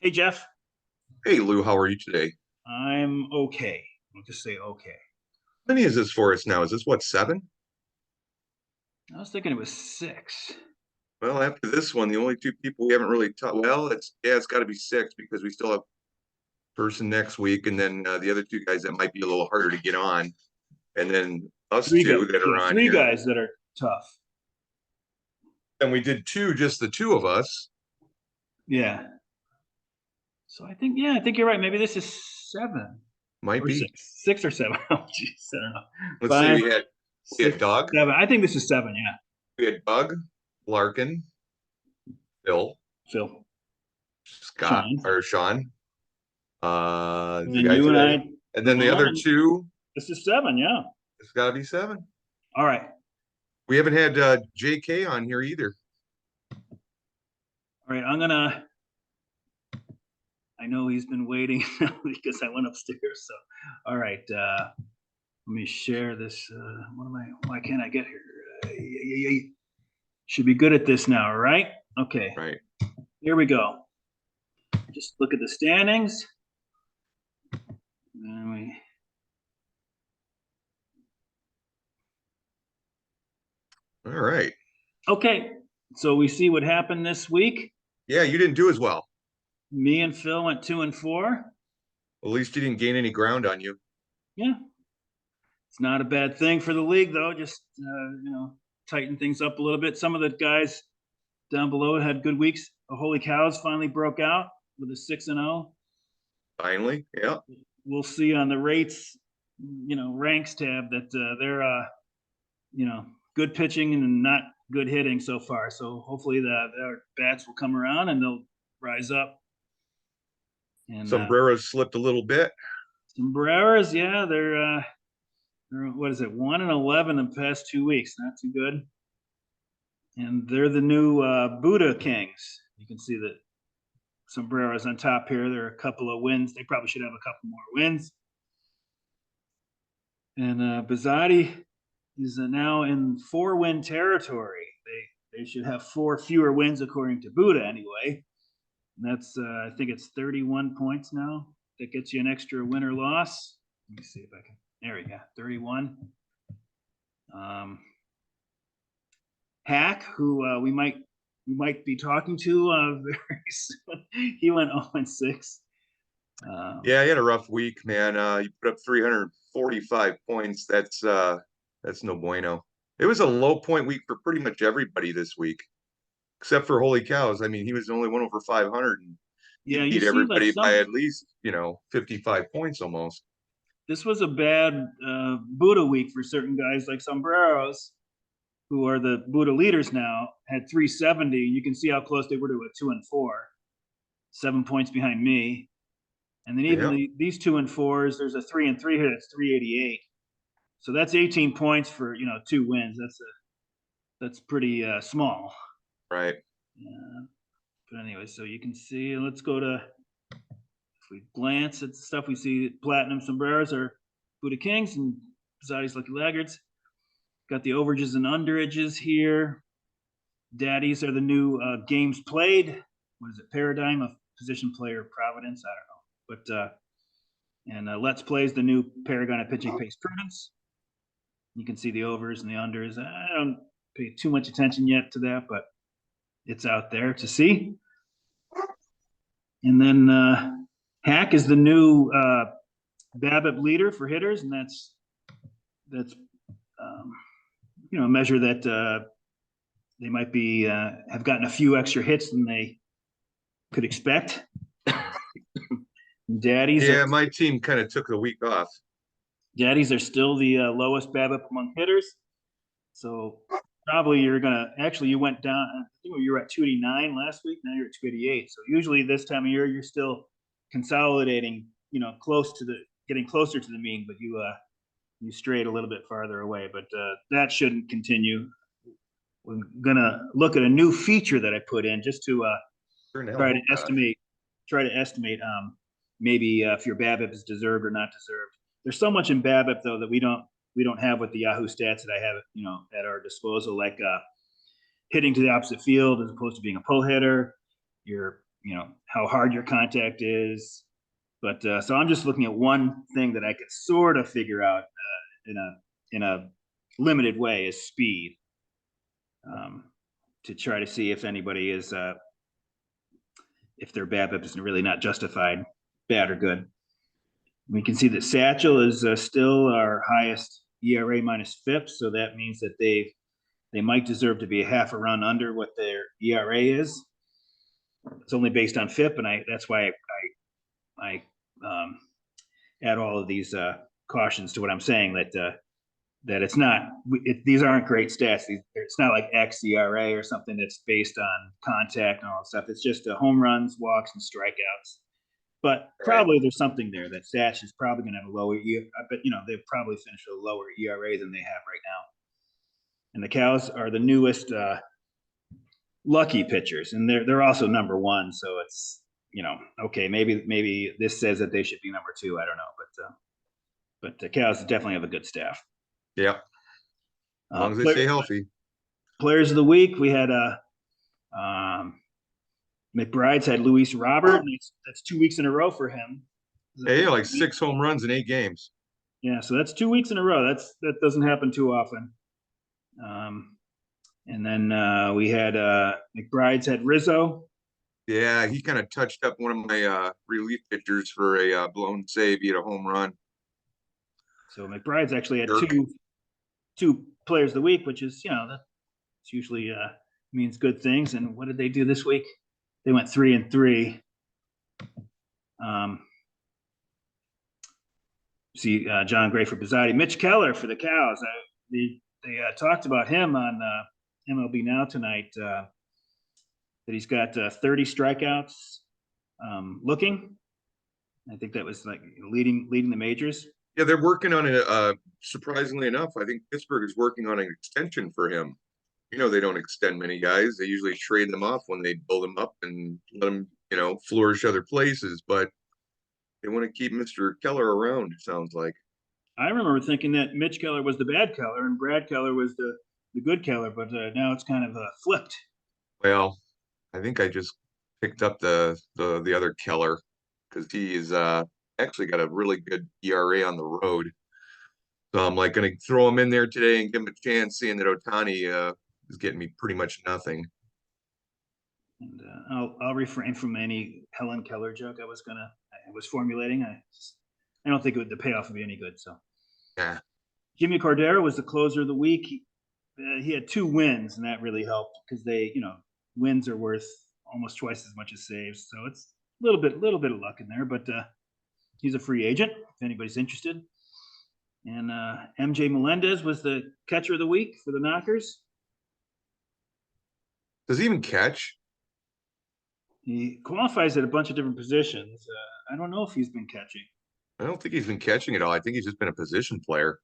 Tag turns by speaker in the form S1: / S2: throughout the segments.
S1: Hey Jeff,
S2: Hey Lou, how are you today?
S1: I'm okay. I'll just say okay.
S2: How many is this for us now? Is this what, seven?
S1: I was thinking it was six.
S2: Well, after this one, the only two people we haven't really talked. Well, it's got to be six because we still have person next week, and then the other two guys that might be a little harder to get on, and then us
S1: Three
S2: two
S1: guys.
S2: that
S1: Yeah,
S2: are on
S1: three
S2: here.
S1: guys that are tough.
S2: And we did two, just the two of us.
S1: Yeah. So I think you're right. Maybe this is seven
S2: Might
S1: or
S2: be.
S1: six, six or seven. Oh, jeez, I don't know.
S2: Let's see.
S1: Five,
S2: We had
S1: six,
S2: Doug,
S1: seven. I think this is seven. Yeah.
S2: we had Doug, Larkin, Phil,
S1: Phil,
S2: Scott,
S1: Sean,
S2: or Sean,
S1: and
S2: the
S1: then
S2: guy
S1: you and
S2: today,
S1: I
S2: and
S1: are
S2: then the
S1: on,
S2: other
S1: and
S2: two.
S1: this is seven. Yeah.
S2: It's got to be seven.
S1: All right.
S2: We haven't had JK on here either.
S1: All right. I know he's been waiting because I went upstairs. So, all right. Let me share this. Why can't I get here? Should be good at this now, right? Okay,
S2: Right.
S1: here we go. Just look at the standings. And
S2: All right.
S1: okay, so we see what happened this week.
S2: Yeah, you didn't do as well.
S1: Me and Phil went 2-4.
S2: At least you didn't gain any ground on you.
S1: Yeah, it's not a bad thing for the league, though. Just tighten things up a little bit. Some of the guys down below had good weeks. The Holy Cows finally broke out with a 6-0.
S2: Finally. Yeah.
S1: We'll see on the rates, ranks tab that they're good pitching and not good hitting so far. So hopefully their bats will come around and they'll rise up. And
S2: Sombreros slipped a little bit.
S1: Sombreros, yeah, they're what is it, 1-11 in the past 2 weeks? Not too good. And they're the new Buddha Kings. You can see that Sombreros on top here. There are a couple of wins. They probably should have a couple more wins. And Bizzotti is now in 4-win territory. They should have 4 fewer wins according to Buddha anyway. And that's I think it's 31 points now. That gets you an extra win or loss. Let me see if I can. There we go, 31. Hack, who we might be talking to very soon. He went 0-6.
S2: Yeah, he had a rough week, man. You put up 345 points. That's no bueno. It was a low point week for pretty much everybody this week, except for Holy Cows. I mean, he was the only one over 500, and he
S1: Yeah, you
S2: beat
S1: see, like
S2: everybody by
S1: some
S2: at least, 55 points almost.
S1: this was a bad Buddha week for certain guys like Sombreros, who are the Buddha leaders now, had 370. You can see how close they were to a 2-4, 7 points behind me. And then even
S2: Yeah,
S1: these 2-4s, there's a 3-3 here that's 388. So that's 18 points for 2 wins. That's pretty small.
S2: right.
S1: But anyway, so you can see. Let's go to, if we glance at the stuff, we see Platinum Sombreros are Buddha Kings and Pizzotti's Lucky Laggards. Got the overages and underages here. Daddies are the new games played. What is it? Paradigm of position player Providence. I don't know. But and Let's Play is the new Paragon of pitching pace prudence. You can see the overs and the unders. I don't pay too much attention yet to that, but it's out there to see. And then Hack is the new BABIP leader for hitters, and that's a measure that they might be have gotten a few extra hits than they could expect. Daddies are
S2: Yeah, my team kind of took a week off.
S1: Daddies are still the lowest BABIP among hitters. So probably you're gonna actually you went down. I think you were at 289 last week. Now you're at 288. So usually this time of year you're still consolidating. Close to the getting closer to the mean, but you strayed a little bit farther away. But that shouldn't continue. We're gonna look at a new feature that I put in just to try to
S2: Oh gosh.
S1: estimate maybe if your BABIP is deserved or not deserved. There's so much in BABIP though that we don't have with the Yahoo stats that I have at our disposal, like hitting to the opposite field as opposed to being a pull hitter, your how hard your contact is. But so I'm just looking at one thing that I could sort of figure out in a limited way is speed, to try to see if anybody is if their BABIP is really not justified, bad or good. We can see that Satchel is still our highest ERA minus FIP, so that means that they might deserve to be a half a run under what their ERA is. It's only based on FIP, and that's why I add all of these cautions to what I'm saying, that it's not these aren't great stats. It's not like xERA or something that's based on contact and all that stuff. It's just home runs, walks, and strikeouts. But probably there's something there that Satch is probably going to have a lower but they'll probably finish with a lower ERA than they have right now. And the Cows are the newest lucky pitchers, and they're also number one. So it's okay, maybe this says that they should be number two. I don't know, but the Cows definitely have a good staff.
S2: Yeah, as long as they stay healthy.
S1: Players of the week, we had McBride's had Luis Robert. And that's 2 weeks in a row for him.
S2: Yeah, like 6 home runs in 8 games.
S1: Yeah, so that's 2 weeks in a row. That doesn't happen too often. And then we had McBride's had Rizzo.
S2: Yeah, he kind of touched up one of my relief pitchers for a blown save. He had a home run.
S1: So McBride's actually had two players of the week, which is that's usually means good things. And what did they do this week? They went 3-3. See John Gray for Bizzotti, Mitch Keller for the Cows. They talked about him on MLB Now tonight. That he's got 30 strikeouts looking. I think that was like leading the majors.
S2: Yeah, they're working on it. Surprisingly enough, I think Pittsburgh is working on an extension for him. They don't extend many guys. They usually trade them off when they build them up and let them, flourish other places. But they want to keep Mr. Keller around, it sounds like.
S1: I remember thinking that Mitch Keller was the bad Keller and Brad Keller was the good Keller, but now it's kind of flipped.
S2: Well, I think I just picked up the other Keller because he is actually got a really good ERA on the road. So I'm like going to throw him in there today and give him a chance, seeing that Ohtani is getting me pretty much nothing.
S1: And I'll refrain from any Helen Keller joke I was formulating. I don't think the payoff would be any good. So
S2: yeah,
S1: Jimmy Cordero was the closer of the week. He had 2 wins, and that really helped because wins are worth almost twice as much as saves. So it's a little bit of luck in there, but he's a free agent if anybody's interested. And MJ Melendez was the catcher of the week for the Knockers.
S2: Does he even catch?
S1: He qualifies at a bunch of different positions. I don't know if he's been catching.
S2: I don't think he's been catching at all. I think he's just been a position player.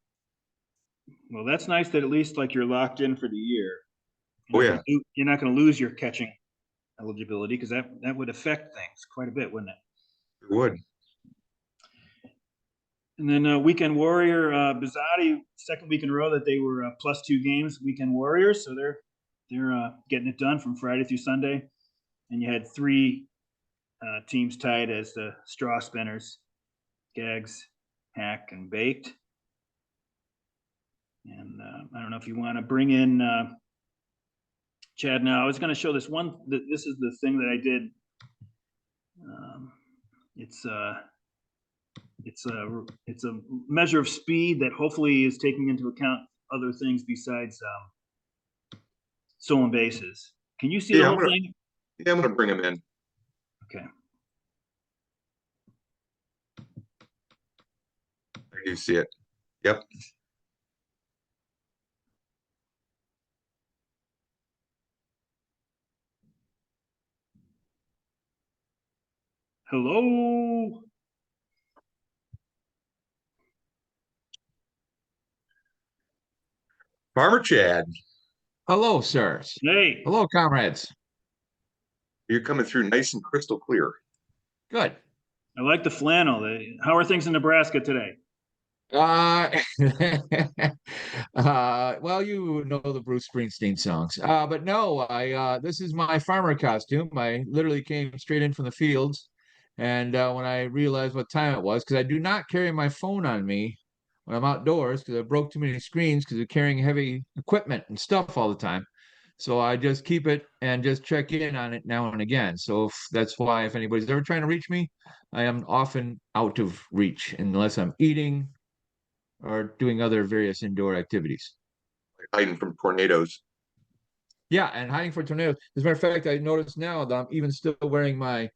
S1: Well, that's nice that at least you're locked in for the year.
S2: You're
S1: not going to lose your catching eligibility because that would affect things quite a bit, wouldn't it?
S2: It would.
S1: And then Weekend Warrior, Bizzotti, second week in a row that they were +2 games, Weekend Warriors. So they're getting it done from Friday through Sunday. And you had 3 teams tied as the straw spinners, Gags, Hack, and Baked. And I don't know if you want to bring in Chad now. I was going to show this one. This is the thing that I did. It's a measure of speed that hopefully is taking into account other things besides stolen bases. Can you see the whole thing?
S2: Yeah, I'm going to bring him in.
S1: Okay.
S2: I do see it. Yep.
S1: Hello.
S2: Farmer Chad.
S3: Hello, sirs.
S1: Hey.
S3: Hello, comrades.
S2: You're coming through nice and crystal clear.
S3: Good.
S1: I like the flannel. How are things in Nebraska today?
S3: Uh, well, you know the Bruce Springsteen songs. But no, this is my farmer costume. I literally came straight in from the fields, and when I realized what time it was, because I do not carry my phone on me when I'm outdoors, because I broke too many screens because of carrying heavy equipment and stuff all the time. So I just keep it and just check in on it now and again. So that's why if anybody's ever trying to reach me, I am often out of reach unless I'm eating or doing other various indoor activities.
S2: Hiding from tornadoes.
S3: Yeah, and hiding for tornadoes. As a matter of fact, I noticed now that I'm even still wearing my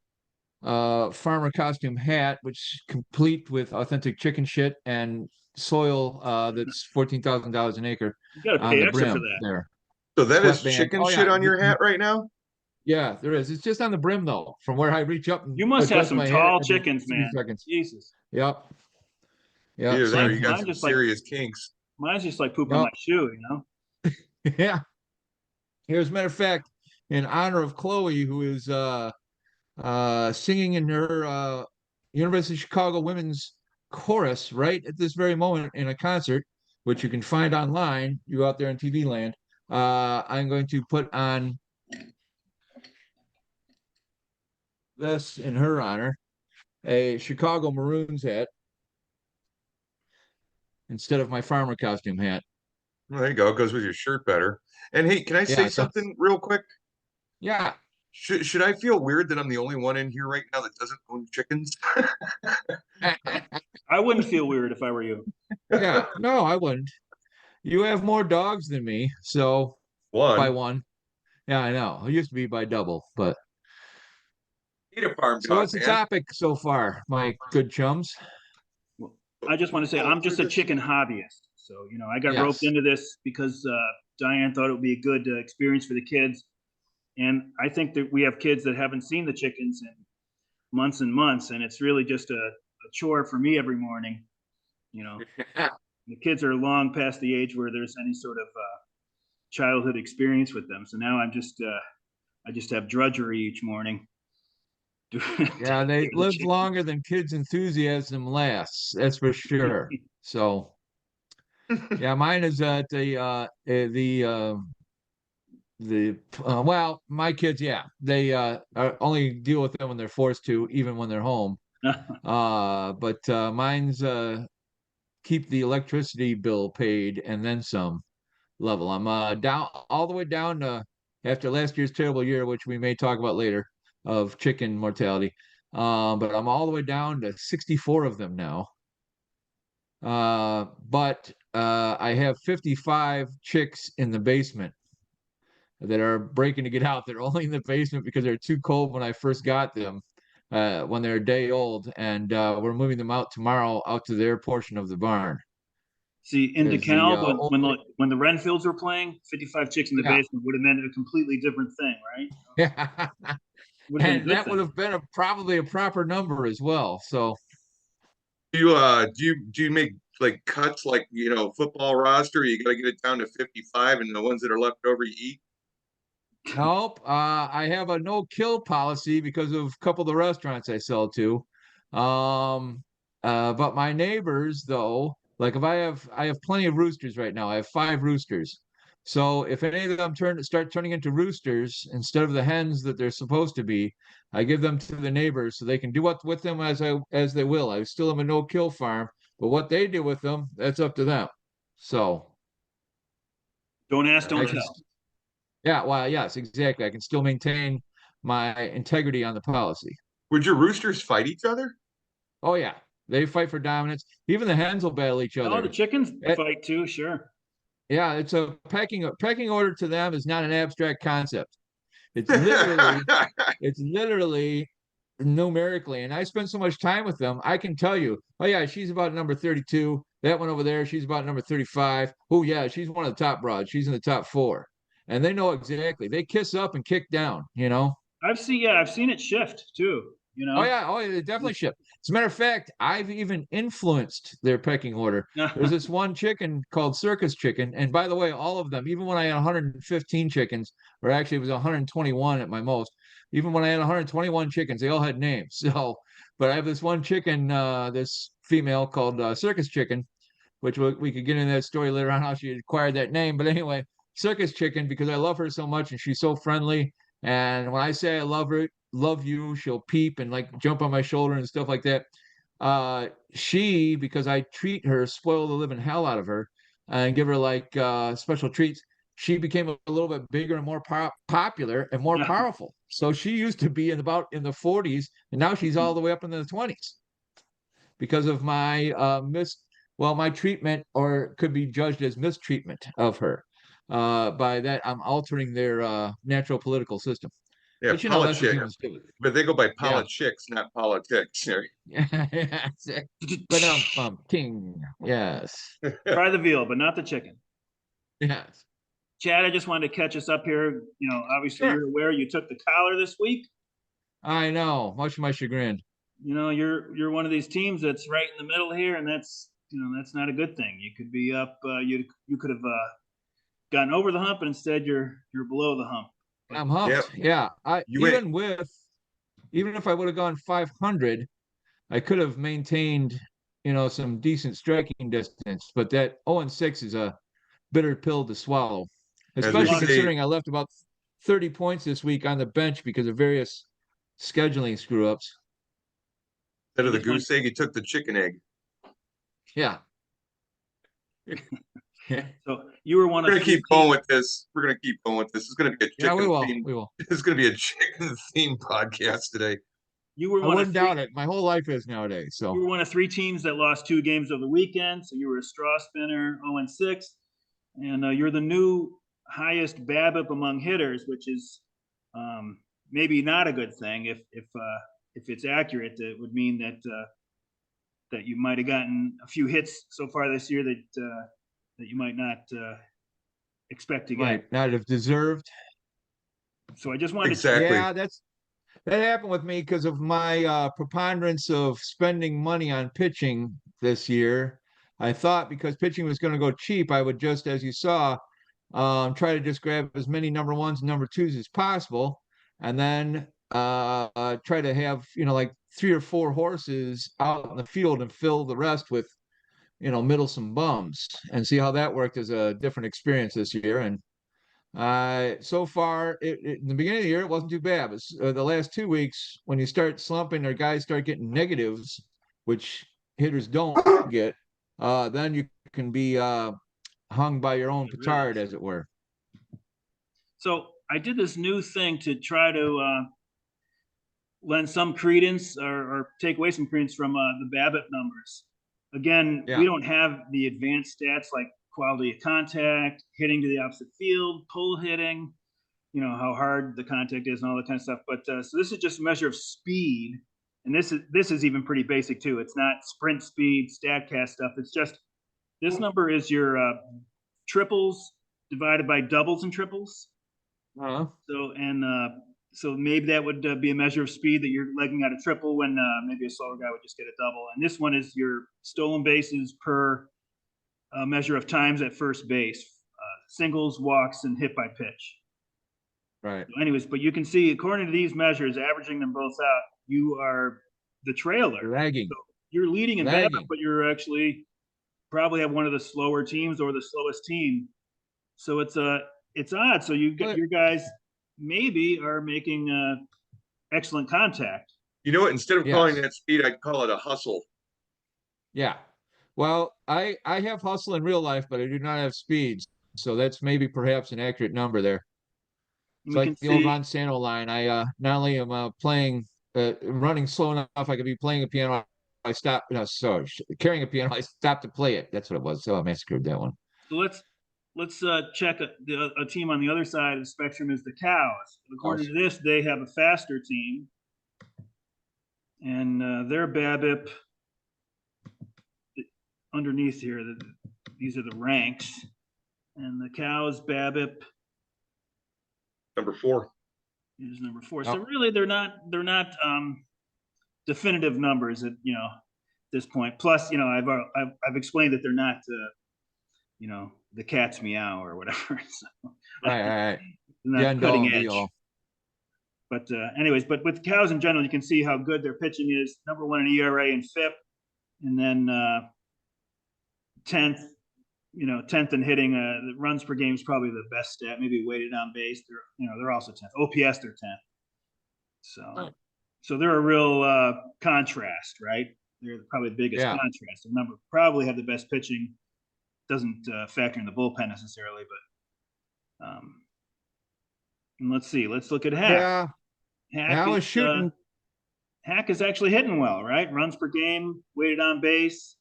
S3: farmer costume hat, which complete with authentic chicken shit and soil that's $14,000 an acre
S1: You got to
S3: on
S1: pay
S3: the
S1: extra for
S3: brim
S1: that.
S3: there.
S2: So that is
S3: Sweatband.
S2: chicken
S3: Oh
S2: shit
S3: yeah,
S2: on your hat right now?
S3: yeah, there is. It's just on the brim though, from where I reach up and
S1: You must have
S3: adjust
S1: some
S3: my head
S1: tall
S3: every
S1: chickens,
S3: 2 seconds.
S1: Jesus.
S3: Yep. Yep.
S2: Either that or you
S3: Same.
S2: got
S1: Mine
S2: some
S1: just like
S2: serious kinks.
S1: mine's just like poop on my
S3: Yep.
S1: shoe,
S3: Yeah. Here, as a matter of fact, in honor of Chloe, who is singing in her University of Chicago Women's Chorus right at this very moment in a concert, which you can find online, you out there in TV land. I'm going to put on this in her honor, a Chicago Maroons hat instead of my farmer costume hat.
S2: Well, there you go. It goes with your shirt better. And hey, can I
S3: Yeah,
S2: say
S3: it does.
S2: something real quick?
S3: Yeah,
S2: Should I feel weird that I'm the only one in here right now that doesn't own chickens?
S1: I wouldn't feel weird if I were you.
S3: yeah. No, I wouldn't. You have more dogs than me, so by
S2: One.
S3: one. Yeah, I know. It used to be by double, but
S2: Need a farm
S3: so
S2: dog,
S3: what's the
S2: man.
S3: topic so far, my good chums?
S1: Well, I just want to say
S2: Well,
S1: I'm
S2: we're
S1: just a
S2: just
S1: chicken hobbyist. So, I got roped
S3: Yes.
S1: into this because Diane thought it would be a good experience for the kids. And I think that we have kids that haven't seen the chickens in months and months. And it's really just a chore for me every morning. You know, the kids are long past the age where there's any sort of childhood experience with them. So now I just have drudgery each morning. Taking
S3: Yeah, they
S1: care of the
S3: live
S1: chickens.
S3: longer than kids' enthusiasm lasts. That's for sure. So, yeah, mine is at the well, my kids, yeah, they only deal with them when they're forced to, even when they're home. But mine's keep the electricity bill paid and then some level. I'm down all the way down to after last year's terrible year, which we may talk about later, of chicken mortality. But I'm all the way down to 64 of them now. But I have 55 chicks in the basement that are breaking to get out. They're only in the basement because they're too cold when I first got them, when they're a day old, and we're moving them out tomorrow out to their portion of the barn.
S1: See, in
S3: Because the
S1: DeKalb, when
S3: old,
S1: when the when the Renfields were playing, 55 chicks in the
S3: yeah,
S1: basement would have meant a completely different thing, right?
S3: yeah.
S1: Would have been a
S3: And
S1: good
S3: that would
S1: thing.
S3: have been probably a proper number as well. So
S2: Do you make like cuts like football roster? You got to get it down to 55, and the ones that are left over you eat.
S3: nope. I have a no kill policy because of a couple of the restaurants I sell to. Um, but my neighbors, though, like if I have plenty of roosters right now. I have 5 roosters. So if any of them start turning into roosters instead of the hens that they're supposed to be, I give them to the neighbors so they can do what with them as they will. I still am a no kill farm, but what they do with them, that's up to them. So
S1: Don't ask,
S3: I
S1: don't
S3: can
S1: tell.
S3: Yeah, well, yes, exactly. I can still maintain my integrity on the policy.
S2: Would your roosters fight each other?
S3: Oh yeah, they fight for dominance. Even the hens will battle each
S1: Oh, the
S3: other.
S1: chickens
S3: It,
S1: fight too, sure.
S3: yeah, it's a pecking order to them is not an abstract concept. It's literally it's literally numerically. And I spend so much time with them, I can tell you, oh yeah, she's about number 32. That one over there, she's about number 35. Oh yeah, she's one of the top broads. She's in the top four. And they know exactly. They kiss up and kick down, you know.
S1: I've seen it shift too,
S3: Oh yeah, they definitely ship. As a matter of fact, I've even influenced their pecking order. There's this one chicken called circus chicken, and by the way, all of them, even when I had 115 chickens, or actually it was 121 at my most, even when I had 121 chickens, they all had names. So, but I have this one chicken, this female called circus chicken. which we could get into that story later on how she acquired that name. But anyway, Circus Chicken, because I love her so much and she's so friendly. And when I say I love her, love you, she'll peep and like jump on my shoulder and stuff like that. She, because I treat her, spoil the living hell out of her, and give her like special treats. She became a little bit bigger and more popular and more
S1: Yeah.
S3: powerful. So she used to be in the 40s, and now she's all the way up in the 20s because of my my treatment, or could be judged as mistreatment of her. By that, I'm altering their natural political system.
S2: Yeah,
S3: But that's what
S2: politic,
S3: humans do.
S2: but they go by
S3: Yeah.
S2: politics, not politics.
S3: Yeah. But king. Yes.
S1: Try the veal, but not the chicken.
S3: Yes.
S1: Chad, I just wanted to catch us up here. Obviously
S3: Sure.
S1: you're aware you took the collar this week.
S3: I know, much to my chagrin.
S1: You're one of these teams that's right in the middle here, and that's not a good thing. You could be up. You could have gotten over the hump, and instead you're below the hump. But
S3: I'm humped. Yeah.
S2: You ain't.
S3: Even if I would have gone 500, I could have maintained, some decent striking distance. But that 0-6 is a bitter pill to swallow,
S2: As we
S3: especially
S2: say,
S3: considering I left about 30 points this week on the bench because of various scheduling screw ups.
S2: instead of the goose egg, you took the chicken egg.
S3: Yeah.
S1: So you were one
S2: We're
S1: of
S2: gonna
S1: three
S2: keep going
S1: teams.
S2: with this. We're gonna keep going with this. It's gonna be a
S3: Yeah, we
S2: chicken
S3: will.
S2: theme.
S3: We will.
S2: It's gonna be a chicken theme podcast today.
S1: You were
S3: I
S1: one of
S3: wouldn't
S1: three.
S3: doubt it. My whole life is nowadays.
S1: You
S3: So
S1: were one of three teams that lost 2 games over the weekend. So you were a straw spinner, 0-6, and you're the new highest BABIP among hitters, which is maybe not a good thing. If it's accurate, it would mean that you might have gotten a few hits so far this year that you might not expect to get.
S3: might not have deserved.
S1: So I just wanted
S2: Exactly.
S3: Yeah, that happened with me because of my preponderance of spending money on pitching this year. I thought because pitching was going to go cheap, I would just, as you saw, try to just grab as many number ones and number twos as possible, and then try to have like 3 or 4 horses out in the field and fill the rest with middlesome bums, and see how that worked as a different experience this year. And so far, in the beginning of the year, it wasn't too bad. But the last 2 weeks, when you start slumping or guys start getting negatives, which hitters don't get, then you can be hung by your own petard, as it were.
S1: So I did this new thing to try to lend some credence or take away some credence from the BABIP numbers. Again,
S3: Yeah.
S1: we don't have the advanced stats like quality of contact, hitting to the opposite field, pull hitting, how hard the contact is and all that kind of stuff. But so this is just a measure of speed. And this is even pretty basic too. It's not sprint speed, StatCast stuff. It's just this number is your triples divided by doubles and triples.
S3: Uh-huh.
S1: So maybe that would be a measure of speed that you're legging out a triple when maybe a slower guy would just get a double. And this one is your stolen bases per measure of times at first base, singles, walks, and hit by pitch.
S3: Right.
S1: So anyways, but you can see, according to these measures, averaging them both out, you are the trailer.
S3: You're lagging.
S1: So you're leading in BABIP, but you're actually probably have one of the slower teams or the slowest team. So it's odd. So your guys maybe are making excellent contact.
S2: You know what? Instead of
S3: Yes.
S2: calling that speed, I'd call it a hustle.
S3: Yeah. Well, I have hustle in real life, but I do not have speeds. So that's maybe perhaps an accurate number there. It's like the old Ron Santo line. I not only am playing, running slow enough, I could be playing a piano. I stopped. No, sorry, carrying a piano. I stopped to play it. That's what it was. So I massacred that one.
S1: So let's check a team on the other side of the spectrum is the Cows. According to this, they have a faster team, and their BABIP underneath here. These are the ranks, and the Cows BABIP
S2: number 4
S1: is number 4. So really, they're not definitive numbers at this point. Plus, I've explained that they're not the cat's meow or whatever. So,
S3: right.
S1: Not cutting edge. But anyways, but with the Cows in general, you can see how good their pitching is. Number 1 in ERA and FIP, and then 10th, 10th in hitting. The runs per game is probably the best stat. Maybe weighted on base. They're also 10th. OPS, they're 10th. So they're a real contrast, right? They're probably the biggest contrast. The number probably have the best pitching. Doesn't factor in the bullpen necessarily, but and let's see. Let's look at Hack.
S3: Yeah, I was shooting.
S1: Hack is actually hitting well, right? Runs per game, weighted on base,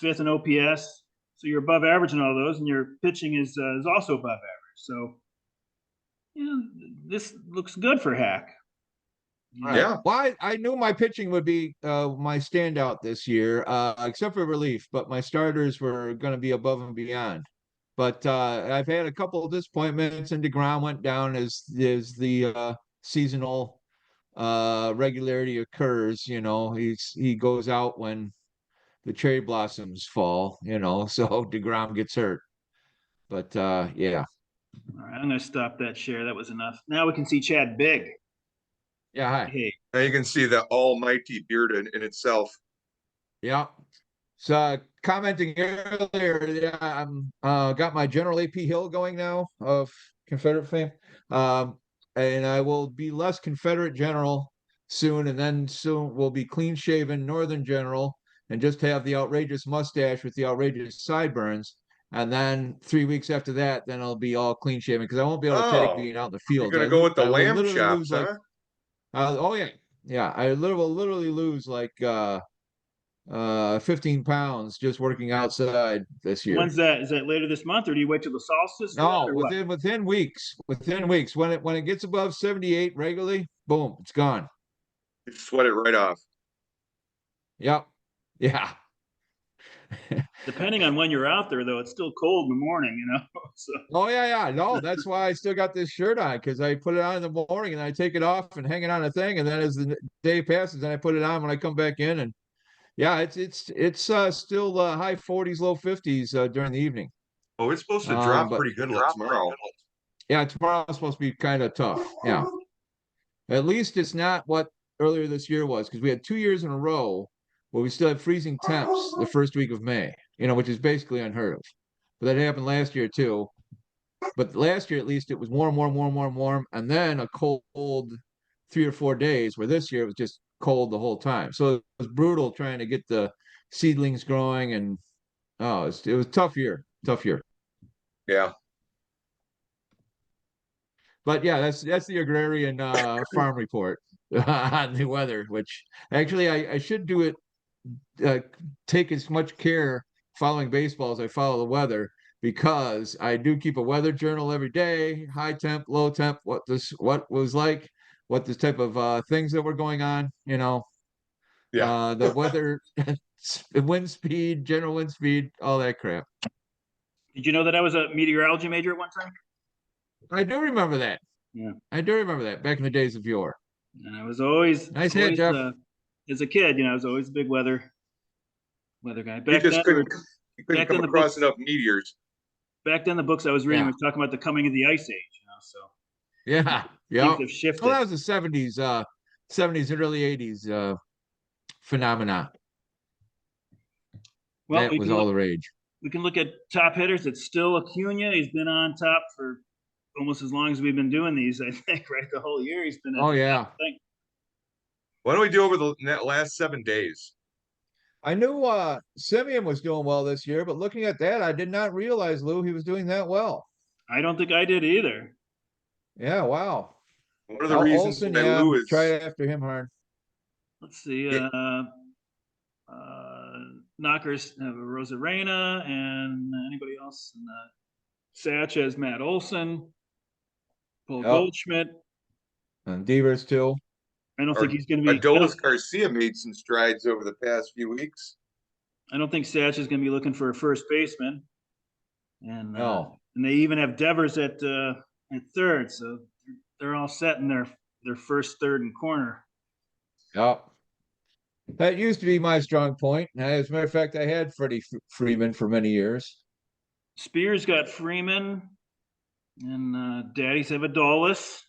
S1: 5th in OPS. So you're above average in all those, and your pitching is also above average. So, this looks good for Hack.
S3: Yeah. Well, I knew my pitching would be my standout this year, except for relief, but my starters were going to be above and beyond. But I've had a couple of disappointments, and DeGrom went down as the seasonal regularity occurs. He goes out when the cherry blossoms fall. So DeGrom gets hurt. But yeah.
S1: All right, I'm going to stop that share. That was enough. Now we can see Chad Big.
S3: Yeah, hi.
S1: Hey.
S2: Now you can see the almighty beard in itself.
S3: Yeah. So commenting earlier, yeah, I'm got my General AP Hill going now of Confederate fame. And I will be less Confederate General soon, and then soon we'll be clean shaven Northern General and just have the outrageous mustache with the outrageous sideburns. And then 3 weeks after that, then I'll be all clean shaven because I won't be able to take being out in the field.
S2: You're gonna go with the
S3: I will
S2: lamb
S3: literally
S2: chops,
S3: lose like,
S2: huh?
S3: oh yeah. Yeah, I will literally lose like 15 pounds just working outside this year.
S1: When's that? Is that later this month, or do you wait till the solstice?
S3: No, within weeks. Within weeks. When it gets above 78 regularly, boom, it's gone.
S2: You sweat it right off.
S3: Yep. Yeah.
S1: Depending on when you're out there, though, it's still cold in the morning, So.
S3: Oh yeah. No, that's why I still got this shirt on, because I put it on in the morning and I take it off and hang it on a thing, and then as the day passes, then I put it on when I come back in, and yeah, it's still high 40s, low 50s during the evening.
S2: Oh, it's supposed to drop pretty good tomorrow.
S3: Yeah, tomorrow's supposed to be kind of tough. Yeah. At least it's not what earlier this year was, because we had 2 years in a row where we still had freezing temps the first week of May, which is basically unheard of. But that happened last year too. But last year, at least, it was warm, and then a cold 3 or 4 days, where this year it was just cold the whole time. So it was brutal trying to get the seedlings growing, and it was a tough year.
S2: Yeah.
S3: But yeah, that's the agrarian farm report on the weather, which actually I should do it, take as much care following baseball as I follow the weather, because I do keep a weather journal every day, high temp, low temp, what was like, what this type of things that were going on, the weather, wind speed, general wind speed, all that crap.
S1: Did you know that I was a meteorology major at one time?
S3: I do remember that.
S1: Yeah.
S3: I do remember that back in the days of yore.
S1: And I was always
S3: nice hit, Jeff.
S1: As a kid, I was always a big weather guy.
S2: You just couldn't come across enough meteors.
S1: Back then, the books I was reading was talking about the coming of the ice age. So
S3: yeah.
S1: Things have shifted.
S3: Well, that was the 70s, 70s and early 80s phenomena.
S1: Well,
S3: that was all the rage.
S1: We can look at top hitters. It's still Acuna. He's been on top for almost as long as we've been doing these, I think, right? The whole year he's been.
S3: Oh, yeah.
S2: Why don't we do over the last 7 days?
S3: I knew Simeon was doing well this year, but looking at that, I did not realize, Lou, he was doing that well.
S1: I don't think I did either.
S3: Yeah, wow.
S2: One of the reasons
S3: Olsen,
S2: that Lou is...
S3: try after him hard.
S1: Let's see. Knockers have Rosarena, and anybody else? And Sanchez, Matt Olson, Paul Goldschmidt,
S3: and Devers too.
S1: I don't think he's going to be.
S2: Adolis Garcia made some strides over the past few weeks.
S1: I don't think Satch is going to be looking for a first baseman, and they even have Devers at third, so they're all set in their first, third, and corner.
S3: Yep. That used to be my strong point. As a matter of fact, I had Freddie Freeman for many years.
S1: Spears got Freeman, and Daddies have Adolis.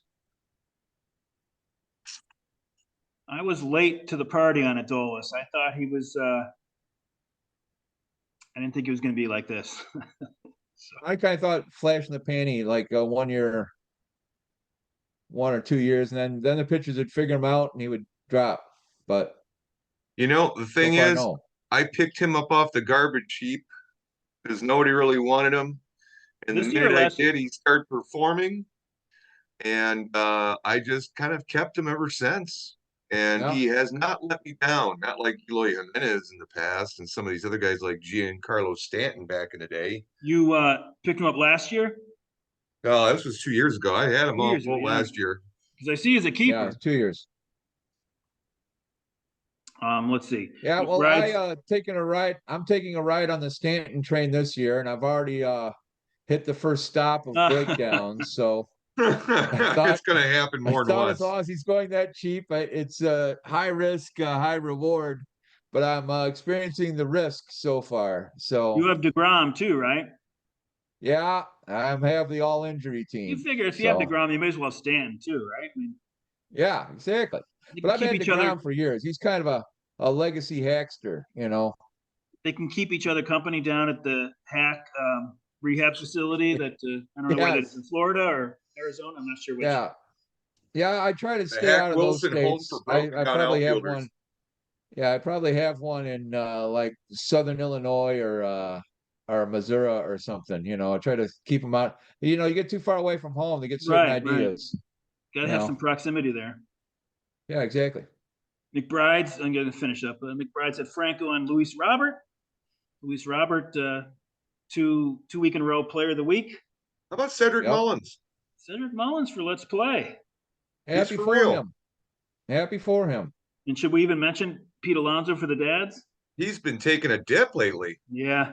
S1: I was late to the party on Adolis. I thought he was I didn't think it was going to be like this.
S3: I kind of thought flash in the panty like 1 year, 1 or 2 years, and then the pitchers would figure him out and he would drop. But
S2: The
S3: so
S2: thing
S3: far,
S2: is,
S3: no.
S2: I picked him up off the garbage heap because nobody really wanted him. And the
S1: This year or
S2: minute I
S1: last year?
S2: did, he started performing. And I just kind of kept him ever since. And
S3: Yeah.
S2: he has not let me down, not like Eloy Jimenez in the past and some of these other guys like Giancarlo Stanton back in the day.
S1: You picked him up last year?
S2: Oh, this was 2 years ago. I had him
S1: 2
S2: all
S1: years ago,
S2: full
S1: yeah.
S2: last year.
S1: Because I see he's a
S3: Yeah,
S1: keeper.
S3: 2 years.
S1: Let's see.
S3: Yeah, well,
S1: McBride's-
S3: I'm taking a ride on the Stanton train this year, and I've already hit the first stop of breakdowns. So
S2: It's going to happen
S3: I
S2: more than
S3: thought as
S2: once.
S3: long as he's going that cheap, it's high risk, high reward. But I'm experiencing the risk so far. So
S1: You have DeGrom too, right?
S3: yeah, I have the all injury
S1: You
S3: team.
S1: figure if you have
S3: So
S1: DeGrom, you may as well stand too, right? I mean,
S3: yeah, exactly.
S1: they
S3: But
S1: can
S3: I've
S1: keep
S3: had
S1: each other.
S3: DeGrom for years. He's kind of a legacy hackster, you know.
S1: They can keep each other company down at the Hack rehab facility. That I don't know where that is, in
S3: Yes.
S1: Florida or Arizona. I'm not sure which.
S3: Yeah. Yeah, I try to
S2: The
S3: stay
S2: Hack
S3: out of those
S2: Wilson home
S3: states.
S2: for
S3: I,
S2: broken
S3: I
S2: down
S3: probably have
S2: outfielders.
S3: one. Yeah, I probably have one in like Southern Illinois or Missouri or something. You know, I try to keep them out. You know, you get too far away from home, they get certain
S1: Right, right.
S3: ideas.
S1: Got to
S3: You
S1: have some
S3: know.
S1: proximity there.
S3: Yeah, exactly.
S1: McBride's. I'm going to finish up. McBride's had Franco and Luis Robert. Luis Robert, 2 week in a row Player of the Week.
S2: How about Cedric
S3: Yep.
S2: Mullins?
S1: Cedric Mullins for Let's Play.
S2: He's
S3: Happy
S2: for
S3: for
S2: real.
S3: him. Happy for him.
S1: And should we even mention Pete Alonso for the dads?
S2: He's been taking a dip lately.
S1: Yeah.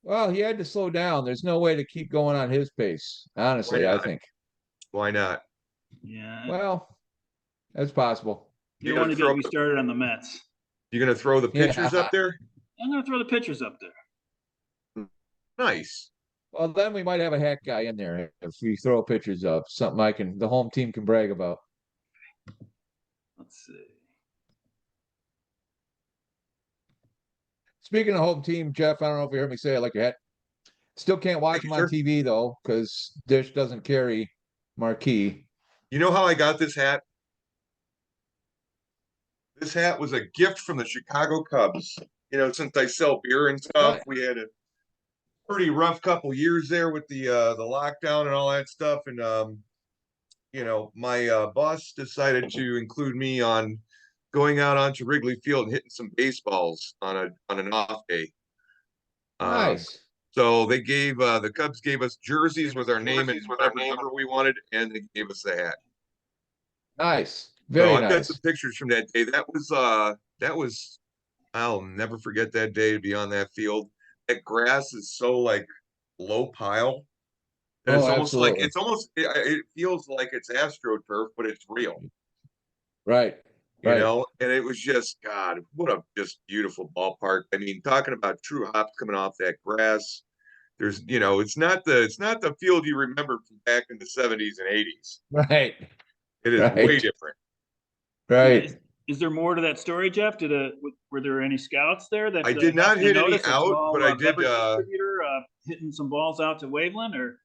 S3: Well, he had to slow down. There's no way to keep going on his pace. Honestly, I
S2: not?
S3: think.
S2: Why not?
S1: Yeah.
S3: Well, that's possible.
S1: You don't want to get me started on the Mets.
S2: You gonna throw the pitchers up there?
S1: I'm going to throw the pitchers up there.
S2: Nice.
S3: Well, then we might have a hack guy in there if we throw pictures up. Something the home team can brag about.
S1: Let's see.
S3: Speaking of home team, Jeff, I don't know if you heard me say it like your hat. Still can't watch them on TV though, because Dish doesn't carry marquee.
S2: You know how I got this hat? This hat was a gift from the Chicago Cubs. Since I sell beer and stuff, we had a pretty rough couple years there with the lockdown and all that stuff. And my boss decided to include me on going out onto Wrigley Field and hitting some baseballs on an off day.
S3: Nice.
S2: So they gave the Cubs gave us jerseys with our name and whatever number we wanted, and they gave us the hat.
S3: Nice. Very
S2: I've got
S3: nice.
S2: some pictures from that day. That was I'll never forget that day to be on that field. That grass is so like low pile. And
S3: Oh, absolutely.
S2: It feels like it's AstroTurf, but it's real.
S3: Right.
S2: And it was just, God, what a just beautiful ballpark. I mean, talking about true hops coming off that grass. There's, it's not the field you remember from back in the 70s and 80s.
S3: Right.
S2: It is way different.
S3: Right.
S1: Is there more to that story, Jeff? Were there any scouts there that
S2: I did not hit any out, but I did
S1: distributor hitting some balls out to Waveland, or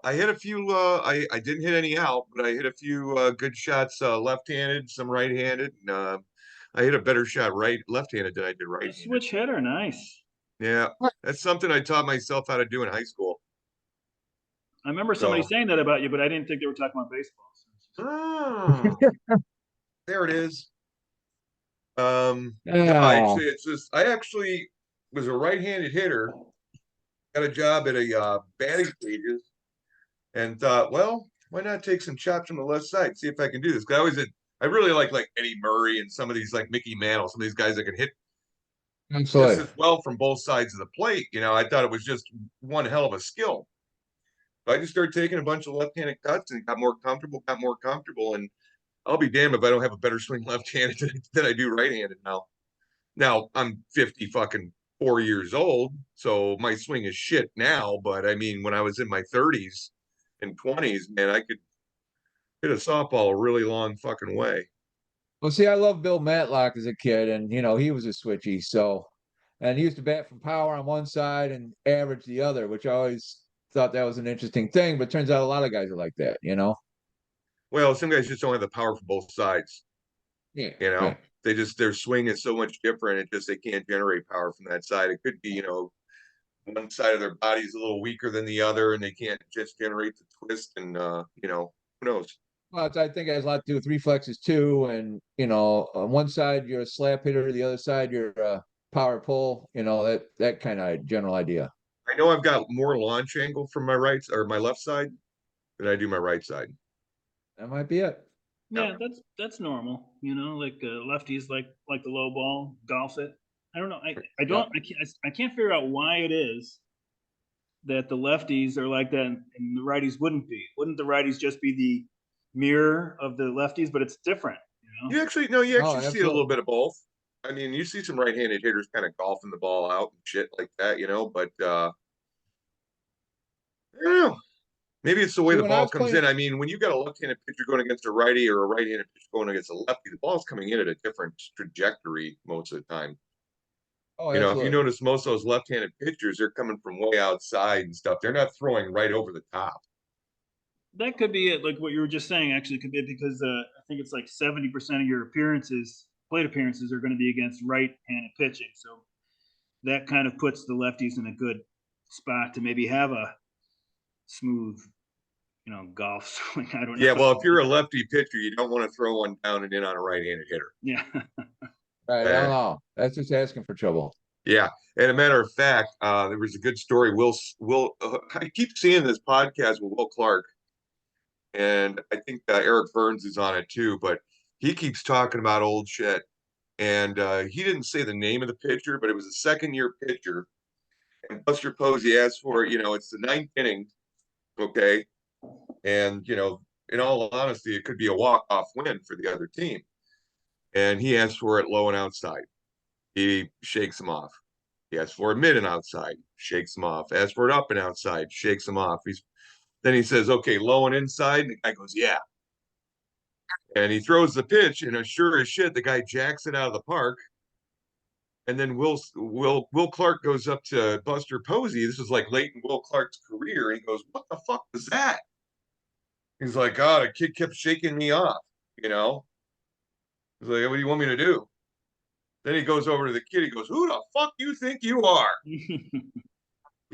S2: I hit a few. I didn't hit any out, but I hit a few good shots, left-handed, some right-handed. And, I hit a better shot left-handed than I did right-handed.
S1: Switch hitter, nice.
S2: Yeah, that's something I taught myself how to do in high school.
S1: I remember somebody saying that about you, but I didn't think they were talking about baseball.
S2: Oh, there it is. No, I actually was a right-handed hitter. Got a job at a batting cages, and thought, well, why not take some chops from the left side, see if I can do this? Because I really like Eddie Murray and some of these like Mickey Mantle, some of these guys that can hit just as well from both sides of the plate. I thought it was just one hell of a skill. I just started taking a bunch of left-handed cuts and got more comfortable, and I'll be damned if I don't have a better swing left-handed than I do right-handed now. Now I'm 4 years old, so my swing is shit now. But I mean, when I was in my 30s and 20s, man, I could hit a softball a really long fucking way.
S3: Well, see, I love Bill Matlock as a kid, and he was a switchy. So, and he used to bat from power on one side and average the other, which I always thought that was an interesting thing. But turns out a lot of guys are like that, you know.
S2: Well, some guys just don't have the power for both sides.
S3: Yeah,
S2: You know,
S3: yeah.
S2: their swing is so much different. It just they can't generate power from that side. It could be, one side of their body is a little weaker than the other, and they can't just generate the twist. And who knows?
S3: Well, I think it has a lot to do with reflexes too. And on one side you're a slap hitter, the other side you're a power pull. That kind of general idea.
S2: I know I've got more launch angle from my right or my left side than I do my right side.
S3: That might be it.
S1: Yeah, that's normal. Like lefties like the low ball, golf it. I don't know. I can't figure out why it is that the lefties are like that and the righties wouldn't be. Wouldn't the righties just be the mirror of the lefties? But it's different.
S2: You actually
S3: Oh,
S2: see a little
S3: absolutely.
S2: bit of both. I mean, you see some right-handed hitters kind of golfing the ball out and shit like that, but I don't know. Maybe it's the way
S3: See,
S2: the
S3: when I
S2: ball
S3: was
S2: comes in.
S3: playing,
S2: I mean, when you got a left-handed pitcher going against a righty or a right-handed pitcher going against a lefty, the ball's coming in at a different trajectory most of the time.
S3: oh,
S2: If you
S3: absolutely.
S2: notice most of those left-handed pitchers, they're coming from way outside and stuff. They're not throwing right over the top.
S1: That could be it. Like what you were just saying, actually, could be it because I think it's like 70% of your plate appearances, are going to be against right-handed pitching. So that kind of puts the lefties in a good spot to maybe have a smooth, golf swing. I don't
S2: Yeah,
S1: know.
S2: well, if you're a lefty pitcher, you don't want to throw one down and in on a right-handed hitter.
S1: Yeah.
S3: Right, I don't
S2: Uh,
S3: know. That's just asking for trouble.
S2: Yeah, and a matter of fact, there was a good story. I keep seeing this podcast with Will Clark, and I think Eric Burns is on it too. But he keeps talking about old shit, and he didn't say the name of the pitcher, but it was a second-year pitcher. And Buster Posey asked for it. It's the ninth inning, okay, and in all honesty, it could be a walk-off win for the other team. And he asked for it low and outside. He shakes him off. He asks for a mid and outside, shakes him off. Asks for it up and outside, shakes him off. Then he says, okay, low and inside. And the guy goes, yeah. And he throws the pitch, and sure as shit, the guy jacks it out of the park. And then Will Clark goes up to Buster Posey. This is like late in Will Clark's career. And he goes, what the fuck was that? He's like, oh, the kid kept shaking me off, you know? He's like, what do you want me to do? Then he goes over to the kid. He goes, who the fuck you think you are? He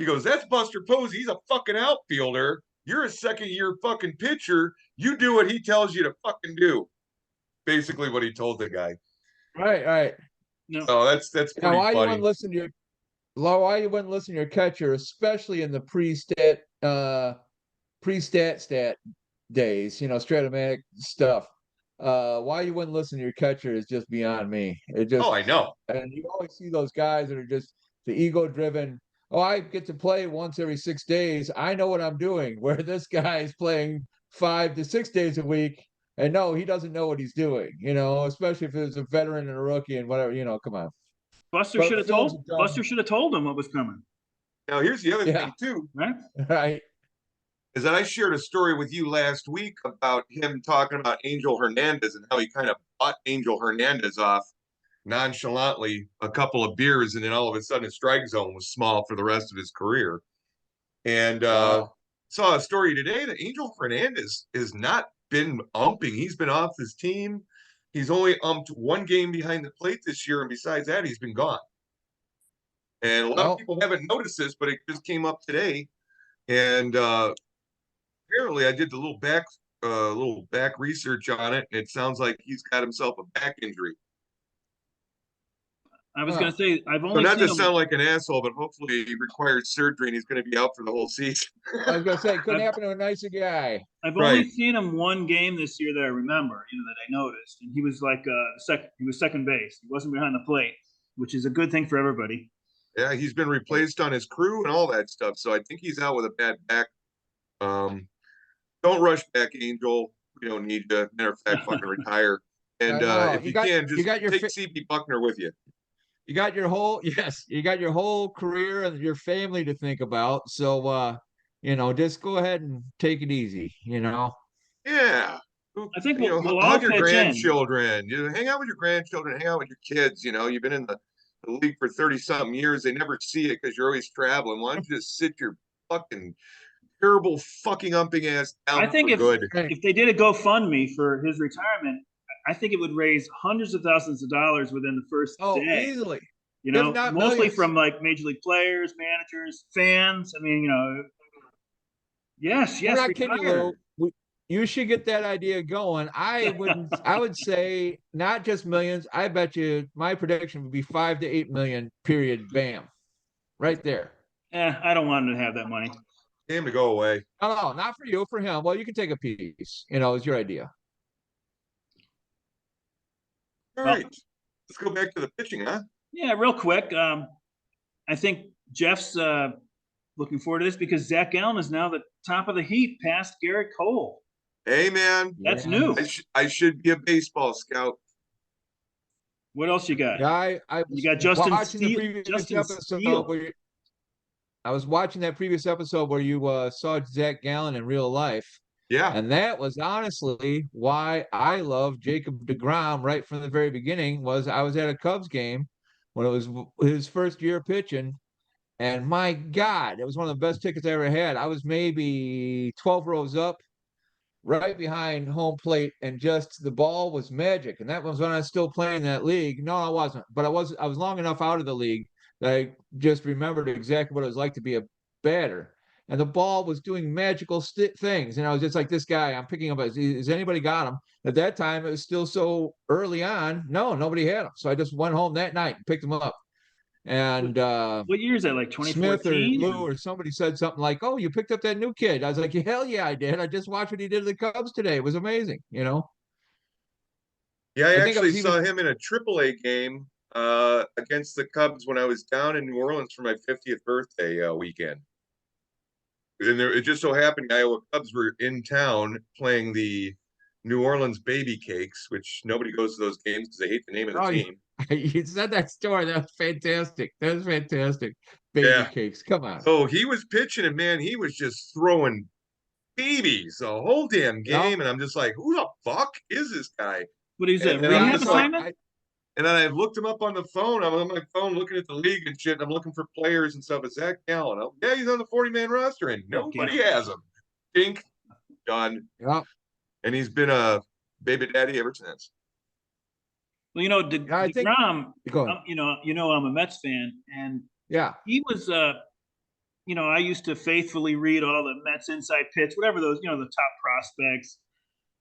S2: goes, that's Buster Posey. He's a fucking outfielder. You're a second-year fucking pitcher. You do what he tells you to fucking do. Basically what he told the guy.
S3: Right, right.
S1: No.
S2: Oh, that's
S3: Now,
S2: pretty funny.
S3: why you wouldn't listen to your catcher, especially in the pre-stat stat days, Stratomatic stuff. Why you wouldn't listen to your catcher is just beyond me.
S2: Oh, I know.
S3: And you always see those guys that are just the ego driven. Oh, I get to play once every 6 days. I know what I'm doing. Where this guy is playing 5 to 6 days a week, and no, he doesn't know what he's doing. Especially if it's a veteran and a rookie and whatever. Come on.
S1: Buster
S3: But
S1: should have
S3: Phil's a
S1: told
S3: dumb.
S1: Buster should have told him what was coming.
S2: Now, here's the other
S3: Yeah.
S2: thing, too.
S1: Right?
S3: Right.
S2: Is that I shared a story with you last week about him talking about Angel Hernandez and how he kind of bought Angel Hernandez off nonchalantly a couple of beers, and then all of a sudden his strike zone was small for the rest of his career. And
S3: Wow.
S2: saw a story today that Angel Hernandez has not been umping. He's been off his team. He's only umped one game behind the plate this year, and besides that, he's been gone. And a lot of people haven't noticed this, but it just came up today. And apparently, I did the little back research on it, and it sounds like he's got himself a back injury.
S1: I was going to say, I've
S2: So
S1: only
S2: not
S1: seen
S2: to
S1: him.
S2: sound like an asshole, but hopefully he requires surgery and he's going to be out for the whole season.
S3: I was gonna say, couldn't happen to a nicer guy.
S1: I've
S2: Right.
S1: only seen him one game this year that I remember, that I noticed, and he was like he was second base. He wasn't behind the plate, which is a good thing for everybody.
S2: Yeah, he's been replaced on his crew and all that stuff. So I think he's out with a bad back. Don't rush back, Angel. We don't need to. Matter of fact, fucking retire. And if you can, just take CB Buckner with you.
S3: You got your whole you got your whole career and your family to think about. So just go ahead and take it easy,
S2: Yeah.
S1: I think we'll all
S2: hug your
S1: pitch in.
S2: grandchildren. Hang out with your grandchildren, hang out with your kids. You've been in the the league for 30-something years. They never see it because you're always traveling. Why don't you just sit your fucking terrible fucking umping ass
S1: I
S2: down
S1: think
S2: for good?
S1: if they did a GoFundMe for his retirement, I think it would raise hundreds of thousands of dollars within the first
S3: Oh,
S1: day.
S3: easily.
S1: You
S3: If
S1: know,
S3: not
S1: mostly
S3: millions.
S1: from like major league players, managers, fans. I mean, you know, yes,
S3: We're
S1: yes,
S3: not kidding you,
S1: retire.
S3: Lou. You should get that idea going. I would say not just millions. I bet you my prediction would be 5 to 8 million, period. Bam. Right there.
S1: I don't want him to have that money.
S2: Damn to go away.
S3: No, not for you, for him. Well, you can take a piece. It's your idea.
S2: All
S1: Well,
S2: right. Let's go back to the pitching, huh?
S1: yeah, real quick. I think Jeff's looking forward to this because Zach Gallen is now the top of the heap past Garrett Cole.
S2: Hey, man.
S1: That's
S3: Yeah.
S1: new.
S2: I should be a baseball scout.
S1: What else you got?
S3: Yeah, I
S1: You
S3: was
S1: got Justin
S3: watching the
S1: Steele.
S3: previous
S1: Justin
S3: episode
S1: Steele.
S3: where I was watching that previous episode where you saw Zach Gallen in real life.
S2: Yeah.
S3: And that was honestly why I love Jacob deGrom right from the very beginning. Was I was at a Cubs game when it was his first year pitching, and my God, it was one of the best tickets I ever had. I was maybe 12 rows up, right behind home plate, and just the ball was magic. And that was when I was still playing that league. No, I wasn't, but I was long enough out of the league that I just remembered exactly what it was like to be a batter. And the ball was doing magical things. And I was just like, this guy, I'm picking up. Has anybody got him? At that time, it was still so early on. No, nobody had him. So I just went home that night and picked him up. And
S1: what year is that? Like
S3: Smith or
S1: 2014?
S3: Lou or somebody said something like, "Oh, you picked up that new kid." I was like, "Hell yeah, I did. I just watched what he did to the Cubs today. It was amazing."
S2: Yeah, I
S3: I think I
S2: actually
S3: was even
S2: saw him in a AAA game against the Cubs when I was down in New Orleans for my 50th birthday weekend. And it just so happened the Iowa Cubs were in town playing the New Orleans Baby Cakes, which nobody goes to those games because they hate the name of the
S3: oh,
S2: team.
S3: you said that story. That was fantastic. That was fantastic. Baby
S2: Yeah.
S3: cakes. Come on.
S2: So he was pitching, and man, he was just throwing babies the whole damn
S3: Yep.
S2: game. And I'm just like, who the fuck is this guy?
S1: What is
S2: And
S1: that?
S2: then I'm
S1: Rehab
S2: just like,
S1: assignment?
S2: and then I looked him up on the phone. I'm on my phone looking at the league and shit. And I'm looking for players and stuff. It's Zach Gallen. Oh, yeah, he's on the 40-man roster, and nobody has him. Dink, done.
S3: Yep.
S2: And he's been a baby daddy ever since.
S1: Well, you know,
S3: I think.
S1: DeGrom,
S3: Go ahead.
S1: I'm a Mets fan, and
S3: Yeah.
S1: he was, I used to faithfully read all the Mets inside pitch, whatever those, the top prospects.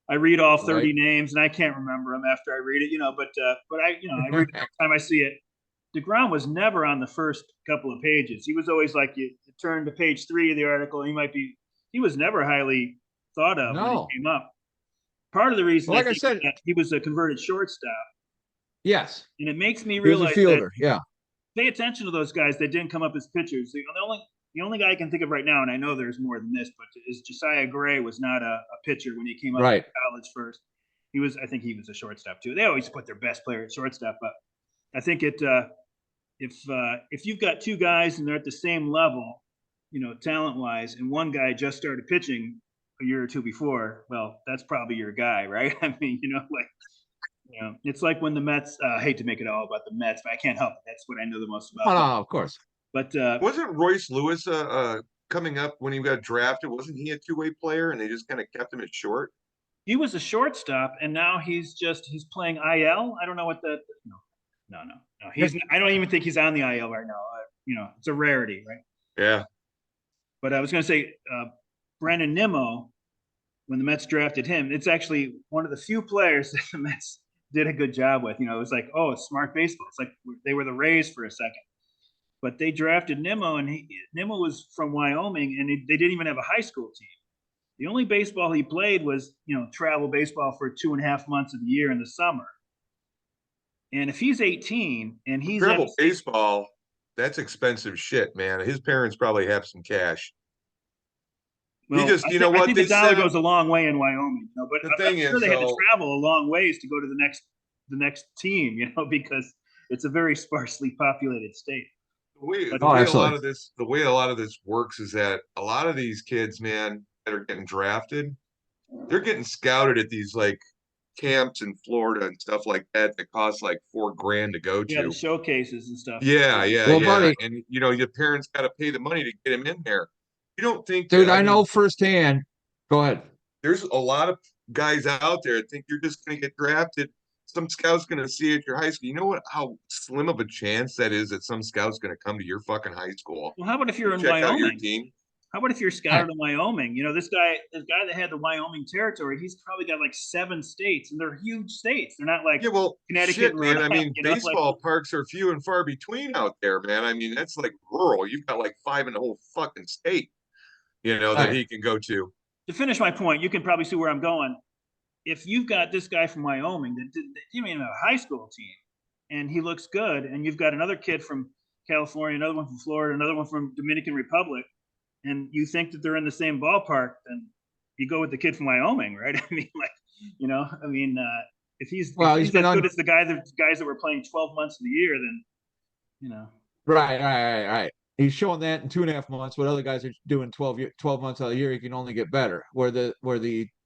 S1: I read all 30
S3: Right.
S1: names, and I can't remember them after I read it, but I read it every time I see it. DeGrom was never on the first couple of pages. He was always like, you turn to page 3 of the article, and he was never highly thought of when
S3: No.
S1: he came up. Part of the reason
S3: Well,
S1: I
S3: like I
S1: think
S3: said,
S1: that he was a converted shortstop,
S3: yes,
S1: and it makes me
S3: he was a
S1: realize that
S3: fielder. Yeah.
S1: pay attention to those guys that didn't come up as pitchers. The only guy I can think of right now, and I know there's more than this, but is Josiah Gray was not a pitcher when he came up
S3: Right.
S1: in college first. I think he was a shortstop too. They always put their best player at shortstop, but I think if you've got two guys and they're at the same level, talent wise, and one guy just started pitching a year or two before, well, that's probably your guy, right? I mean, it's like when the Mets. I hate to make it all about the Mets, but I can't help it. That's what I know the most about.
S3: Oh, no, of course.
S1: But
S2: wasn't Royce Lewis coming up when he got drafted? Wasn't he a two-way player, and they just kind of kept him at short?
S1: he was a shortstop, and now he's playing IL. I don't know what the no. I don't even think he's on the IL right now. It's a rarity, right?
S2: Yeah.
S1: But I was going to say, Brandon Nimmo, when the Mets drafted him, it's actually one of the few players that the Mets did a good job with. It was like, oh, it's smart baseball. It's like they were the Rays for a second. But they drafted Nimmo, and Nimmo was from Wyoming, and they didn't even have a high school team. The only baseball he played was, travel baseball for 2.5 months of the year in the summer. And if he's 18 and he's
S2: travel baseball, that's expensive shit, man. His parents probably have some cash.
S1: Well,
S2: I think
S1: the dollar goes a long way in Wyoming, but
S2: the thing is,
S1: they had to travel a long ways to go to the next team, because it's a very sparsely populated state.
S2: The way a lot of this works is that a lot of these kids, man, that are getting drafted, they're getting scouted at these like camps in Florida and stuff like that that cost like $4,000 to go
S1: Yeah, the
S2: to.
S1: showcases and stuff.
S2: Yeah,
S3: Well,
S2: yeah.
S3: buddy,
S2: And your parents got to pay the money to get him in there. You don't think,
S3: dude,
S2: I
S3: I know
S2: mean,
S3: firsthand. Go ahead.
S2: there's a lot of guys out there that think you're just going to get drafted. Some scout's going to see at your high school. You know what? How slim of a chance that is that some scout's going to come to your fucking high school
S1: Well, how about if you're
S2: and
S1: in
S2: check out your
S1: Wyoming?
S2: team?
S1: How about if you're
S3: Right.
S1: scouted in Wyoming? You know, this guy that had the Wyoming territory, he's probably got like 7 states, and they're huge states. They're not like
S2: Yeah, well,
S1: Connecticut
S2: shit,
S1: and Rhode
S2: man. I
S1: Island.
S2: mean,
S1: You know, like
S2: baseball parks are few and far between out there, man. I mean, that's like rural. You've got like 5 in the whole fucking state, that
S3: Right.
S2: he can go to.
S1: to finish my point, you can probably see where I'm going. If you've got this guy from Wyoming that didn't even have a high school team, and he looks good, and you've got another kid from California, another one from Florida, another one from Dominican Republic, and you think that they're in the same ballpark, then you go with the kid from Wyoming, right? I mean, like, if he's
S3: He's been
S1: as
S3: on.
S1: good as the guys that were playing 12 months of the year, then
S3: Right. He's showing that in 2.5 months. What other guys are doing 12 months out of the year, he can only get better. Where the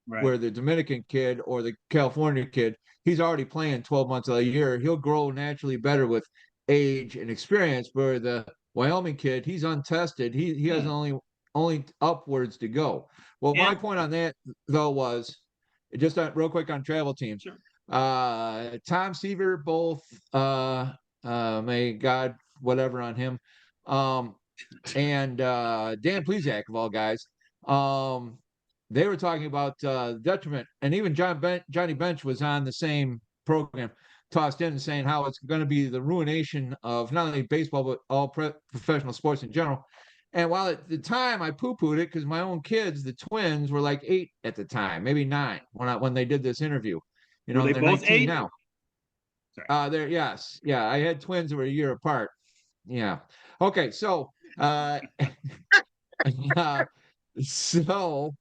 S1: right.
S3: Dominican kid or the California kid, he's already playing 12 months out of the year. He'll grow naturally better with age and experience. Where the Wyoming kid, he's untested. He has only upwards to go. Well, my
S1: And
S3: point on that though was just real quick on travel teams.
S1: sure.
S3: Tom Seaver, both may God whatever on him. And Dan Plesac of all guys. They were talking about detriment, and even Johnny Bench was on the same program, tossed in and saying how it's going to be the ruination of not only baseball but all professional sports in general. And while at the time I poo-pooed it because my own kids, the twins, were like 8 at the time, maybe 9 when they did this interview.
S1: Were they
S3: They're
S1: both
S3: 19
S1: 8?
S3: now.
S1: Sorry.
S3: Yeah. I had twins that were a year apart. Yeah. Okay. So, uh, so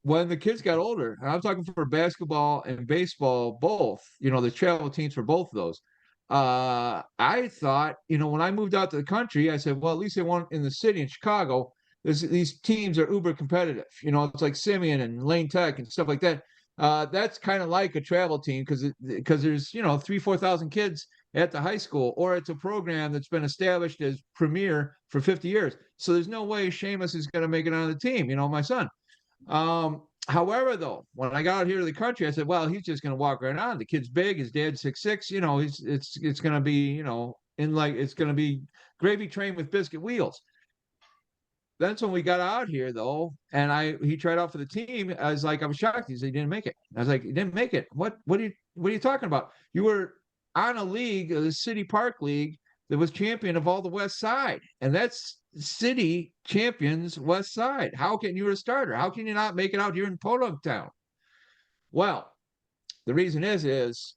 S3: when the kids got older, and I'm talking for basketball and baseball both, the travel teams for both of those. I thought, when I moved out to the country, I said, well, at least they won in the city in Chicago. These teams are uber competitive. It's like Simeon and Lane Tech and stuff like that. That's kind of like a travel team because there's 3,000-4,000 kids at the high school, or it's a program that's been established as premier for 50 years. So there's no way Seamus is going to make it on the team, my son. However, though, when I got out here to the country, I said, well, he's just going to walk right on. The kid's big, his dad's 6'6", it's going to be, it's going to be gravy train with biscuit wheels. That's when we got out here, though, and he tried out for the team. I was shocked. He said he didn't make it. I was like, he didn't make it. What are you talking about? You were on a league, the City Park League, that was champion of all the West Side, and that's city champions West Side. How can you a starter? How can you not make it out here in Podunk Town? Well, the reason is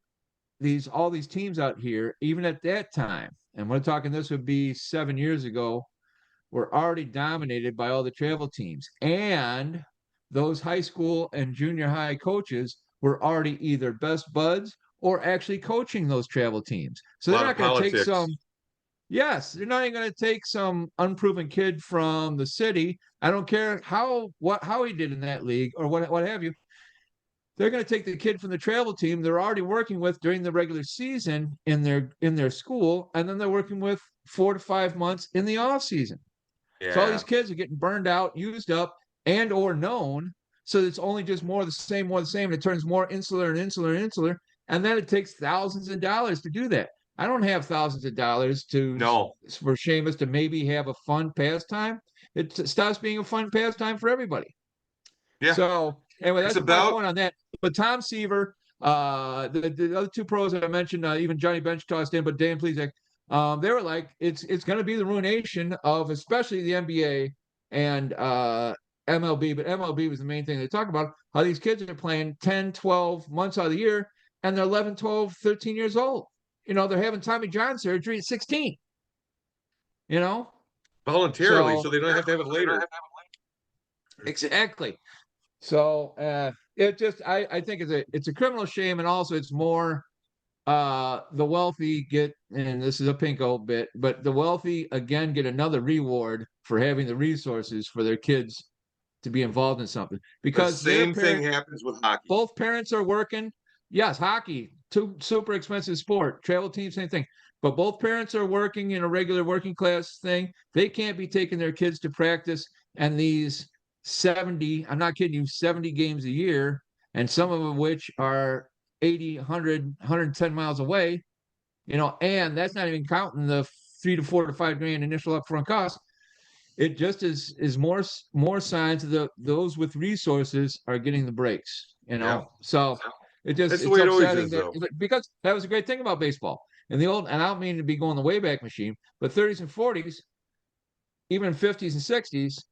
S3: all these teams out here, even at that time, and we're talking this would be 7 years ago, were already dominated by all the travel teams. And those high school and junior high coaches were already either best buds or actually coaching those travel teams. So they're not going to take they're not even going to take some unproven kid from the city. I don't care how he did in that league or what have you. They're going to take the kid from the travel team they're already working with during the regular season in their school, and then they're working with 4 to 5 months in the off season.
S2: Yeah.
S3: So all these kids are getting burned out, used up, and or known. So it's only just more of the same. And it turns more insular. And then it takes thousands of dollars to do that. I don't have thousands of dollars for Seamus to maybe have a fun pastime. It stops being a fun pastime for everybody.
S2: Yeah.
S3: So anyway, that's my point on that. But Tom Seaver, the other 2 pros that I mentioned, even Johnny Bench tossed in, but Dan Plesac, they were like, it's going to be the ruination of especially the NBA and MLB, but MLB was the main thing they talk about, how these kids are playing 10, 12 months out of the year, and they're 11, 12, 13 years old. They're having Tommy John surgery at 16.
S2: Voluntarily, so they don't have to have it later.
S3: Exactly. So I think it's a criminal shame, and also it's more the wealthy get, and this is a pinko bit, but the wealthy again get another reward for having the resources for their kids to be involved in something
S2: The
S3: because their
S2: same thing
S3: parents,
S2: happens with hockey.
S3: both parents are working. Yes, hockey, too super expensive sport. Travel team, same thing. But both parents are working in a regular working class thing. They can't be taking their kids to practice and these 70, I'm not kidding you, 70 games a year, and some of them which are 80, 100, 110 miles away, and that's not even counting the 3 to 4 to 5 grand initial upfront cost. It just is more signs that those with resources are getting the breaks,
S2: Yeah.
S3: So
S2: That's the
S3: it's
S2: way it always
S3: upsetting
S2: is,
S3: that,
S2: though.
S3: because that was a great thing about baseball. And I don't mean to be going the way back machine, but 30s and 40s, even 50s and 60s,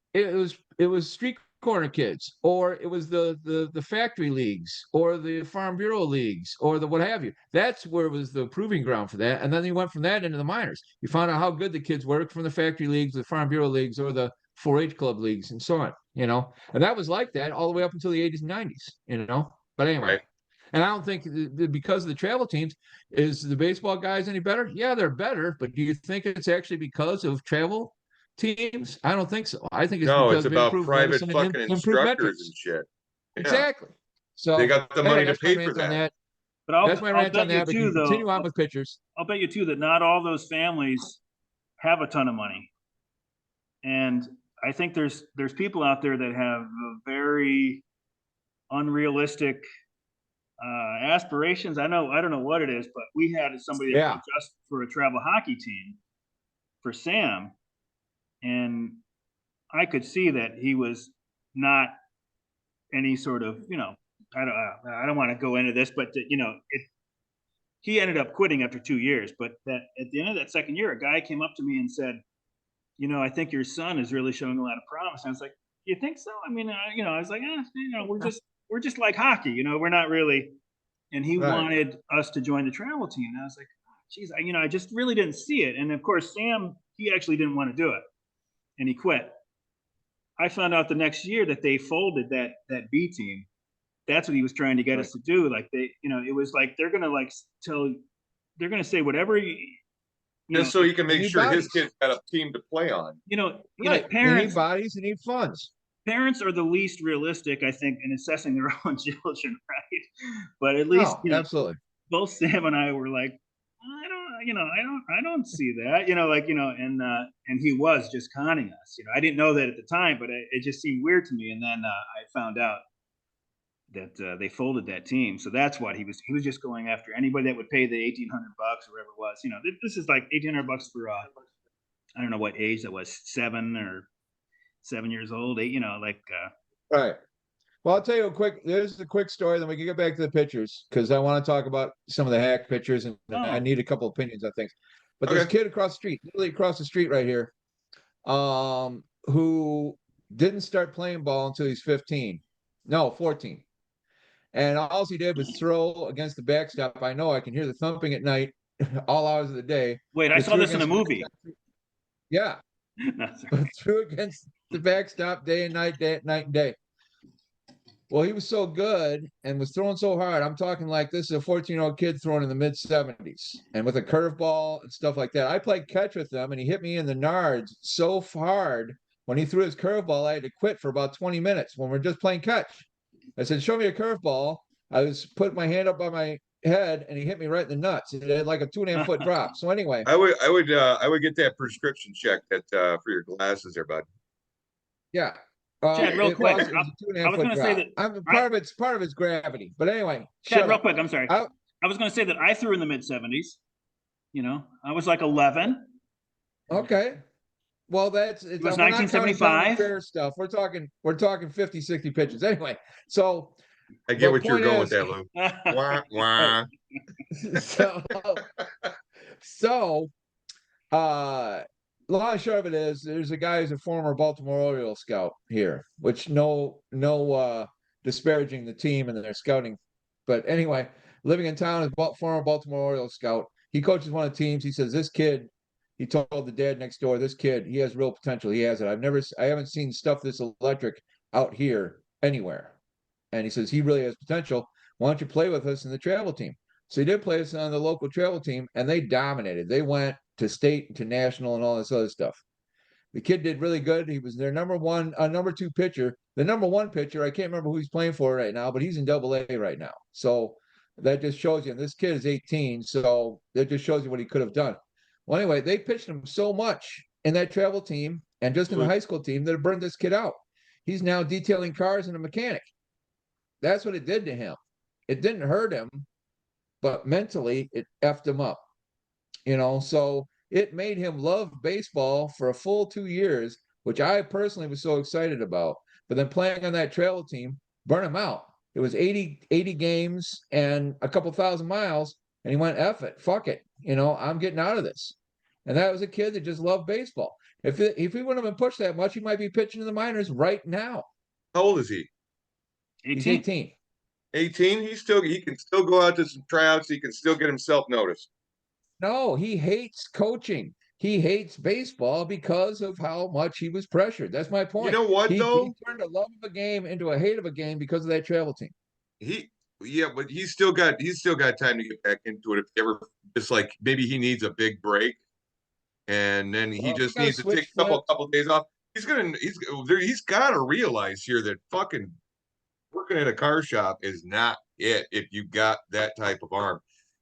S3: it was street corner kids, or it was the factory leagues, or the farm bureau leagues, or the what have you. That's where it was the proving ground for that. And then you went from that into the minors. You found out how good the kids were from the factory leagues, the farm bureau leagues, or the 4-H club leagues, and so on. And that was like that all the way up until the 80s and 90s. But anyway.
S2: Right.
S3: And I don't think because of the travel teams, is the baseball guys any better? Yeah, they're better. But do you think it's actually because of travel teams? I don't think so. I think it's
S2: No,
S3: because
S2: it's
S3: of
S2: about
S3: improved
S2: private
S3: medicine and
S2: fucking
S3: improved
S2: instructors and
S3: metrics.
S2: shit. Yeah.
S3: Exactly.
S2: They
S3: So
S2: got the
S3: anyway,
S2: money to
S3: that's my
S2: pay for
S3: rant on
S2: that.
S3: that.
S1: But
S3: That's my
S1: I'll
S3: rant on
S1: bet you
S3: that. But
S1: too,
S3: you
S1: though.
S3: continue on with pictures.
S1: I'll bet you too that not all those families have a ton of money, and I think there's people out there that have a very unrealistic aspirations. I don't know what it is, but we had somebody that
S3: Yeah.
S1: played just for a travel hockey team for Sam, and I could see that he was not any sort of, I don't want to go into this, but he ended up quitting after 2 years. But that at the end of that second year, a guy came up to me and said, I think your son is really showing a lot of promise. And I was like, you think so? I mean, I was like, we're just like hockey, we're not really. And he
S3: Right.
S1: wanted us to join the travel team. And I was like, geez, I just really didn't see it. And of course, Sam, he actually didn't want to do it, and he quit. I found out the next year that they folded that B team. That's what he was trying to get us to do. Like it was like they're gonna they're gonna say whatever
S2: Just so he can
S3: They
S2: make
S3: need
S2: sure his
S3: bodies.
S2: kids got a team to play on.
S3: Right. They need bodies. They need funds.
S1: Parents are the least realistic, I think, in assessing their own children, right? But at least
S3: No, absolutely.
S1: both Sam and I were like, I don't see that, and he was just conning us. I didn't know that at the time, but it just seemed weird to me. And then I found out that they folded that team, so that's what he was just going after anybody that would pay the $1,800 or whatever it was. This is like $1,800 for I don't know what age that was, 7 years old, 8,
S3: Right. Well, I'll tell you there's a quick story, then we can get back to the pictures because I want to talk about some of the hack pictures, and I need a couple opinions on things. But this kid across the street, literally across the street right here, who didn't start playing ball until he's 15. No, 14. And all he did was throw against the backstop. I know I can hear the thumping at night, all hours of the day.
S1: Wait, I saw this in a movie.
S3: Yeah. But threw against the backstop day and night and day. Well, he was so good and was throwing so hard. I'm talking like this is a 14-year-old kid throwing in the mid-70s and with a curveball and stuff like that. I played catch with him, and he hit me in the nards so hard when he threw his curveball, I had to quit for about 20 minutes when we're just playing catch. I said, show me a curveball. I was putting my hand up by my head, and he hit me right in the nuts. It had like a 2.5-foot drop. So anyway,
S2: I would get that prescription checked for your glasses there, bud.
S3: Yeah.
S1: Chad, real quick,
S3: it was a
S1: I was going to say that
S3: part of it's gravity. But anyway,
S1: Chad, real quick, I'm sorry. I was going to say that I threw in the mid-70s. I was like 11.
S3: Okay. Well, it
S1: was 1975.
S3: Fair stuff. We're talking 50, 60 pitches. Anyway, so
S2: I get what you're going with that, Lou. Wah, wah.
S3: So, long and short of it is, there's a guy who's a former Baltimore Orioles scout here, which no disparaging the team and their scouting. But anyway, living in town is former Baltimore Orioles scout. He coaches one of the teams. He says, this kid, he told the dad next door, this kid, he has real potential. He has it. I haven't seen stuff this electric out here anywhere. And he says, he really has potential. Why don't you play with us in the travel team? So he did play us on the local travel team, and they dominated. They went to state, to national, and all this other stuff. The kid did really good. He was their number 2 pitcher. the number one pitcher, I can't remember who he's playing for right now, but he's in Double-A right now. So that just shows you. And this kid is 18, so that just shows you what he could have done. Well, anyway, they pitched him so much in that travel team and just in the high school team that it burned this kid out. He's now detailing cars and a mechanic. That's what it did to him. It didn't hurt him, but mentally it effed him up. So it made him love baseball for a full 2 years, which I personally was so excited about. But then playing on that travel team burned him out. It was 80 games and a couple thousand miles, and he went, F it, fuck it. I'm getting out of this. And that was a kid that just loved baseball. If he wouldn't have been pushed that much, he might be pitching in the minors right now.
S2: How old is he?
S1: 18.
S3: He's 18.
S2: 18. He can still go out to some tryouts. He can still get himself noticed.
S3: No, he hates coaching. He hates baseball because of how much he was pressured. That's my point.
S2: You know what,
S3: he
S2: though?
S3: turned a love of a game into a hate of a game because of that travel team.
S2: But he's still got time to get back into it if ever, just like maybe he needs a big break, and then he just needs to take a couple days off. He's got to realize here that fucking working at a car shop is not it if you got that type of arm.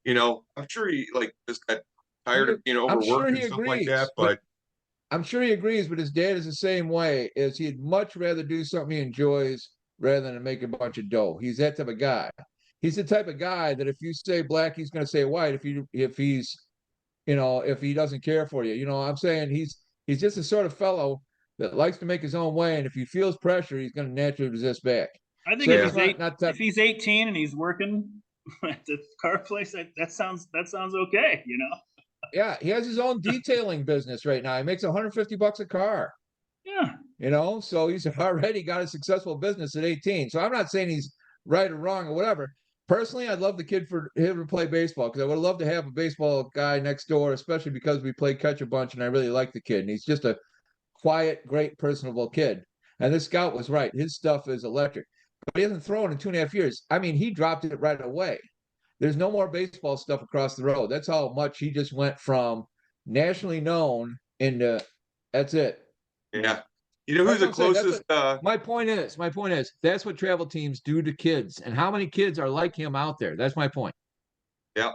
S2: I'm sure he just got tired of being overworked and stuff like that. But
S3: I'm sure he agrees. But his dad is the same way. Is he'd much rather do something he enjoys rather than make a bunch of dough. He's that type of guy. He's the type of guy that if you say black, he's going to say white. If he doesn't care for you, I'm saying he's just the sort of fellow that likes to make his own way, and if he feels pressure, he's going to naturally resist back.
S1: I think if he's 18 and he's working at the car place, that sounds okay.
S3: Yeah, he has his own detailing business right now. He makes $150 a car.
S1: Yeah.
S3: So he's already got a successful business at 18. So I'm not saying he's right or wrong or whatever. Personally, I'd love the kid for him to play baseball because I would love to have a baseball guy next door, especially because we play catch a bunch and I really like the kid. And he's just a quiet, great, personable kid. And this scout was right. His stuff is electric. But he hasn't thrown in 2.5 years. I mean, he dropped it right away. There's no more baseball stuff across the road. That's how much he just went from nationally known into that's it.
S2: Yeah. Who's the closest?
S3: My point is, that's what travel teams do to kids. And how many kids are like him out there? That's my point.
S2: Yeah.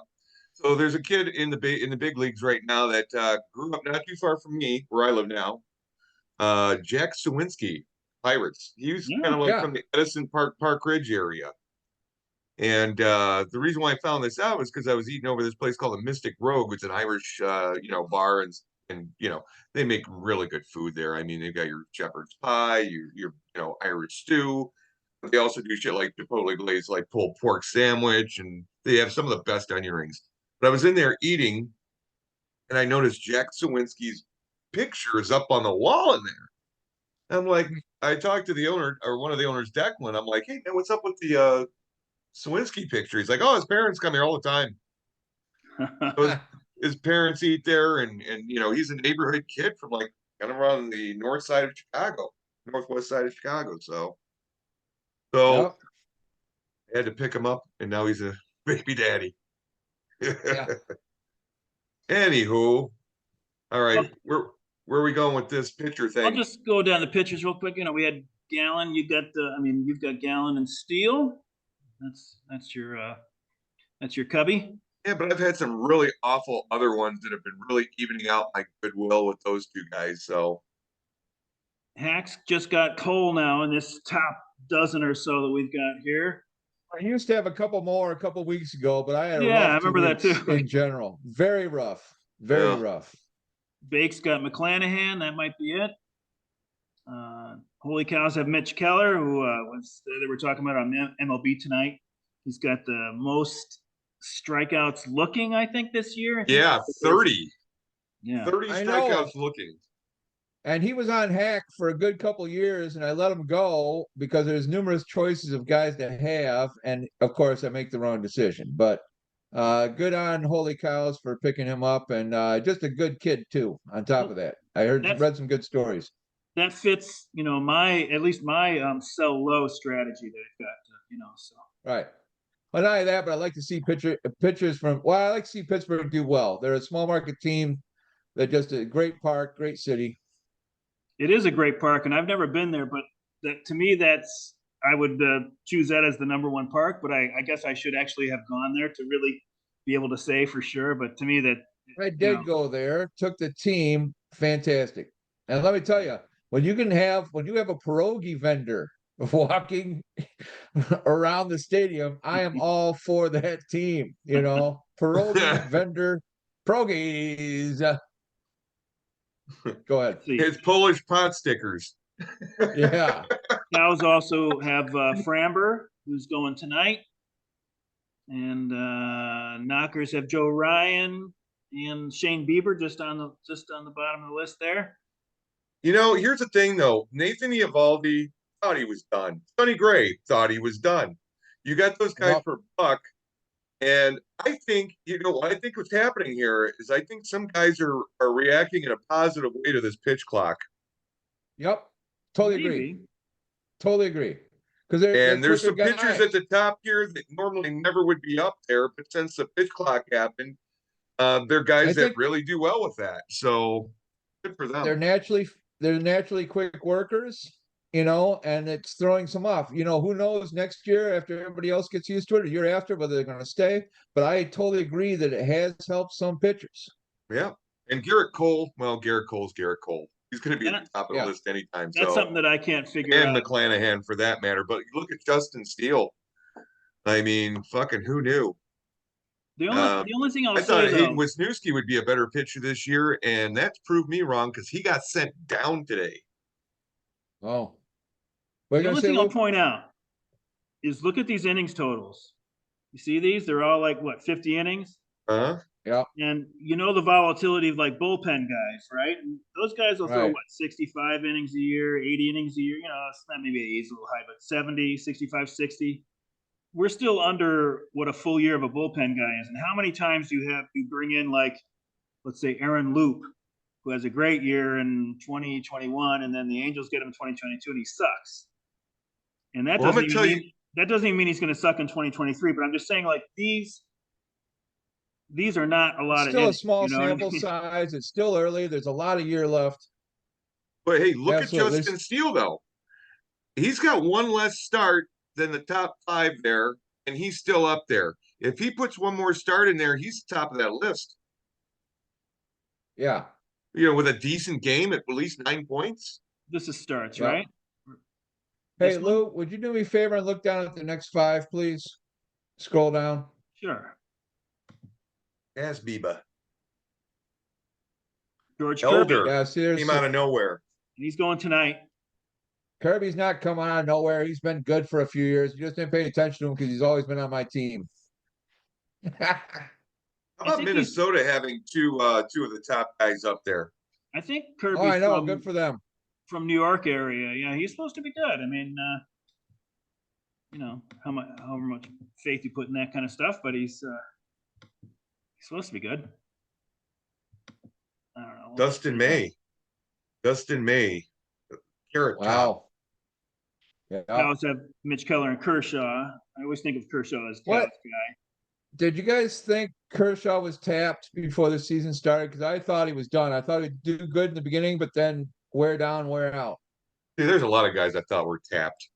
S2: So there's a kid in the big leagues right now that grew up not too far from me, where I live now. Jack Sawinski, Pirates. He was kind of from the Edison Park Ridge area. And the reason why I found this out was because I was eating over this place called the Mystic Rogue. It's an Irish, bar, and they make really good food there. I mean, they've got your shepherd's pie, your Irish stew. They also do shit like Chipotle glazed, like pulled pork sandwich, and they have some of the best onion rings. But I was in there eating, and I noticed Jack Sawinski's picture is up on the wall in there. I'm like, I talked to the owner or one of the owners, Declan. I'm like, hey man, what's up with the Sawinski picture? He's like, oh, his parents come here all the time. So his parents eat there, and he's a neighborhood kid from like kind of around the northwest side of Chicago. So I had to pick him up, and now he's a baby daddy. Anywho, all right, where are we going with this pitcher thing?
S1: I'll just go down the pitchers real quick. We had Gallen. You've got Gallen and Steele. That's your cubby.
S2: Yeah, but I've had some really awful other ones that have been really evening out my goodwill with those two guys. So
S1: Hacks just got Cole now in this top dozen or so that we've got here.
S3: I used to have a couple more a couple weeks ago, but I had
S1: I remember that too.
S3: In general, very rough, very rough.
S1: Bake's got McClanahan. That might be it. Holy Cows have Mitch Keller, who they were talking about on MLB tonight. He's got the most strikeouts looking, I think, this year.
S2: Yeah, 30.
S1: Yeah,
S2: 30 strikeouts looking.
S3: And he was on Hack for a good couple years, and I let him go because there's numerous choices of guys to have, and of course I make the wrong decision. But good on Holy Cows for picking him up, and just a good kid too. On top of that, I read some good stories.
S1: That fits, my sell low strategy that I've got. So
S3: right. Well, not only that, but I like to see pitchers from. Well, I like to see Pittsburgh do well. They're a small market team. They're just a great park, great city.
S1: It is a great park, and I've never been there, but that to me, I would choose that as the number one park, but I guess I should actually have gone there to really be able to say for sure. But to me, that
S3: I
S1: you
S3: did
S1: know,
S3: go there, took the team, fantastic. And let me tell you, when you have a pierogi vendor walking around the stadium, I am all for that team. Pierogi vendor, pierogies. Go ahead.
S1: let's see.
S2: It's Polish pot stickers.
S3: Yeah,
S1: Cows also have Framber, who's going tonight, and Knockers have Joe Ryan and Shane Bieber just on the bottom of the list there.
S2: Here's the thing though. Nathan Eovaldi thought he was done. Sonny Gray thought he was done. You got those guys
S3: yep,
S2: for buck. And I think, what I think what's happening here is I think some guys are reacting in a positive way to this pitch clock.
S3: yep. Totally agree.
S1: Maybe.
S3: Totally agree. Because they're
S2: And there's
S3: quicker
S2: some pitchers
S3: guys.
S2: at the top here that normally never would be up there, but since the pitch clock happened, they're
S3: I
S2: guys that
S3: think
S2: really do well with that. So good for
S3: they're
S2: them.
S3: naturally quick workers, and it's throwing some off. Who knows next year after everybody else gets used to it, or year after, whether they're going to stay. But I totally agree that it has helped some pitchers.
S2: Yeah. And Garrett Cole, well, Garrett Cole's Garrett Cole. He's going to be at
S1: And
S2: the top of the
S3: Yeah.
S2: list anytime.
S1: that's
S2: So,
S1: something that I can't figure
S2: and
S1: out.
S2: McClanahan for that matter. But look at Justin Steele. I mean, fucking who knew?
S1: The only
S2: Uh,
S1: the only thing I'll
S2: I thought
S1: say
S2: Hayden
S1: though,
S2: Wisniewski would be a better pitcher this year, and that's proved me wrong because he got sent down today.
S3: Oh, what are you
S1: the
S3: going to
S1: only
S3: say,
S1: thing I'll
S3: Luke?
S1: point out is look at these innings totals. You see these? They're all like what, 50 innings?
S2: Huh?
S3: Yeah,
S1: And the volatility of like bullpen guys, right? And those guys will throw
S3: right.
S1: what, 65 innings a year, 80 innings a year. It's not, maybe he's a little high, but 70, 65, 60. We're still under what a full year of a bullpen guy is. And how many times do you bring in, like, let's say Aaron Loop, who has a great year in 2021, and then the Angels get him in 2022 and he sucks. And that
S2: Well, I'm
S1: doesn't
S2: gonna
S1: even
S2: tell you.
S1: mean he's going to suck in 2023. But I'm just saying, like, these are not a
S3: It's
S1: lot of
S3: still a
S1: innings.
S3: small
S1: You know what I
S3: sample
S1: mean?
S3: size. It's still early. There's a lot of year left.
S2: But hey, look at
S3: Absolutely.
S2: Justin Steele though. He's got one less start than the top five there, and he's still up there. If he puts one more start in there, he's top of that list.
S3: Yeah.
S2: With a decent game at least 9 points.
S1: This is starts,
S3: Yep.
S1: right?
S3: Hey,
S1: This one?
S3: Lou, would you do me a favor and look down at the next five, please? Scroll down.
S1: Sure.
S2: As Biba.
S1: George Kirby.
S2: Elder
S3: Yeah, see,
S2: came out of nowhere.
S1: He's going tonight.
S3: Kirby's not coming out of nowhere. He's been good for a few years. You just didn't pay attention to him because he's always been on my team.
S2: How about
S1: think
S2: Minnesota having two of the top guys up there?
S1: I think
S3: Oh,
S1: Kirby's
S3: I know. Good for them.
S1: from New York area. Yeah, he's supposed to be good. I mean, however much faith you put in that kind of stuff, but he's supposed to be good. I don't know.
S2: Dustin May. Carrot Top.
S3: Wow. Yeah.
S1: Cows have Mitch Keller and Kershaw. I always think of Kershaw as Cows
S3: What?
S1: guy.
S3: Did you guys think Kershaw was tapped before the season started? Because I thought he was done. I thought he'd do good in the beginning, but then wear down, wear out.
S2: See, there's a lot of guys I thought were tapped.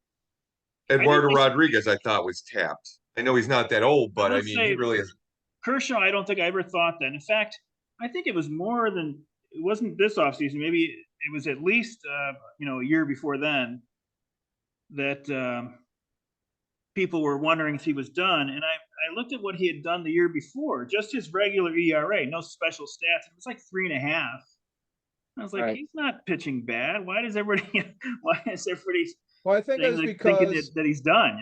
S2: Eduardo Rodriguez, I thought was tapped. I know he's not that old, but I mean, he really is.
S1: Kershaw, I don't think I ever thought that. In fact, I think it was more than it wasn't this offseason. Maybe it was at least a year before then that people were wondering if he was done. And I looked at what he had done the year before, just his regular ERA, no special stats. It was like 3.5. I was like, he's not pitching bad. Why is everybody?
S3: Well, I think
S1: saying,
S3: it's
S1: like,
S3: because
S1: thinking that he's done?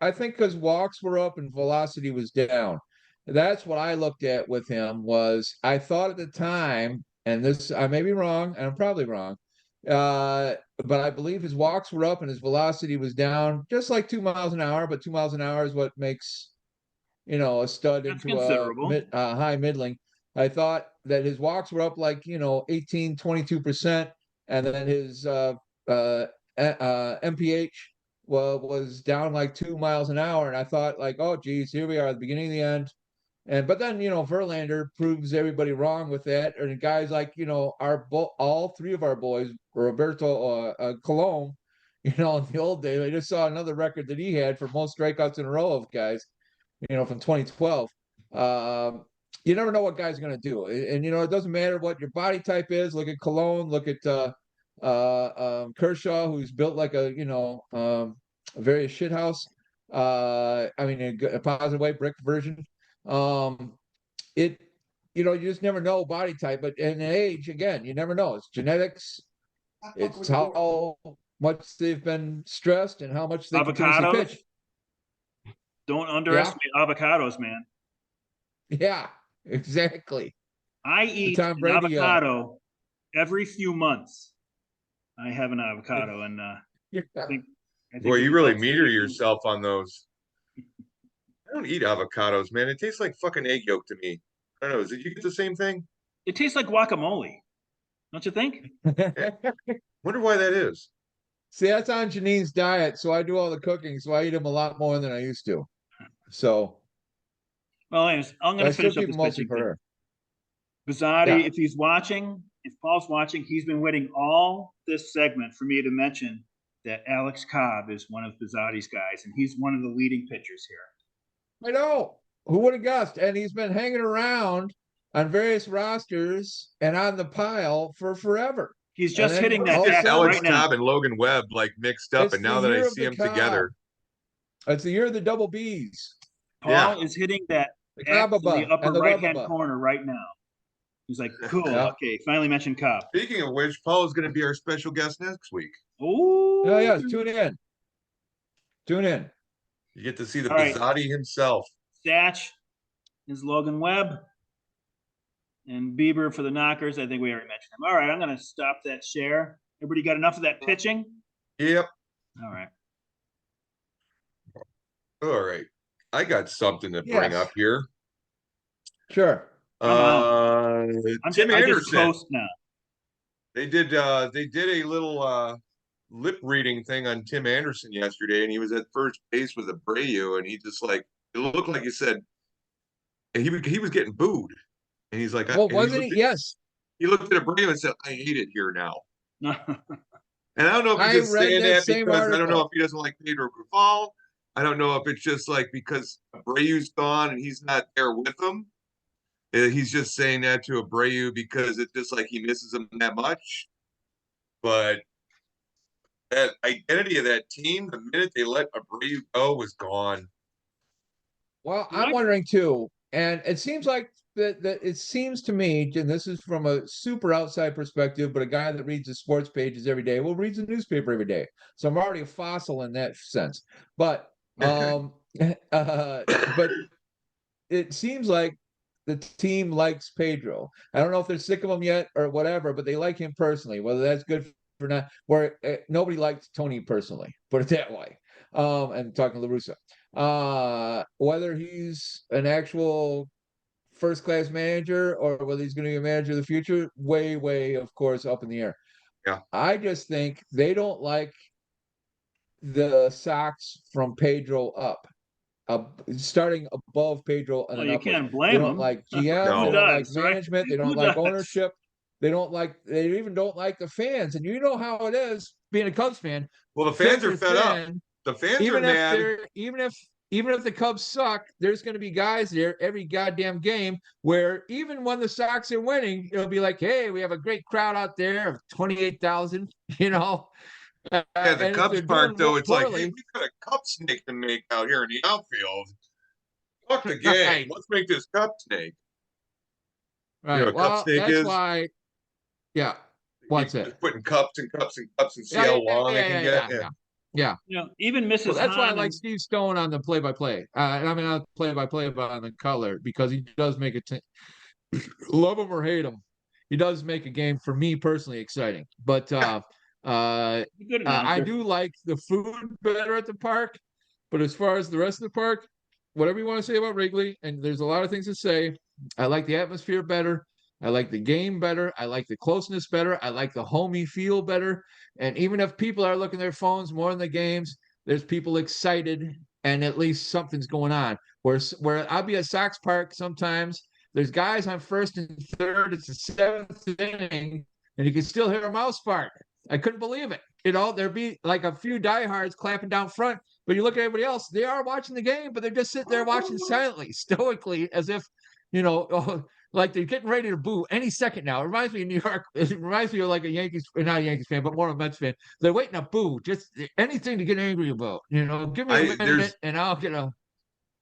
S3: I think because walks were up and velocity was down. That's what I looked at with him. Was I thought at the time, and this I may be wrong, and I'm probably wrong, but I believe his walks were up and his velocity was down, just like 2 miles an hour. But 2 miles an hour is what makes a stud
S1: That's
S3: into a
S1: considerable.
S3: high middling. I thought that his walks were up like 18, 22%, and then his MPH was down like 2 miles an hour. And I thought, like, oh geez, here we are at the beginning of the end. But then Verlander proves everybody wrong with that. And guys like all three of our boys, Roberto Colon, in the old days. I just saw another record that he had for most strikeouts in a row of guys, from 2012. Um, you never know what guys are going to do. And, it doesn't matter what your body type is. Look at Cologne, look at Kershaw, who's built like a very shithouse. I mean, a positive way, brick version. It, you just never know body type, but in age, again, you never know. It's genetics. It's how much they've been stressed and how much they continuously
S1: Avocados.
S3: pitch.
S1: Don't underestimate avocados, man.
S3: Yeah, exactly.
S1: I eat
S3: Tom
S1: an
S3: Brady,
S1: avocado every few months. I have an avocado, and I think
S2: Boy, you
S1: it's
S2: really
S1: about
S2: meter
S1: safe.
S2: yourself on those. I don't eat avocados, man. It tastes like fucking egg yolk to me. I don't know. Did you get the same thing?
S1: It tastes like guacamole, don't you think?
S2: Wonder why that is.
S3: See, that's on Janine's diet, so I do all the cooking, so I eat them a lot more than I used to. So,
S1: Well, anyways, I'm
S3: but
S1: going
S3: I
S1: to
S3: still
S1: finish up
S3: keep
S1: this
S3: them mostly
S1: pitching
S3: for
S1: thing.
S3: her.
S1: Bizzarri,
S3: Yeah.
S1: if he's watching, if Paul's watching, he's been waiting all this segment for me to mention that Alex Cobb is one of Bizzarri's guys, and he's one of the leading pitchers here.
S3: I know. Who would have guessed? And he's been hanging around on various rosters and on the pile for forever.
S1: He's just hitting that
S2: Just
S1: jack
S2: Alex
S1: right now.
S2: Cobb and Logan Webb like mixed up,
S3: It's
S2: and
S3: the
S2: now that I
S3: year of
S2: see
S3: the
S2: them
S3: Cobb.
S2: together,
S3: It's the year of the double B's.
S1: Paul is hitting that
S3: The
S1: X in the
S3: Cobbaba
S1: upper
S3: and the
S1: right-hand
S3: Webbaba.
S1: corner right now. He's like, cool,
S3: Yeah.
S1: okay, finally mentioned Cobb.
S2: speaking of which, Paul is going to be our special guest next week.
S1: Oh,
S3: Yeah, tune in. Tune in.
S2: You get to see the
S1: All right.
S2: Bizzotti himself.
S1: Statch is Logan Webb. And B.E.E.R for the knockers. I think we already mentioned him. All right, I'm going to stop that share. Everybody got enough of that pitching?
S2: Yep.
S1: All right.
S2: All right. I got something to bring up here.
S3: Sure.
S2: Tim
S1: I just
S2: Anderson.
S1: toast now.
S2: They did a little lip reading thing on Tim Anderson yesterday, and he was at first base with Abreu, and he just it looked like he said he was getting booed, and he's like,
S3: well, wasn't he? Yes.
S2: He looked at Abreu and said, "I hate it here now." And I don't know if he's just saying that because I don't know if he doesn't like Pedro Grifal. I don't know if it's just because Abreu's gone and he's not there with them. He's just saying that to Abreu because it's just he misses him that much. But that identity of that team, the minute they let Abreu go, was gone.
S3: Well, I'm wondering too, and it seems like that it seems to me, and this is from a super outside perspective, but a guy that reads the sports pages every day, reads the newspaper every day. So I'm already a fossil in that sense. But but it seems like the team likes Pedro. I don't know if they're sick of him yet or whatever, but they like him personally. Whether that's good or not, where nobody likes Tony personally, put it that way. And talking to LaRussa, whether he's an actual first-class manager or whether he's going to be a manager of the future, way, of course, up in the air.
S2: Yeah,
S3: I just think they don't like the Sox from Pedro up. Starting above Pedro and
S1: you
S3: upwards.
S1: can't blame
S3: they don't
S1: them.
S3: like GM,
S2: No.
S3: they don't like management,
S1: right?
S3: they don't like ownership, they even don't like the fans. And you know how it is being a Cubs fan.
S2: Well, the fans are fed up. The fans are mad.
S3: Even if the Cubs suck, there's going to be guys there every goddamn game where even when the Sox are winning, it'll be like, hey, we have a great crowd out there of 28,000,
S2: Yeah, the Cubs park, though, it's
S3: poorly,
S2: hey, we got a cup snake to make out here in the outfield. Fuck the game.
S3: Right.
S2: Let's make this cup snake.
S3: Right.
S2: You know what cup snake
S3: that's
S2: is?
S3: why. Yeah. What's it?
S2: Just putting cups and cups and cups and see how long it can get.
S3: Yeah.
S1: Even Mrs.
S3: That's why I like
S1: and
S3: Steve Stone on the play-by-play. I mean, not play-by-play, but on the color, because he does make it. Love him or hate him, he does make a game for me personally exciting. But I do like the food better at the park. But as far as the rest of the park, whatever you want to say about Wrigley, and there's a lot of things to say. I like the atmosphere better. I like the game better. I like the closeness better. I like the homey feel better. And even if people are looking at their phones more in the games, there's people excited and at least something's going on. Where I'll be at Sox Park sometimes, there's guys on first and third. It's the seventh inning, and you can still hear a mouse fart. I couldn't believe it. there'd be like a few diehards clapping down front, but you look at everybody else, they are watching the game, but they're just sitting there watching silently, stoically, as if, like they're getting ready to boo any second now. It reminds me of New York. It reminds me of like not a Yankees fan, but more of a Mets fan. They're waiting to boo, just anything to get angry about. Give me a minute and I'll get a.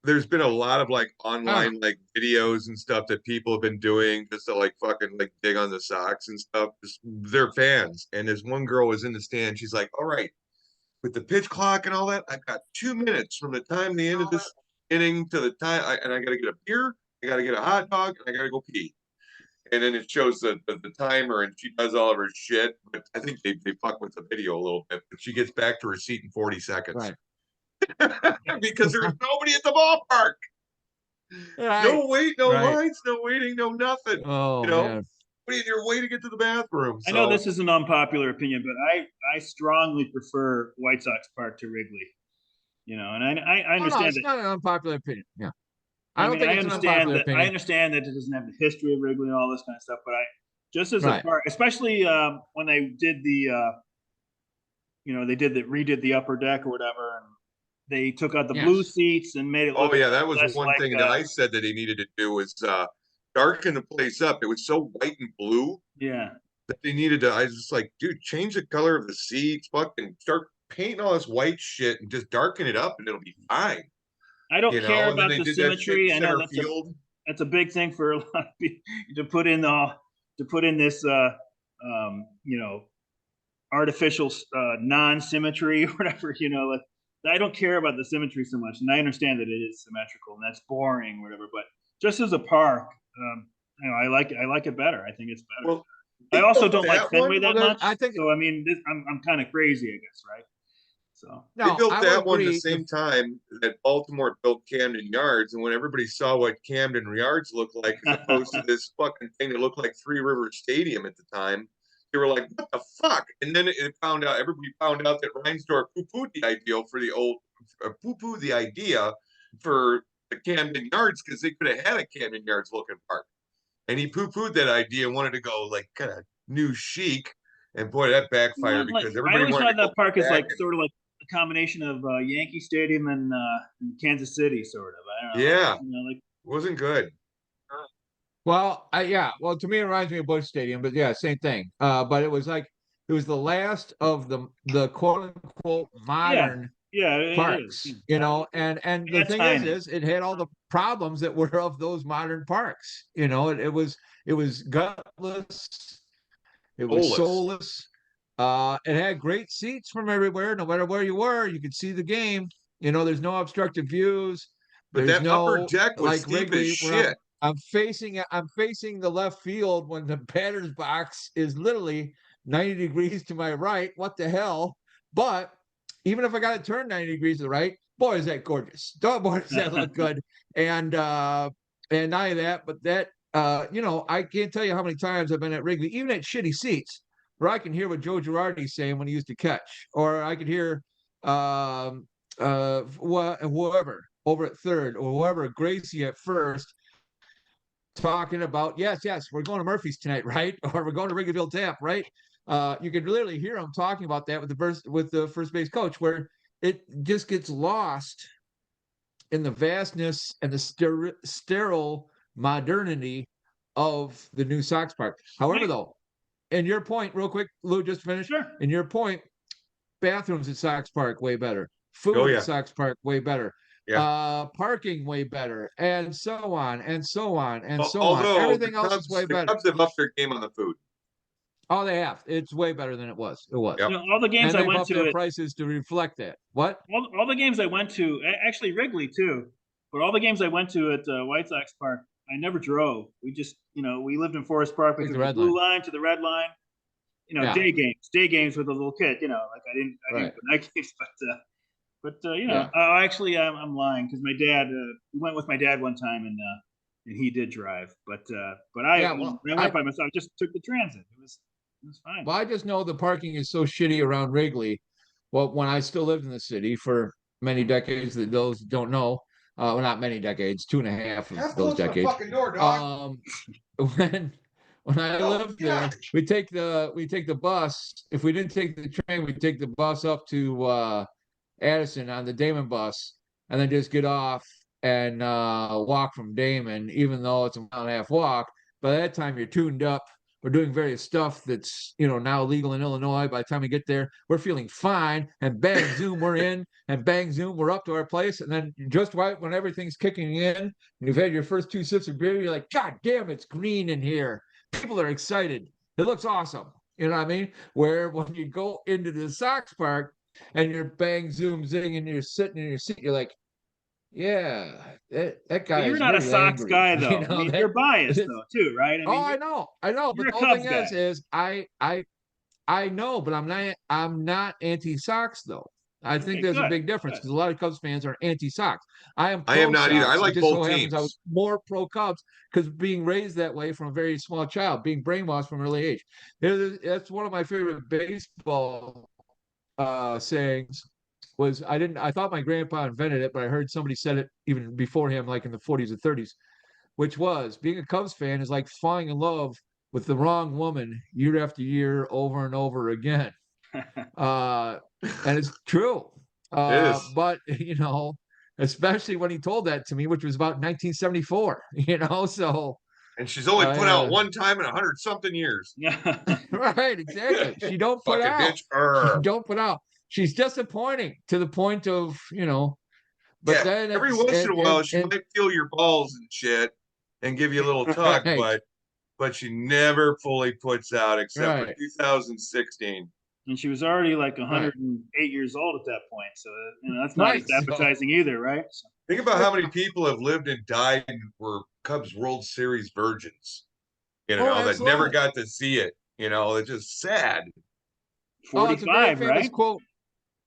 S2: There's been a lot of like
S3: Ah,
S2: online like videos and stuff that people have been doing just to like fucking like dig on the Sox and stuff. Just, they're fans. And this one girl was in the stand. She's like, all right, with the pitch clock and all that, I've got 2 minutes from the time the end of this inning to the time, and I got to get a beer, I got to get a hot dog, and I got to go pee. And then it shows the timer, and she does all of her shit. But I think they fuck with the video a little bit. But she gets back to her seat in 40 seconds.
S3: right.
S2: Because there's nobody at the ballpark.
S3: Right.
S2: No wait, no
S3: Right.
S2: lines, no waiting, no nothing.
S3: Oh,
S2: you know,
S3: man.
S2: wait in your way to get to the bathroom.
S1: I know this is an unpopular opinion, but I strongly prefer White Sox Park to Wrigley. And I
S3: Oh, no,
S1: understand
S3: it's
S1: that.
S3: not an unpopular opinion. Yeah.
S1: I
S3: don't
S1: mean,
S3: think
S1: I
S3: it's an
S1: understand
S3: unpopular
S1: that. I
S3: opinion.
S1: understand that it doesn't have the history of Wrigley and all this kind of stuff, but just as a
S3: Right.
S1: park, especially when they did redid the upper deck or whatever, and they took out the blue
S3: Yes.
S1: seats and made it
S2: Oh
S1: look
S2: yeah, that was
S1: less
S2: one
S1: like,
S2: thing that I said that they needed to do was darken the place up. It was so white and blue
S1: yeah.
S2: that they needed to. I was just like, dude, change the color of the seats, fucking start painting all this white shit and just darken it up, and it'll be fine.
S1: I don't care
S2: And then
S1: about
S2: they
S1: the
S2: did that shit
S1: symmetry.
S2: in
S1: I know
S2: center field.
S1: that's a big thing for a lot of people to put in this artificial non-symmetry or whatever. Like, I don't care about the symmetry so much, and I understand that it is symmetrical and that's boring, or whatever. But just as a park, I like it better. I think it's better.
S2: Well,
S1: I also don't like Fenway that much.
S3: I think
S1: so. I mean, I'm kind of crazy, I guess, right? So
S2: they built
S3: I
S2: that
S3: would
S2: one the
S3: agree.
S2: same time that Baltimore built Camden Yards, and when everybody saw what Camden Yards looked like, as opposed to this fucking thing that looked like Three River Stadium at the time, they were like, "What the fuck?" And then everybody found out that Reinsdorf poo-pooed the idea for the Camden Yards because they could have had a Camden Yards looking park, and he poo-pooed that idea and wanted to go like kind of new chic. And boy, that backfired because
S1: I
S2: everybody
S1: always
S2: wanted
S1: thought
S2: to go
S1: that park is
S2: back
S1: like
S2: and,
S1: sort of like a combination of Yankee Stadium and Kansas City, sort of. I don't know.
S2: yeah,
S1: Like
S2: wasn't good.
S3: Well, well, to me, it reminds me of Busch Stadium, but yeah, same thing. But it was the last of the quote unquote modern
S1: it
S3: parks,
S1: is.
S3: and the
S1: That's
S3: thing
S1: tiny.
S3: is it had all the problems that were of those modern parks. It was gutless, it was soulless. It had great seats from everywhere. No matter where you were, you could see the game. There's no obstructive views.
S2: But
S3: There's
S2: that upper
S3: no
S2: deck was
S3: like
S2: steep as
S3: Wrigley where
S2: shit.
S3: I'm facing the left field when the batter's box is literally 90 degrees to my right. What the hell? But even if I got it turned 90 degrees to the right, boy, is that gorgeous. Oh, boy, does that look good. And not only that, but that I can't tell you how many times I've been at Wrigley, even at shitty seats, where I can hear what Joe Girardi's saying when he used to catch, or I could hear whoever over at third, or whoever Gracie at first, talking about yes, we're going to Murphy's tonight, right? Or we're going to Wrigleyville Tap, right? You could literally hear them talking about that with the first base coach, where it just gets lost in the vastness and the sterile modernity of the new Sox Park. However, though, in your point, real quick, Lou, just finish.
S1: Sure.
S3: In your point, bathrooms at Sox Park way better. Food at Sox Park way better.
S2: Yeah.
S3: Parking way better, and so on and so on and so
S2: Although
S3: on. Everything else is way better.
S2: The Cubs have upped their game on the food.
S3: Oh, they have. It's way better than it was. It was.
S2: Yep.
S1: All the games
S3: and
S1: I
S3: they've
S1: went
S3: upped
S1: to,
S3: their prices to reflect that. What?
S1: all the games I went to, actually Wrigley too, but all the games I went to at White Sox Park, I never drove. We just, we lived in Forest Park. We took the blue line to the red line. Day games with a little kid. Like I didn't go night games, but actually I'm lying because my dad. We went with my dad one time and he did drive, but when I went by myself, I just took the transit. It was fine.
S3: Well, I just know the parking is so shitty around Wrigley. Well, when I still lived in the city for many decades, that those don't know, well, not many decades, 2.5 of those decades.
S2: Fucking door, dog.
S3: When When I
S2: Oh,
S3: lived there, we take the bus. If we didn't take the train, we'd take the bus up to Addison on the Damon bus, and then just get off and walk from Damon, even though it's a mile and a half walk. By that time, you're tuned up. We're doing various stuff that's now legal in Illinois. By the time we get there, we're feeling fine, and bang zoom, we're in, and bang zoom, we're up to our place. And then just right when everything's kicking in, and you've had your first 2 sips of beer, you're like, God damn, it's green in here. People are excited. It looks awesome. You know what I mean? Where when you go into the Sox Park and you're bang zoom zing and you're sitting in your seat, you're like, yeah, that guy
S1: But you're
S3: is
S1: not a
S3: very
S1: Sox
S3: angry.
S1: guy, though. I mean,
S3: That
S1: you're biased,
S3: it's,
S1: though, too, right? I
S3: oh,
S1: mean,
S3: I know.
S1: you're
S3: But
S1: a
S3: the whole thing
S1: Cubs guy.
S3: is I know, but I'm not anti-Sox though. I think
S1: Okay,
S3: there's a
S1: good,
S3: big difference
S1: good.
S3: because a lot of Cubs fans are anti-Sox. I am
S2: I am not either. I
S3: pro-Sox. It
S2: like
S3: just so
S2: both
S3: happens I was
S2: teams.
S3: more pro-Cubs because being raised that way from a very small child, being brainwashed from an early age. That's one of my favorite baseball sayings. I thought my grandpa invented it, but I heard somebody said it even before him, like in the 40s or 30s, which was being a Cubs fan is like falling in love with the wrong woman year after year over and over again. Uh, and it's true.
S2: It is.
S3: But especially when he told that to me, which was about 1974, so
S2: And she's only put out one time in 100-something years.
S1: Yeah.
S3: right, exactly. She don't put
S2: Fucking
S3: out.
S2: bitch.
S3: She don't put out. She's disappointing to the point of, but
S2: Yeah,
S3: then
S2: every
S3: it's
S2: once in a while she
S3: and
S2: might feel your balls and shit and give you a little tug,
S3: right,
S2: but she never fully puts out except for
S3: right,
S2: 2016.
S1: And she was already like
S3: right,
S1: 108 years old at that point, so that's not as
S3: right. So
S1: appetizing either, right? So,
S2: Think about how many people have lived and died and were Cubs World Series virgins,
S3: oh,
S2: that never
S3: absolutely.
S2: got to see it. It's just sad.
S3: Oh, it's a very
S1: 45,
S3: famous
S1: right?
S3: quote.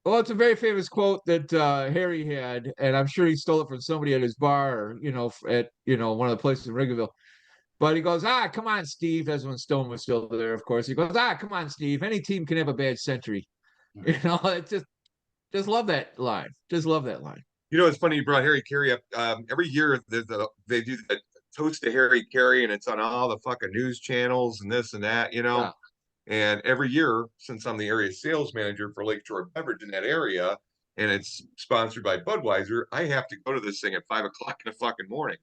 S3: Well, it's a very famous quote that Harry had, and I'm sure he stole it from somebody at his bar, or, at one of the places in Riggville. But he goes, come on, Steve. That's when Stone was still there, of course. He goes, come on, Steve. Any team can have a bad century. It's just love that line. Just love that line.
S2: It's funny you brought Harry Carey up. Every year they do the toast to Harry Carey, and it's on all the fucking news channels and this and that.
S3: Yeah.
S2: And every year, since I'm the area sales manager for Lakeshore Beverage in that area, and it's sponsored by Budweiser, I have to go to this thing at 5 o'clock in the fucking morning.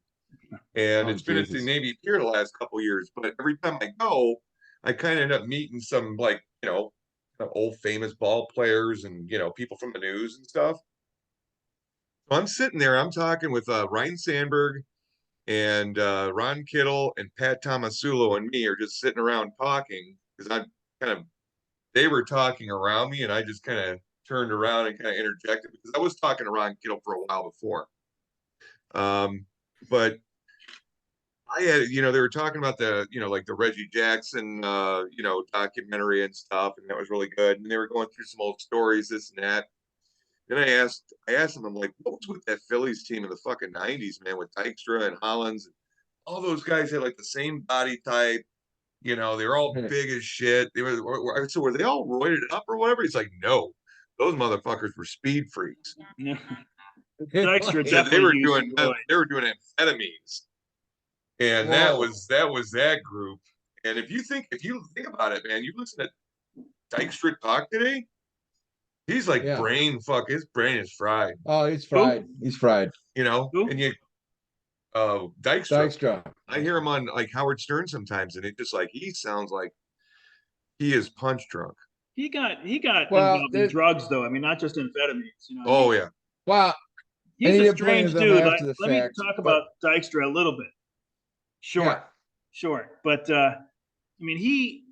S2: And
S3: Oh,
S2: it's been at the
S3: Jesus.
S2: Navy Pier the last couple of years, but every time I go, I kind of end up meeting some old famous ball players and people from the news and stuff. So I'm sitting there, I'm talking with Ryan Sandberg and Ron Kittle and Pat Tomasulo and me are just sitting around talking because I'm kind of they were talking around me and I just kind of turned around and kind of interjected because I was talking to Ron Kittle for a while before. But I had, they were talking about the, like the Reggie Jackson, documentary and stuff, and that was really good. And they were going through some old stories, this and that. Then I asked them, I'm like, what was with that Phillies team in the fucking '90s, man, with Dykstra and Hollins? All those guys had like the same body type. They were all big as shit. So were they all roided up or whatever? He's like, no, those motherfuckers were speed freaks.
S1: Yeah. Dykstra
S2: Said
S1: definitely used some roids.
S2: they were doing amphetamines, and that was that group. And if you think about it, man, you listen to Dykstra talk today. He's like
S3: Yeah.
S2: his brain is fried.
S3: Oh, he's fried. He's fried.
S1: Who?
S2: And yet Dykstra.
S3: Dykstra.
S2: I hear him on like Howard Stern sometimes, and it just like he sounds like he is punch drunk.
S1: He got
S3: Well,
S1: involved in drugs, though. I mean, not just amphetamines.
S2: Oh yeah.
S3: Well,
S1: He's
S3: and he
S1: a
S3: didn't blame
S1: strange
S3: them
S1: dude.
S3: after the
S1: Let me
S3: fact,
S1: talk
S3: but
S1: about Dykstra a little bit.
S3: yeah.
S1: Short. But I mean, he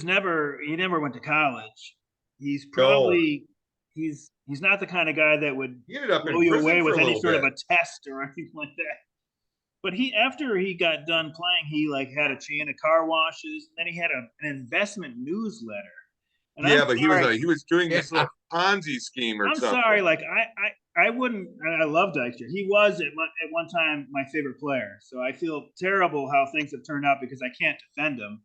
S1: never went to college. He's probably he's not the kind of guy that would
S2: He ended up in
S1: blow you
S2: prison
S1: away
S2: for
S1: with
S2: a
S1: any
S2: little
S1: sort of
S2: bit.
S1: a test or anything like that. But after he got done playing, he like had a chain of car washes. And then he had an investment newsletter. And
S2: Yeah, but he was doing this
S3: Yeah.
S2: little Ponzi scheme or
S1: I'm
S2: something.
S1: sorry, like I wouldn't. I love Dykstra. He was at one time my favorite player. So I feel terrible how things have turned out because I can't defend him.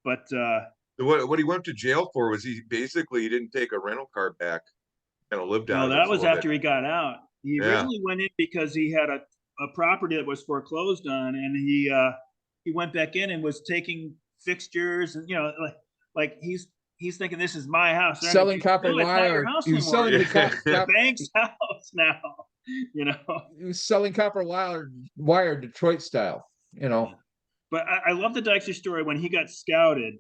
S1: But
S2: So what he went to jail for was he didn't take a rental car back, kind of lived out
S1: no,
S2: of it
S1: that
S2: for a
S1: was
S2: little
S1: after
S2: bit.
S1: he got out. He
S2: Yeah.
S1: originally went in because he had a property that was foreclosed on, and he he went back in and was taking fixtures and like he's thinking this is my house.
S3: Selling copper
S1: No, it's not your
S3: wire.
S1: house
S3: He was
S1: anymore.
S3: selling the
S1: It's the bank's house now.
S3: He was selling copper wire Detroit style.
S1: But I love the Dykstra story. When he got scouted,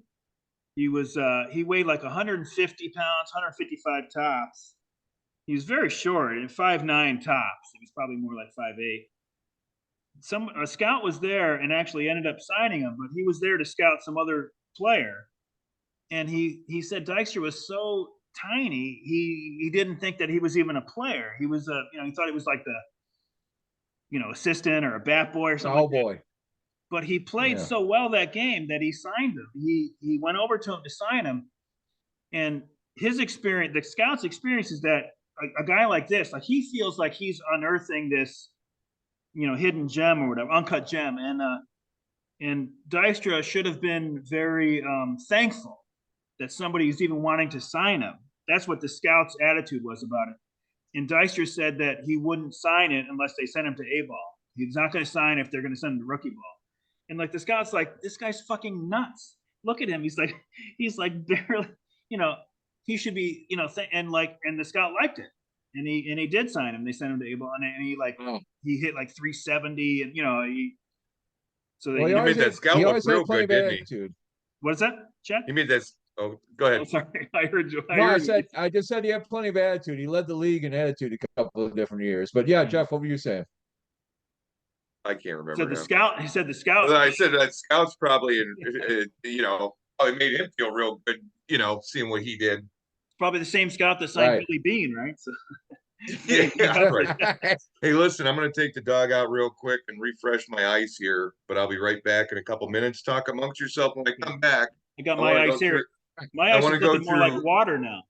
S1: he weighed like 150 pounds, 155 tops. He was very short and 5'9" tops. He was probably more like 5'8". A scout was there and actually ended up signing him, but he was there to scout some other player. And he said Dykstra was so tiny, he didn't think that he was even a player. He was he thought he was like the assistant or a bat boy or something.
S3: Oh
S1: like
S3: boy.
S1: that. But he played so well that game that he signed him. He went over to him to sign him, and his experience, the scout's experience, is that a guy like this, like he feels like he's unearthing this, hidden gem or whatever, uncut gem, and Dykstra should have been very thankful that somebody's even wanting to sign him. That's what the scout's attitude was about it. And Dykstra said that he wouldn't sign it unless they sent him to A-ball. He's not going to sign if they're going to send him to rookie ball. And like the scout's like, this guy's fucking nuts. Look at him. He's like barely, he should be, and the scout liked it. And he did sign him. They sent him to A-ball, and he hit like 370, and so
S3: Well,
S1: he
S2: made that scout look real good, didn't he?
S1: What is that, Chad?
S2: He made that. Oh, go ahead.
S1: Oh, sorry, I heard you.
S3: I just said he had plenty of attitude. He led the league in attitude a couple of different years. But yeah, Jeff, what were you saying?
S2: I can't remember.
S1: So he said the scout.
S2: Well, I said that scout's probably, probably made him feel real good, seeing what he did.
S1: Probably the same scout that signed Billy Beane, right? So.
S2: Yeah, right. Hey, listen, I'm going to take the dog out real quick and refresh my ice here, but I'll be right back in a couple minutes. Talk amongst yourself when I come back.
S1: I got my ice here. My ice is looking more like water now.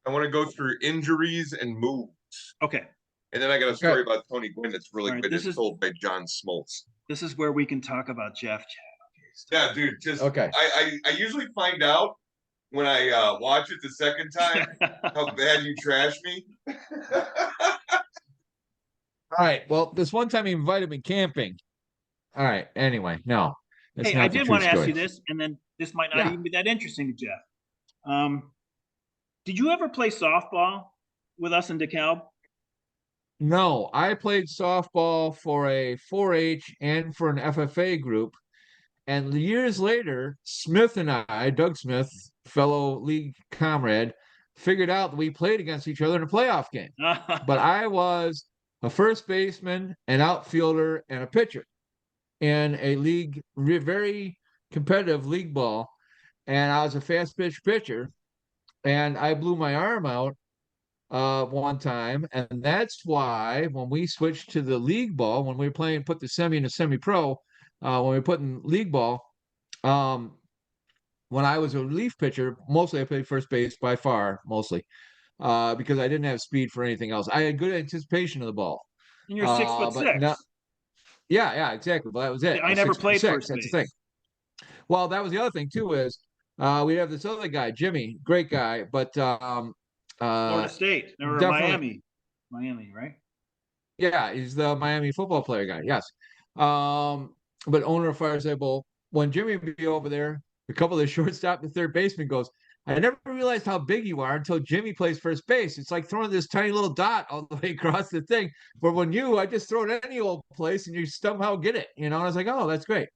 S2: I want to go through injuries and moves.
S1: Okay.
S2: And then I got a story about Tony Gwynn that's really good.
S1: It's
S2: told by John Smoltz.
S1: This is where we can talk about Jeff.
S2: Yeah, dude. Okay. I usually find out when I watch it the second time how bad you trash me.
S3: All right. Well, this one time he invited me camping. All right. Anyway, no.
S1: Hey, I did want to ask you this, and then this might not even be that interesting to Jeff. Did you ever play softball with us in DeKalb?
S3: No, I played softball for a 4-H and for an FFA group. And years later, Smith and I, Doug Smith, fellow league comrade, figured out that we played against each other in a playoff game. But I was a first baseman, an outfielder, and a pitcher in a league, very competitive league ball. And I was a fast pitch pitcher. And I blew my arm out one time. And that's why when we switched to the league ball, when we were playing, put the semi into semi-pro, when we were putting league ball, when I was a relief pitcher, mostly I played first base by far, mostly, because I didn't have speed for anything else. I had good anticipation of the ball.
S1: And you're 6'6".
S3: Yeah, exactly. Well, that was it.
S1: I never played first base.
S3: That's the thing. Well, that was the other thing too. Is we have this other guy, Jimmy, great guy, but
S1: Florida State or Miami, right?
S3: Yeah, he's the Miami football player guy. Yes, but owner of Fireside Bowl. When Jimmy would be over there, a couple of the shortstop and third baseman goes, I never realized how big you are until Jimmy plays first base. It's like throwing this tiny little dot all the way across the thing. But when I just throw it any old place and you somehow get it, And I was like, oh, that's great.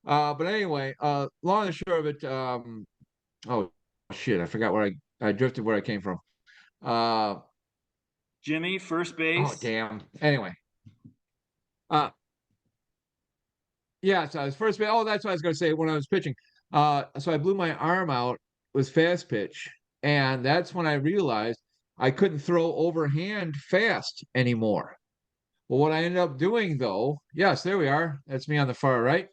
S3: But anyway, long and short of it, oh shit, I forgot where I drifted where I came from.
S1: Jimmy, first base.
S3: Oh damn. Anyway. Yeah, so I was first base. Oh, that's what I was gonna say when I was pitching. So I blew my arm out with fast pitch, and that's when I realized I couldn't throw overhand fast anymore. Well, what I ended up doing though, yes, there we are. That's me on the far right.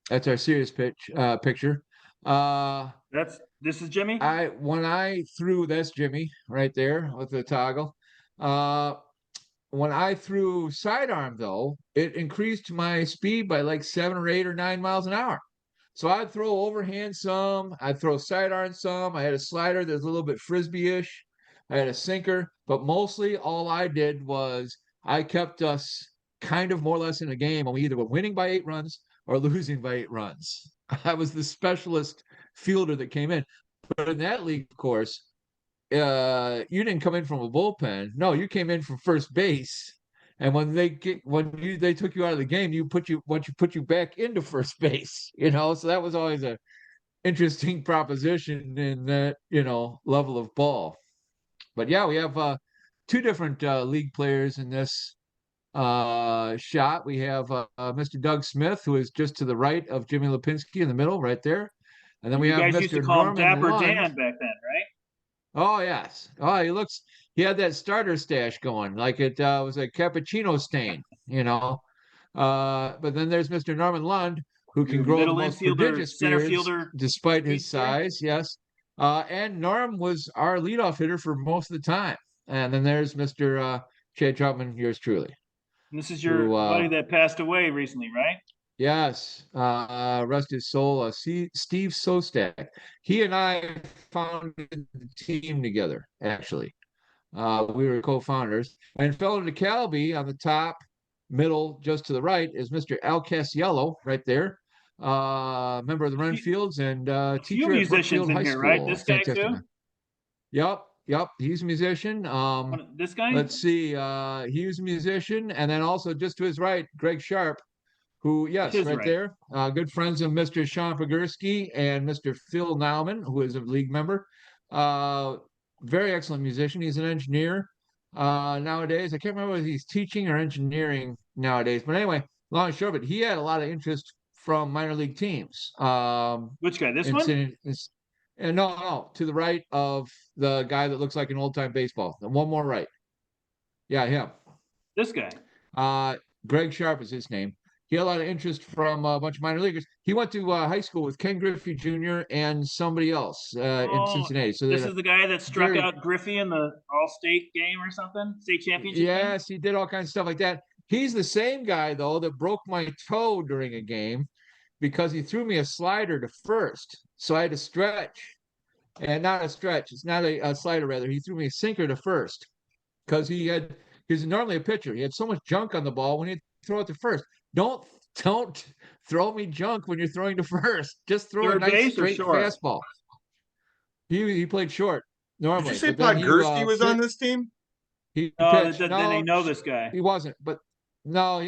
S3: That's our serious picture.
S1: This is Jimmy.
S3: When I threw, that's Jimmy right there with the toggle. When I threw sidearm though, it increased my speed by like 7 or 8 or 9 miles an hour. So I'd throw overhand some, I'd throw sidearm some. I had a slider that's a little bit frisbee-ish. I had a sinker, but mostly all I did was I kept us kind of more or less in a game, and we either were winning by 8 runs or losing by 8 runs. I was the specialist fielder that came in. But in that league, of course, you didn't come in from a bullpen. No, you came in from first base. And when they took you out of the game, put you back into first base, So that was always a interesting proposition in that, level of ball. But yeah, we have 2 different league players in this shot. We have Mr. Doug Smith, who is just to the right of Jimmy Lipinski in the middle, right there. And then we
S1: You
S3: have
S1: guys used to
S3: Mr.
S1: call him
S3: Norman
S1: Dapper
S3: Lund.
S1: Dan back then, right?
S3: Oh, yes. Oh, he had that starter stash going, like it was a cappuccino stain, But then there's Mr. Norman Lund, who can
S1: Your
S3: grow the
S1: middle
S3: most
S1: infielder,
S3: prodigious
S1: center
S3: beards
S1: fielder
S3: despite his
S1: speedster.
S3: size, yes. And Norm was our leadoff hitter for most of the time. And then there's Mr. Chad Troutman, yours truly.
S1: And this is
S3: who,
S1: your buddy that passed away recently, right?
S3: Yes, rest his soul, Steve Sostak. He and I founded the team together, actually. We were co-founders. And fellow DeKalb on the top, middle, just to the right, is Mr. Al Casiello, right there. Member of the Renfields and
S1: A few
S3: teacher at
S1: musicians
S3: Brookfield
S1: in
S3: High
S1: here, right?
S3: School.
S1: This guy
S3: Fantastic
S1: too?
S3: man. Yep, he's a musician.
S1: This guy?
S3: Let's see, he was a musician. And then also just to his right, Greg Sharp, who, yes,
S1: His
S3: right
S1: right.
S3: there, good friends of Mr. Sean Pogorski and Mr. Phil Nauman, who is a league member. Very excellent musician. He's an engineer nowadays. I can't remember whether he's teaching or engineering nowadays. But anyway, long and short of it, he had a lot of interest from minor league teams.
S1: Which guy? This one?
S3: And no, to the right of the guy that looks like an old-time baseball. One more right. Yeah, him.
S1: This guy.
S3: Greg Sharp is his name. He had a lot of interest from a bunch of minor leaguers. He went to high school with Ken Griffey Jr. and somebody else in Cincinnati. So
S1: this is the guy that struck out Griffey in the All-State game or something? State championship game?
S3: Yes, he did all kinds of stuff like that. He's the same guy, though, that broke my toe during a game because he threw me a slider to first. So I had to stretch. And not a stretch. It's not a slider, rather. He threw me a sinker to first because he's normally a pitcher. He had so much junk on the ball when he throw it to first. Don't throw me junk when you're throwing to first. Just throw a nice straight fastball. He played short normally.
S2: Did you say Podgorski was on this team?
S3: He pitched.
S1: Then they know this guy.
S3: He wasn't, but no,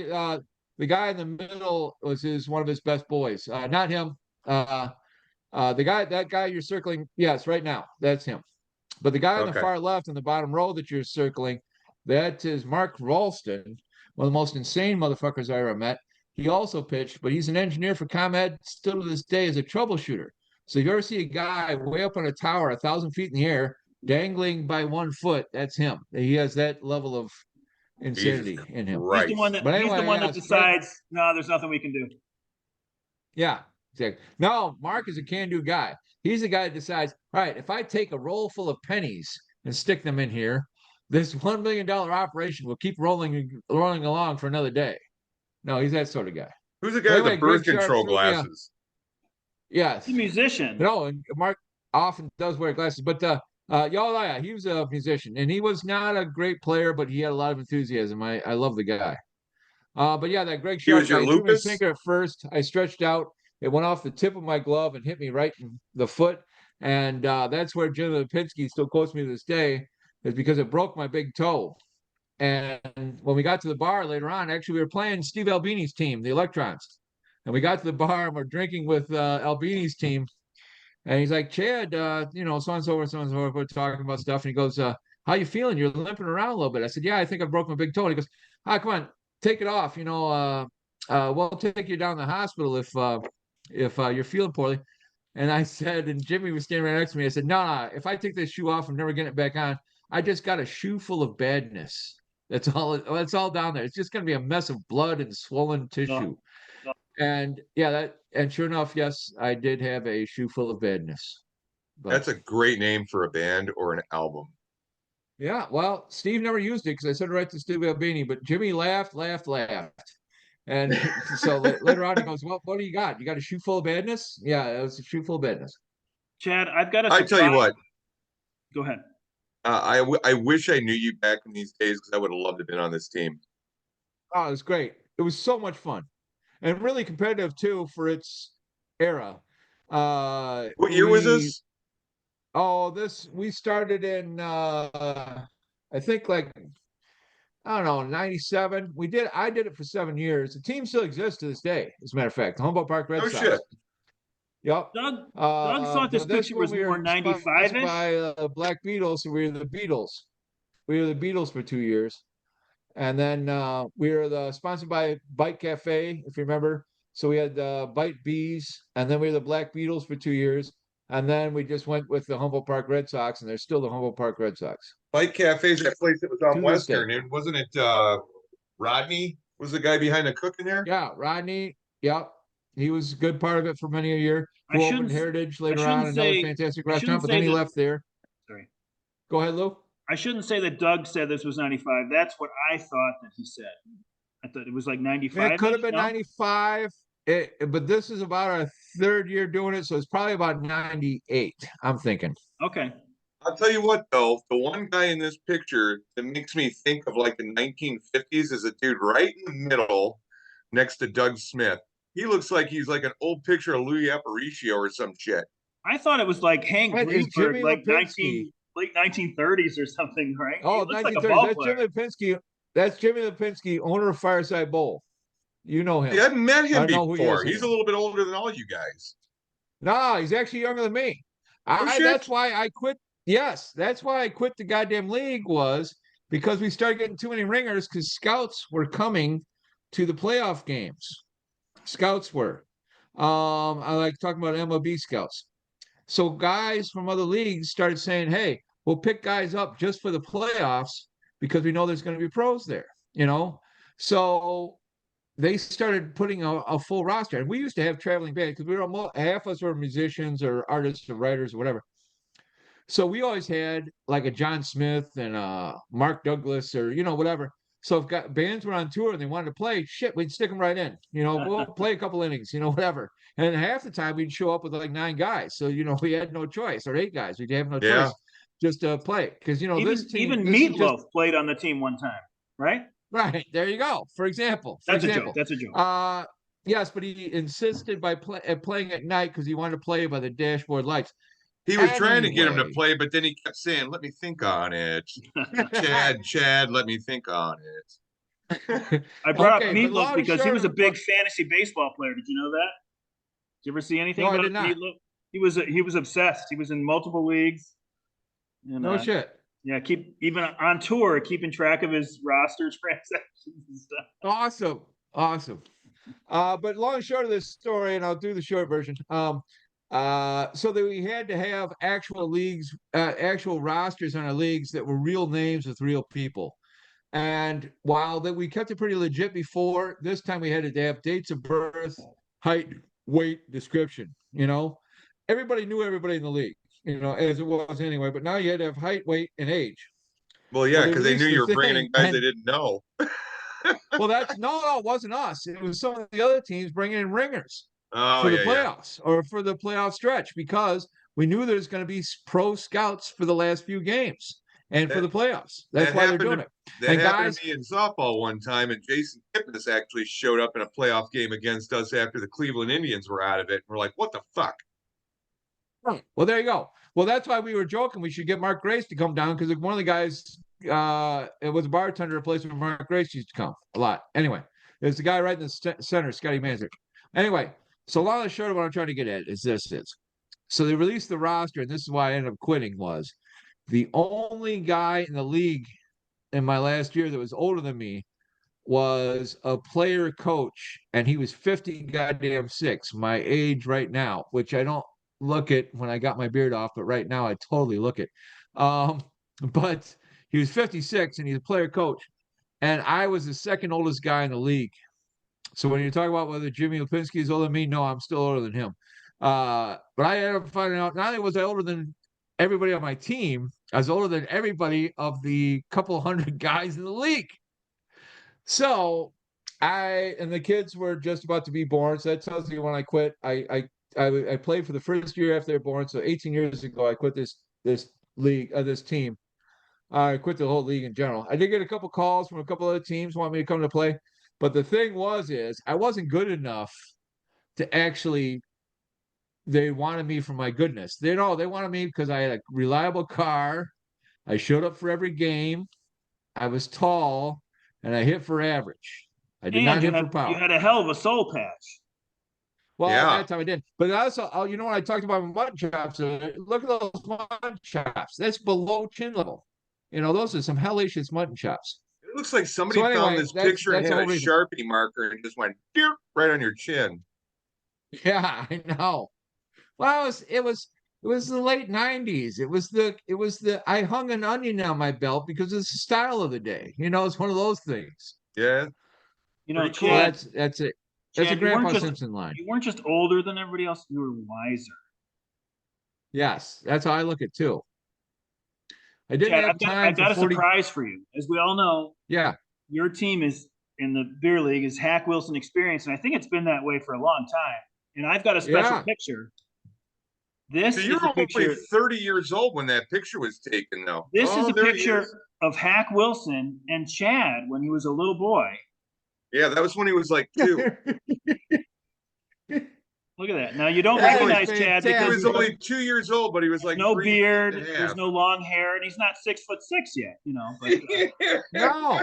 S3: the guy in the middle was one of his best boys. Not him. That guy you're circling, yes, right now, that's him. But the guy on the far left in the bottom row that you're circling, that is Mark Ralston, one of the most insane motherfuckers I ever met. He also pitched, but he's an engineer for ComEd still to this day as a troubleshooter. So if you ever see a guy way up on a tower, 1,000 feet in the air, dangling by 1 foot, that's him. He has that level of insanity in him.
S1: He's the one that decides, no, there's nothing we can do.
S3: Yeah, exactly. No, Mark is a can-do guy. He's the guy that decides, all right, if I take a roll full of pennies and stick them in here, this $1 million operation will keep rolling along for another day. No, he's that sort of guy.
S2: Who's the guy with the birth control glasses?
S3: Yes.
S1: He's a musician.
S3: No, and Mark often does wear glasses. But yeah, he was a musician. And he was not a great player, but he had a lot of enthusiasm. I love the guy. But yeah, that Greg Sharp guy threw me a sinker at first. I stretched out. It went off the tip of my glove and hit me right in the foot. And that's where Jim Lipinski still quotes me to this day, is because it broke my big toe. And when we got to the bar later on, actually, we were playing Steve Albini's team, the Electrons. And we got to the bar and we're drinking with Albini's team. And he's like, Chad, so-and-so, so-and-so, we're talking about stuff. And he goes, how you feeling? You're limping around a little bit. I said, yeah, I think I broke my big toe. And he goes, come on, take it off. We'll take you down to the hospital if you're feeling poorly. And I said, and Jimmy was standing right next to me. I said, no, if I take this shoe off, I'm never getting it back on. I just got a shoe full of badness. That's all down there. It's just going to be a mess of blood and swollen tissue. No. And yeah, and sure enough, yes, I did have a shoe full of badness.
S2: But that's a great name for a band or an album.
S3: Yeah, well, Steve never used it because I said it right to Steve Albini, but Jimmy laughed. And so later on, he goes, well, what do you got? You got a shoe full of badness? Yeah, it was a shoe full of badness.
S1: Chad, I've got a surprise.
S2: I tell you what.
S1: Go ahead.
S2: I wish I knew you back in these days because I would have loved to have been on this team.
S3: Oh, it was great. It was so much fun. and really competitive too for its era.
S2: What year was this?
S3: We started in I think like I don't know, 97. I did it for 7 years. The team still exists to this day, as a matter of fact, the Humboldt Park Red
S2: Oh
S3: Sox.
S2: shit.
S3: Yep.
S1: Doug thought this
S3: But this
S1: picture
S3: one
S1: was
S3: we
S1: more
S3: were sponsored
S1: 95-ish.
S3: by Black Beatles, so we were the Beatles. We were the Beatles for 2 years. And then we were sponsored by Bite Cafe, if you remember. So we had Bite Bees, and then we were the Black Beatles for 2 years. And then we just went with the Humboldt Park Red Sox, and they're still the Humboldt Park Red Sox
S2: Bike Cafe's that place that was on
S3: to this day.
S2: Western. Wasn't it Rodney was the guy behind the cooking there?
S3: Yeah, Rodney. Yep. He was a good part of it for many a year.
S1: I
S3: Who
S1: shouldn't
S3: opened
S1: s-
S3: Heritage
S1: I
S3: later on,
S1: shouldn't
S3: another
S1: say
S3: fantastic
S1: I shouldn't
S3: restaurant, but
S1: say
S3: then he
S1: that.
S3: left there.
S1: Sorry.
S3: Go ahead, Lou.
S1: I shouldn't say that Doug said this was 95. That's what I thought that he said. I thought it was like 95.
S3: It could have been
S1: No?
S3: 95, but this is about our third year doing it, so it's probably about 98, I'm thinking.
S1: Okay.
S2: I'll tell you what though, the one guy in this picture that makes me think of like the 1950s is a dude right in the middle next to Doug Smith. He looks like he's like an old picture of Louis Aparicio or some shit.
S1: I thought it was like Hank
S3: That is
S1: Greenberg,
S3: Jimmy
S1: like
S3: Lipinski.
S1: late 1930s or something, right? He
S3: Oh,
S1: looks like a
S3: 1930s.
S1: ball
S3: That's
S1: player.
S3: Jimmy Lipinski. That's Jimmy Lipinski, owner of Fireside Bowl. You know him.
S2: See, I've met him
S3: I know who he
S2: before.
S3: is.
S2: He's a little bit older than all you guys.
S3: No, he's actually younger than me.
S2: Oh shit.
S3: That's why I quit. Yes, that's why I quit the goddamn league was because we started getting too many ringers because scouts were coming to the playoff games. Scouts were. I like talking about MLB scouts. So guys from other leagues started saying, "Hey, we'll pick guys up just for the playoffs because we know there's going to be pros there." You know, so they started putting a full roster. And we used to have traveling bands because we were half of us were musicians or artists or writers or whatever. So we always had like a John Smith and Mark Douglas or whatever. So if bands were on tour and they wanted to play, shit, we'd stick them right in. We'll play a couple innings, whatever. And half the time we'd show up with like 9 guys. So we had no choice, or 8 guys. We'd have no choice just to play because this team.
S1: Even
S3: this
S1: Meatloaf played on the team one time, right?
S3: Right. There you go. For example.
S1: That's a joke. That's a joke.
S3: Yes, but he insisted by playing at night because he wanted to play by the dashboard lights.
S2: He was trying to get him to play, but then he kept saying, "Let me think on it." Chad, let me think on it.
S1: I brought up Meatloaf because he was a big fantasy baseball player. Did you know that? Did you ever see anything about Meatloaf? He was obsessed. He was in multiple leagues. And,
S3: no shit.
S1: Yeah, even on tour, keeping track of his roster transactions and stuff.
S3: Awesome. But long and short of this story, and I'll do the short version. So that we had to have actual leagues, actual rosters on our leagues that were real names with real people. And while that we kept it pretty legit before, this time we had to have dates of birth, height, weight, description. Everybody knew everybody in the league, as it was anyway. But now you had to have height, weight, and age.
S2: Well, yeah, because they knew you were bringing in guys they didn't know.
S3: Well, no, it wasn't us. It was some of the other teams bringing in ringers for the playoffs or for the playoff stretch because we knew there's going to be pro scouts for the last few games and for the playoffs. That's why they're doing it.
S2: That happened to me in softball one time, and Jason Kipnis actually showed up in a playoff game against us after the Cleveland Indians were out of it. We're like, what the fuck?
S3: Right. Well, there you go. Well, that's why we were joking. We should get Mark Grace to come down because one of the guys, it was a bartender replacement for Mark Grace used to come a lot. Anyway, there's the guy right in the center, Scotty Manzik. Anyway, so long and short of what I'm trying to get at is this. So they released the roster, and this is why I ended up quitting, was the only guy in the league in my last year that was older than me was a player coach, and he was 50 goddamn 6, my age right now, which I don't look at when I got my beard off, but right now I totally look at. But he was 56 and he's a player coach, and I was the second oldest guy in the league. So when you talk about whether Jimmy Lipinski is older than me, no, I'm still older than him. But I ended up finding out not only was I older than everybody on my team, I was older than everybody of the couple hundred guys in the league. So and the kids were just about to be born. So that tells you when I quit. I played for the first year after they were born. So 18 years ago, I quit this league, this team. I quit the whole league in general. I did get a couple calls from a couple other teams wanting me to come to play. But the thing is I wasn't good enough to actually. They wanted me for my goodness. They wanted me because I had a reliable car. I showed up for every game. I was tall, and I hit for average. I did
S1: And
S3: not
S1: you
S3: hit for
S1: had
S3: power.
S1: a hell of a soul patch.
S3: Well, at
S2: Yeah.
S3: that time I did. But also, you know, when I talked about mutton chops, look at those mutton chops. That's below chin level. You know, those are some hellacious mutton chops.
S2: It looks like
S3: So
S2: somebody found
S3: anyway,
S2: this
S3: that's
S2: picture and
S3: that's the
S2: had
S3: whole
S2: a
S3: reason.
S2: Sharpie marker and just went "Deer," right on your chin.
S3: Yeah, I know. Well, it was the late '90s. It was the I hung an onion on my belt because it's the style of the day. You know, it's one of those things.
S2: Yeah, pretty
S3: So
S2: cool.
S3: that's it. That's a
S1: Chad,
S3: Grandpa Simpson line.
S1: you weren't just older than everybody else. You were wiser.
S3: Yes, that's how I look at it too. I didn't
S1: Chad,
S3: have time
S1: I've
S3: for
S1: got a
S3: 40.
S1: surprise for you. As we all know,
S3: Yeah,
S1: your team is in the beer league is Hack Wilson Experience, and I think it's been that way for a long time. And I've got a special
S3: yeah.
S1: picture.
S2: So
S1: This
S2: you
S1: is a
S2: were only
S1: picture.
S2: 30 years old when that picture was taken, though.
S1: This is
S2: Oh,
S1: a
S2: there he is.
S1: picture of Hack Wilson and Chad when he was a little boy.
S2: Yeah, that was when he was like 2.
S1: Look at that. Now you don't
S2: He was only
S1: recognize Chad
S2: he
S1: because
S2: was
S3: fantastic.
S2: only 2 years old, but he was
S1: there's
S2: like
S1: no
S2: 3
S1: beard,
S2: and a
S1: there's
S2: half.
S1: no long hair, and he's not 6'6" yet. But
S3: No,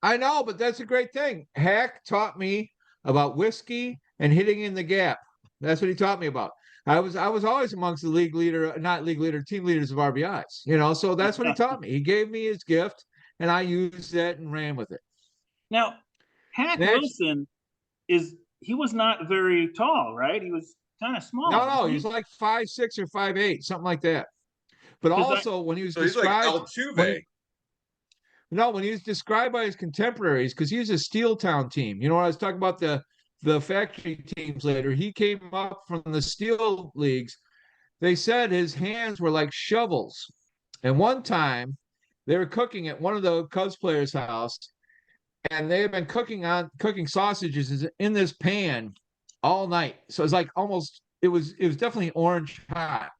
S3: I know, but that's a great thing. Hack taught me about whiskey and hitting in the gap. That's what he taught me about. I was always amongst the league leader, not league leader, team leaders of RBIs. You know, so that's what he taught me. He gave me his gift, and I used that and ran with it.
S1: now Hack
S3: Next,
S1: Wilson he was not very tall, right? He was kind of small,
S3: no,
S1: wasn't
S3: he's
S1: he?
S3: like 5'6" or 5'8", something like that. But
S1: Because I
S3: also when he was
S2: So he's like
S3: described when
S2: Altuve.
S3: he no, when he was described by his contemporaries, because he was a Steel Town team. You know, when I was talking about the factory teams later, he came up from the steel leagues. They said his hands were like shovels. And one time they were cooking at one of the Cubs players' house, and they had been cooking sausages in this pan all night. So it's like almost it was definitely orange hot.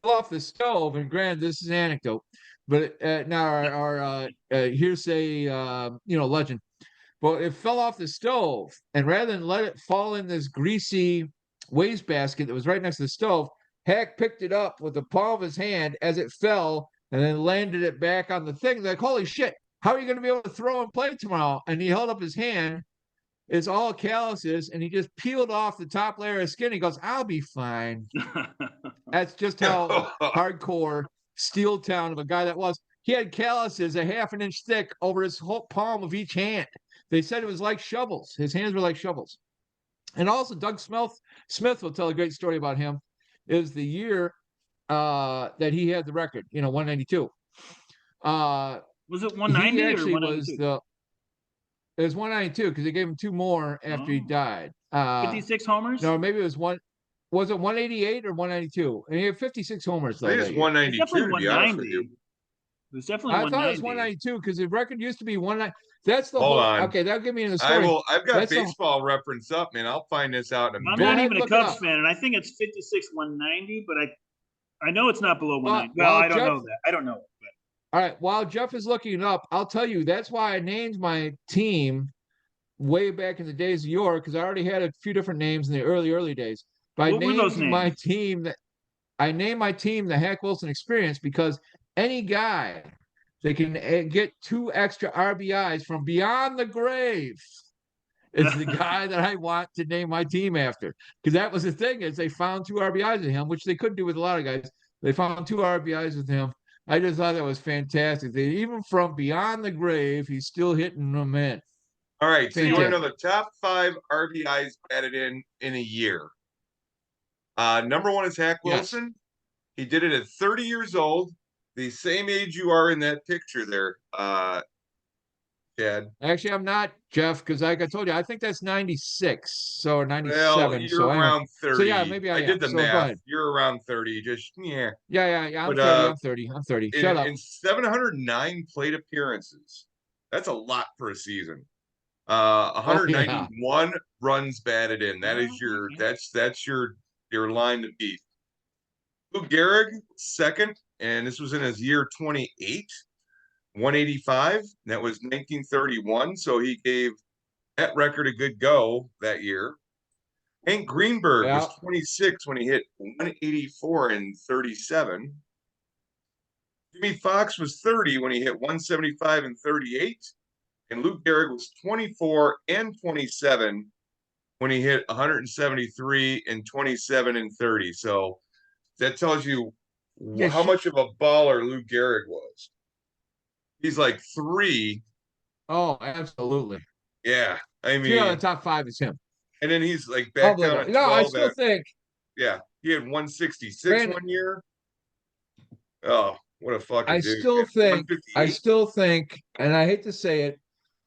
S3: Fell off the stove, and granted, this is an anecdote, but now our hearsay, legend. But it fell off the stove, and rather than let it fall in this greasy wastebasket that was right next to the stove, Hack picked it up with the palm of his hand as it fell, and then landed it back on the thing. Like, holy shit! How are you going to be able to throw and play tomorrow? And he held up his hand. It's all calluses, and he just peeled off the top layer of skin. He goes, "I'll be fine." That's just how hardcore steel town of a guy that was. He had calluses a half an inch thick over his whole palm of each hand. They said it was like shovels. His hands were like shovels. And also, Doug Smith will tell a great story about him. Is the year that he had the record, 192.
S1: was it
S3: He
S1: 190 or
S3: actually was
S1: 192?
S3: it was 192 because they gave him 2 more after he
S1: Oh,
S3: died.
S1: 56 homers.
S3: No, maybe it was one. Was it 188 or 192? And he had 56 homers
S2: I
S3: though
S2: think
S3: that
S2: it's
S3: year.
S1: It's definitely
S2: 192 to be honest with
S1: 190.
S2: you.
S1: It was definitely
S3: I thought it was
S1: 190.
S3: 192 because the record used to be 190. That's the
S2: Hold
S3: whole.
S2: on.
S3: Okay, that'll get me in the
S2: I
S3: story.
S2: will. I've got
S3: That's the.
S2: baseball reference up, man. I'll find this out in a
S1: I'm
S3: Go
S1: not
S2: minute.
S3: ahead
S1: even
S3: and
S1: a
S3: look it
S1: Cubs
S3: up.
S1: fan, and I think it's 56 190, but I know it's not below
S3: Well,
S1: 190. Well,
S3: while
S1: I don't
S3: Jeff,
S1: know that. I don't know.
S3: all right, while Jeff is looking it up, I'll tell you that's why I named my team way back in the days of yore because I already had a few different names in the early days. But
S1: What were those names?
S3: I named my team the Hack Wilson Experience because any guy that can get 2 extra RBIs from beyond the grave is the guy that I want to name my team after. Because that was the thing is they found 2 RBIs in him, which they couldn't do with a lot of guys. They found 2 RBIs with him. I just thought that was fantastic. Even from beyond the grave, he's still hitting them in.
S2: All right. So you want to know
S3: Fantastic.
S2: the top 5 RBIs batted in a year? Number 1 is Hack
S3: Yes.
S2: Wilson. He did it at 30 years old, the same age you are in that picture there, Chad.
S3: Actually, I'm not, Jeff, because like I told you, I think that's 96, so or
S2: Well,
S3: 97.
S2: you're
S3: So anyway.
S2: around
S3: So yeah,
S2: 30.
S3: maybe I
S2: I
S3: am.
S2: did the
S3: So go
S2: math.
S3: ahead.
S2: You're around 30. Just yeah.
S3: Yeah. I'm
S2: But
S3: 30. I'm 30. I'm 30. Shut up.
S2: in 709 plate appearances, that's a lot for a season.
S3: Oh yeah.
S2: 191 runs batted in. That is
S1: Oh,
S2: your
S1: okay.
S2: that's your line to beat. Lou Gehrig second, and this was in his year 28. 185. That was 1931. So he gave that record a good go that year. Hank Greenberg was 26 when he hit 184 and 37. Jimmy Fox was 30 when he hit 175 and 38. And Lou Gehrig was 24 and 27 when he hit 173 and 27 and 30. So that tells you how much of a baller Lou Gehrig was. He's like 3.
S3: Oh, absolutely.
S2: Yeah. I mean,
S3: 3 out of the top 5 is him.
S2: And then he's like back down at 12.
S3: No, I still think.
S2: Yeah. He had 166 one year. Oh, what a fucking dude.
S3: I still think, and I hate to say it,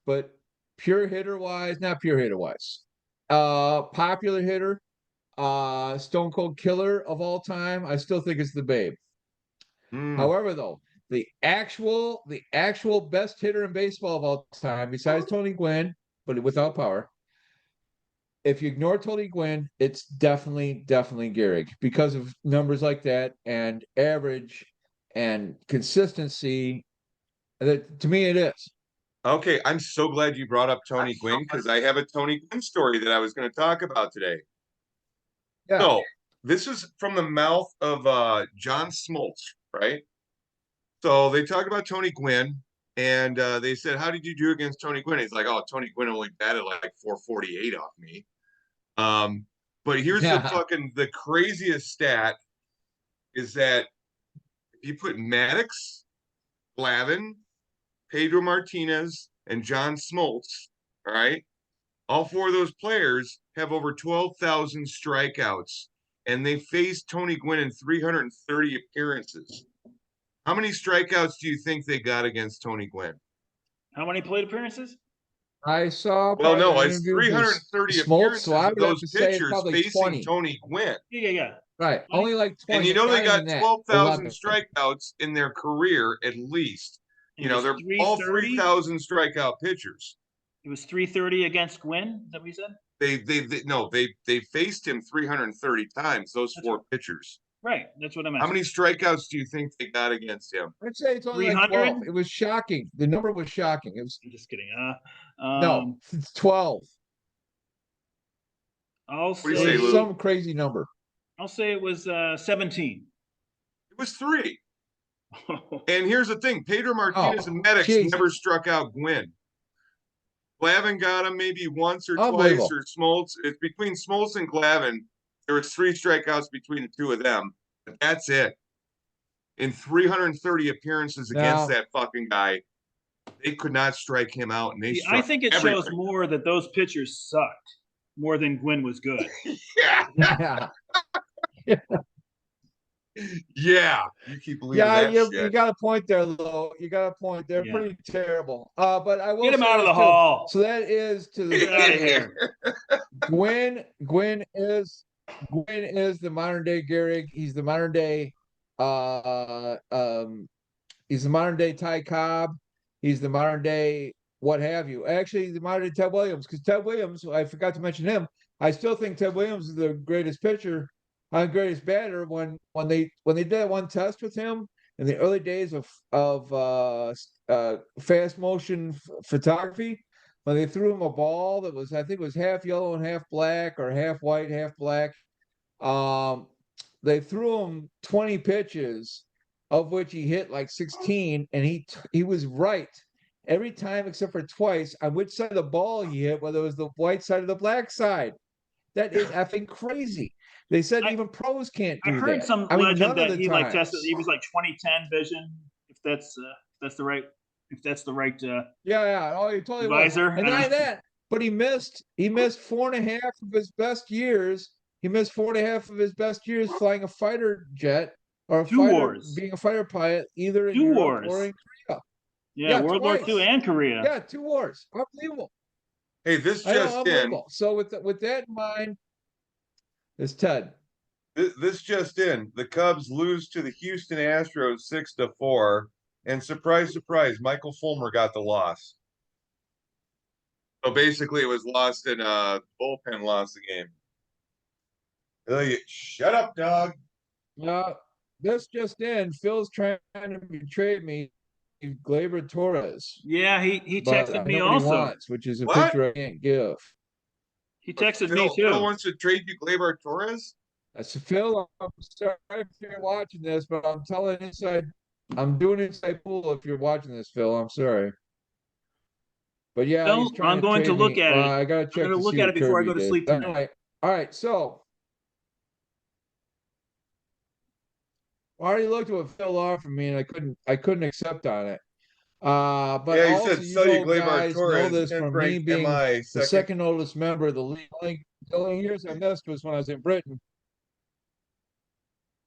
S3: but pure hitter wise, not pure hitter wise, popular hitter, stone cold killer of all time, I still think it's the Babe. However, though, the actual best hitter in baseball of all time, besides Tony Gwynn, but without power, if you ignore Tony Gwynn, it's definitely Gehrig because of numbers like that and average and consistency. That, to me, it is.
S2: Okay, I'm so glad you brought up Tony Gwynn because I have a Tony Gwynn story that I was going to talk about today. Yeah. So this is from the mouth of John Smoltz, right? So they talk about Tony Gwynn, and they said, "How did you do against Tony Gwynn?" He's like, "Oh, Tony Gwynn only batted like 448 off me." But here's the craziest stat is that if you put Maddox, Glavine, Pedro Martinez, and John Smoltz, all right, all 4 of those players have over 12,000 strikeouts, and they faced Tony Gwynn in 330 appearances. How many strikeouts do you think they got against Tony Gwynn?
S1: How many plate appearances?
S3: I saw.
S2: Well, no, it's 330 appearances of those pitchers facing 20. Tony Gwynn.
S1: Yeah.
S3: Right, only like 20.
S2: And you know they got 12,000 strikeouts in their career at least. You know, they're all 3,000 strikeout pitchers.
S1: It was 330 against Gwynn, is that what you said?
S2: They faced him 330 times, those 4 pitchers.
S1: Right, that's what I'm asking.
S2: How many strikeouts do you think they got against him?
S3: I'd say it's only like 12. It was shocking. The number was shocking. It was.
S1: I'm just kidding.
S3: No, it's 12.
S1: I'll
S2: say, say
S3: some crazy number.
S1: I'll say it was 17.
S2: It was 3. And here's the thing: Pedro Martinez and Maddox never struck out Gwynn. Glavine got him maybe once or twice, or Smoltz. It's between Smoltz and Glavine. There was 3 strikeouts between the 2 of them. But that's it. In 330 appearances against that fucking guy, they could not strike him out. And
S1: I think it shows more that those pitchers sucked more than Gwynn was good.
S2: Yeah. Yeah, you keep believing that shit.
S3: You got a point there, though. You got a point. They're pretty terrible. But I will
S1: get him out of the hall.
S3: So that is to the
S1: get out of here.
S3: Gwynn is the modern day Gehrig. He's the modern day. He's the modern day Ty Cobb. He's the modern day what have you. Actually, the modern day Ted Williams, because Ted Williams, I forgot to mention him. I still think Ted Williams is the greatest pitcher. Greatest batter when they did that one test with him in the early days of fast motion photography, when they threw him a ball that was, I think it was half yellow and half black, or half white, half black. They threw him 20 pitches, of which he hit like 16, and he was right every time except for twice on which side of the ball he hit, whether it was the white side or the black side. That is effing crazy. They said even pros can't do that.
S1: I heard some legend that he like tested. He was like 2010 vision. If that's the right.
S3: Yeah. Oh, he totally
S1: advisor.
S3: Was. And not that, but he missed 4.5 of his best years. He missed 4.5 of his best years flying a fighter jet or being a fighter pilot, either in Europe or in Korea.
S1: Yeah, World War II and Korea.
S3: Yeah, 2 wars. Unbelievable.
S2: Hey, this just in.
S3: So with that in mind, it's Ted.
S2: This just in. The Cubs lose to the Houston Astros 6-4, and surprise, surprise, Michael Fulmer got the loss. So basically, it was lost in bullpen lost the game. Shut up, dog.
S3: This just in. Phil's trying to betray me. Gleyber Torres,
S1: Yeah, he
S3: but
S1: texted
S3: I
S1: me
S3: know what he
S1: also.
S3: wants, which is a
S2: What?
S3: picture I can't give.
S1: He texted me
S2: Phil
S1: too.
S2: wants to trade you Gleyber Torres?
S3: I said, Phil, I'm sorry if you're watching this, but I'm telling inside, I'm doing inside pool if you're watching this, Phil. I'm sorry. But yeah, he's
S1: Well,
S3: trying
S1: I'm
S3: to
S1: going to
S3: trade
S1: look
S3: me.
S1: at
S3: Well,
S1: it.
S3: I gotta
S1: I'm
S3: check
S1: going
S3: to
S1: to look
S3: see
S1: at
S3: what
S1: it before I
S3: Kirby
S1: go to
S3: did.
S1: sleep
S3: But
S1: tonight.
S3: anyway, all right, so I already looked at what Phil offered me and I couldn't accept on it. But
S2: Yeah, he
S3: also
S2: said
S3: you
S2: sell you
S3: old
S2: Gleyber
S3: guys know
S2: Torres,
S3: this
S2: 10th
S3: from me
S2: ranked
S3: being
S2: MI,
S3: the
S2: second.
S3: second oldest member of the league. The only years I missed was when I was in Britain.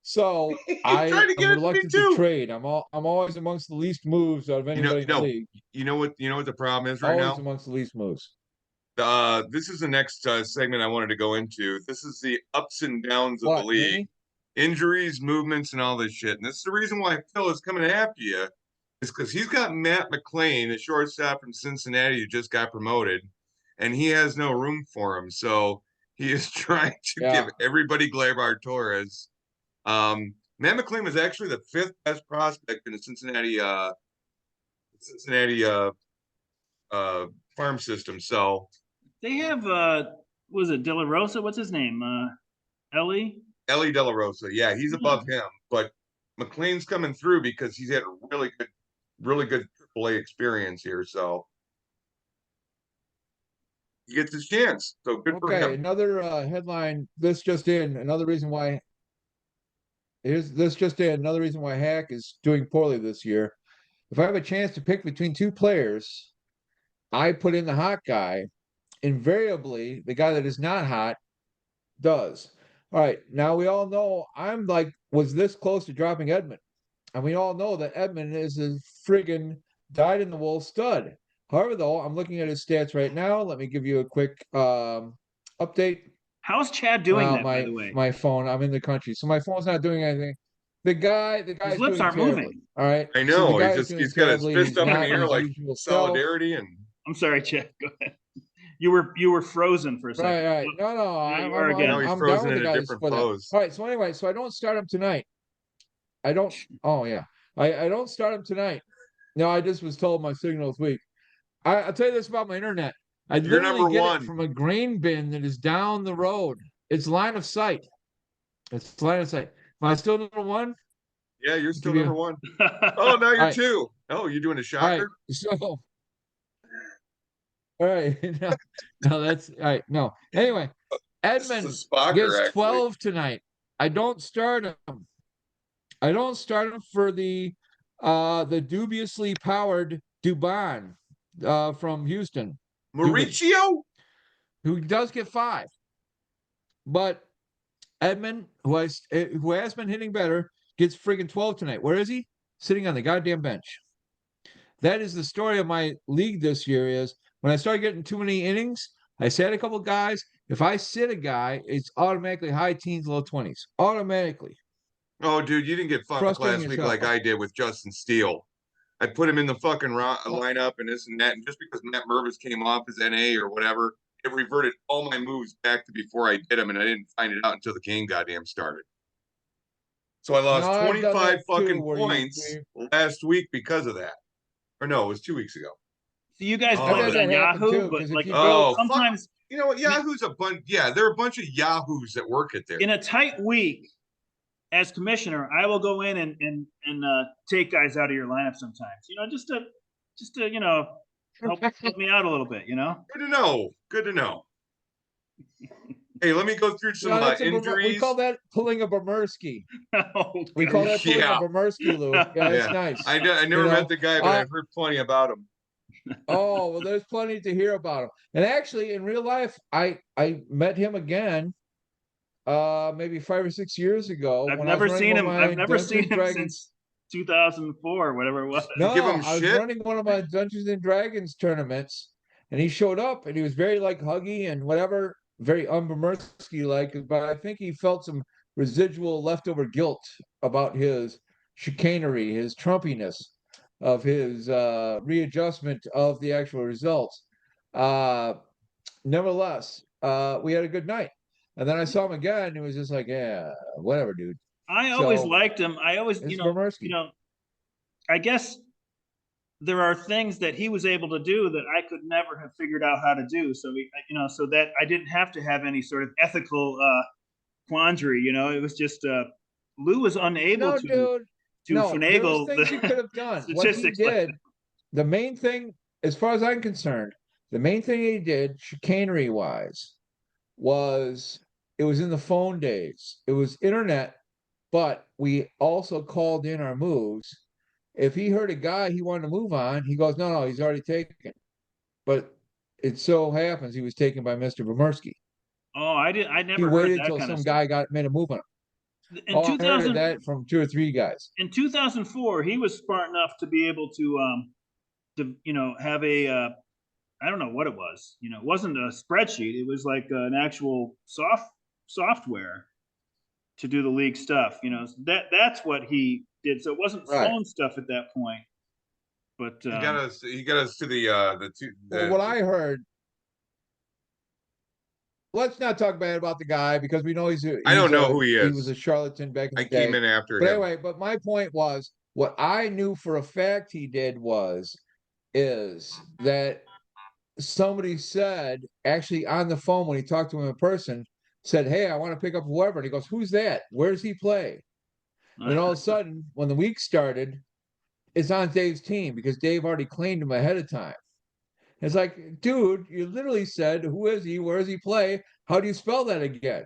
S3: So
S2: He's trying
S3: I
S2: to
S3: am
S2: get it to me
S3: reluctant to
S2: too.
S3: trade. I'm always amongst the least moves out of
S2: You know,
S3: anybody in the
S2: no,
S3: league.
S2: you know what the problem is right
S3: Always
S2: now?
S3: amongst the least moves.
S2: This is the next segment I wanted to go into. This is the ups and downs of the
S3: What,
S2: league,
S3: me?
S2: injuries, movements, and all this shit. And this is the reason why Phil is coming after you, is because he's got Matt McClain, the shortstop from Cincinnati, who just got promoted, and he has no room for him. So he is trying to give
S3: Yeah.
S2: everybody Gleyber Torres. Matt McClain was actually the fifth best prospect in the Cincinnati farm system. So
S1: They have was it De La Rosa? What's his name? Ellie?
S2: Ellie De La Rosa, yeah, he's above him, but McLean's coming through because he's had a really good AAA experience here. So he gets his chance. So good for
S3: Okay,
S2: him.
S3: another headline. This just in. Another reason why here's this just in. Another reason why Hack is doing poorly this year. If I have a chance to pick between two players, I put in the hot guy. Invariably, the guy that is not hot does. All right. Now we all know I'm like was this close to dropping Edmund. And we all know that Edmund is a friggin' dyed in the wool stud. However, though, I'm looking at his stats right now. Let me give you a quick update.
S1: How's Chad doing
S3: Well,
S1: that, by the way?
S3: my phone, I'm in the country, so my phone's not doing anything. The
S1: His
S3: guy's
S1: lips
S3: doing
S1: aren't
S3: terribly.
S1: moving.
S3: All right.
S2: I
S3: So the
S2: know
S3: guy is doing
S2: he's got his
S3: terribly.
S2: fist
S3: He's
S2: up in the
S3: not
S2: air
S3: his
S2: like
S3: usual self.
S2: solidarity, and
S1: I'm sorry, Chad. Go ahead. You were frozen for a second.
S3: Right, right. No, no,
S1: Now you are
S2: now
S1: again.
S2: he's
S3: I'm down
S2: frozen
S3: with
S2: in
S3: the
S2: a
S3: guy that's
S2: different
S3: for that.
S2: pose.
S3: All right. So anyway, so I don't start him tonight. I don't. Oh yeah. I don't start him tonight. No, I just was told my signal's weak. I'll tell you this about my internet. I
S2: You're
S3: literally
S2: number
S3: get it
S2: one.
S3: from a grain bin that is down the road. It's line of sight. It's line of sight. Am I still number one?
S2: Yeah, you're
S3: I'll
S2: still
S3: give you.
S2: number one. Oh, now
S3: All
S2: you're
S3: right.
S2: two. Oh, you're doing a
S3: All right.
S2: shocker.
S3: So, all right. No, that's all right. No. Anyway,
S2: This is a
S3: Edmund gets
S2: spocker, actually.
S3: 12 tonight. I don't start him. I don't start him for the dubiously powered Dubon from Houston. Dubin,
S2: Mauricio?
S3: who does get 5. But Edmund, who has been hitting better, gets friggin' 12 tonight. Where is he? Sitting on the goddamn bench. That is the story of my league this year. Is when I started getting too many innings, I sat a couple guys. If I sit a guy, it's automatically high teens, low 20s. Automatically.
S2: Oh, dude, you didn't get fucked
S3: Frustrating
S2: last
S3: as
S2: week like
S3: hell.
S2: I did with Justin Steele. I put him in the fucking lineup and this and that, and just because Matt Mervis came off as NA or whatever, it reverted all my moves back to before I did them, and I didn't find it out until the game goddamn started. So I
S3: No,
S2: lost
S3: I've done
S2: 25
S3: that too,
S2: fucking
S3: where
S2: points last week because of that. Or no, it was 2 weeks ago.
S1: So you guys
S3: I've
S1: blame
S2: Oh,
S3: had
S1: it
S3: that
S1: on
S3: happen
S1: Yahoo,
S3: too,
S1: but
S3: because if
S1: like
S3: you build
S2: fuck.
S1: sometimes
S2: You know what?
S1: I mean,
S2: Yahoo's a bunch. Yeah, there are a bunch of Yahoos that work at there.
S1: in a tight week, as commissioner, I will go in and take guys out of your lineup sometimes. Just to help me out a little bit.
S2: Good to know. Good to know. Hey, let me go through some
S3: that's we call
S2: injuries.
S3: that pulling a Bomerski.
S1: Oh,
S3: We call that pulling a
S2: Yeah.
S3: Bomerski, Lou. Yeah, it's
S2: Yeah.
S3: nice.
S2: I never met the guy, but I've heard plenty about him.
S3: Oh, well, there's plenty to hear about him. And actually, in real life, I met him again, maybe 5 or 6 years ago
S1: I've
S3: when I was
S1: never
S3: running
S1: seen
S3: one of
S1: him.
S3: my
S1: I've never
S3: Dungeons
S1: seen
S3: and
S1: him
S3: Dragons.
S1: since 2004, whatever it was.
S3: No,
S2: Give him
S3: I was
S2: shit.
S3: running one of my Dungeons and Dragons tournaments, and he showed up, and he was very like huggy and whatever, very unbemersky like. But I think he felt some residual leftover guilt about his chicanery, his Trumpiness, of his readjustment of the actual results. Uh, Nevertheless, we had a good night, and then I saw him again. And he was just like, "Yeah, whatever, dude."
S1: I always
S3: So
S1: liked him. I always,
S3: it's Bomersky.
S1: I guess there are things that he was able to do that I could never have figured out how to do. So so that I didn't have to have any sort of ethical quandary. It was just Lou was unable
S3: No,
S1: to
S3: dude. No, there was
S1: finagle
S3: things he could
S1: the
S3: have done. What he
S1: statistics like
S3: did, the main thing, as far as I'm concerned, the main thing he did, chicanery wise, was it was in the phone days. It was internet, but we also called in our moves. If he heard a guy he wanted to move on, he goes, no, no, he's already taken. But it so happens he was taken by Mr. Bomersky.
S1: Oh, I
S3: He
S1: never heard
S3: waited
S1: that
S3: till
S1: kind of
S3: some
S1: stuff.
S3: guy made a move on him.
S1: In
S3: Oh, I heard
S1: 2000,
S3: that from 2 or 3 guys.
S1: in 2004, he was smart enough to be able to have a I don't know what it was. It wasn't a spreadsheet. It was like an actual software to do the league stuff. That's what he did. So it wasn't
S3: Right.
S1: phone stuff at that point. But
S2: He got us. He got us to the two.
S3: Well, what I heard, let's not talk bad about the guy because we know
S2: I don't know who he
S3: he was
S2: is.
S3: a charlatan back in
S2: I
S3: the
S2: came
S3: day.
S2: in after
S3: But
S2: him.
S3: anyway, but my point was what I knew for a fact he did is that somebody said actually on the phone when he talked to him in person, said, hey, I want to pick up whoever. And he goes, who's that? Where does he play? And then all of a sudden, when the week started, it's on Dave's team because Dave already claimed him ahead of time. It's like, dude, you literally said, who is he? Where does he play? How do you spell that again?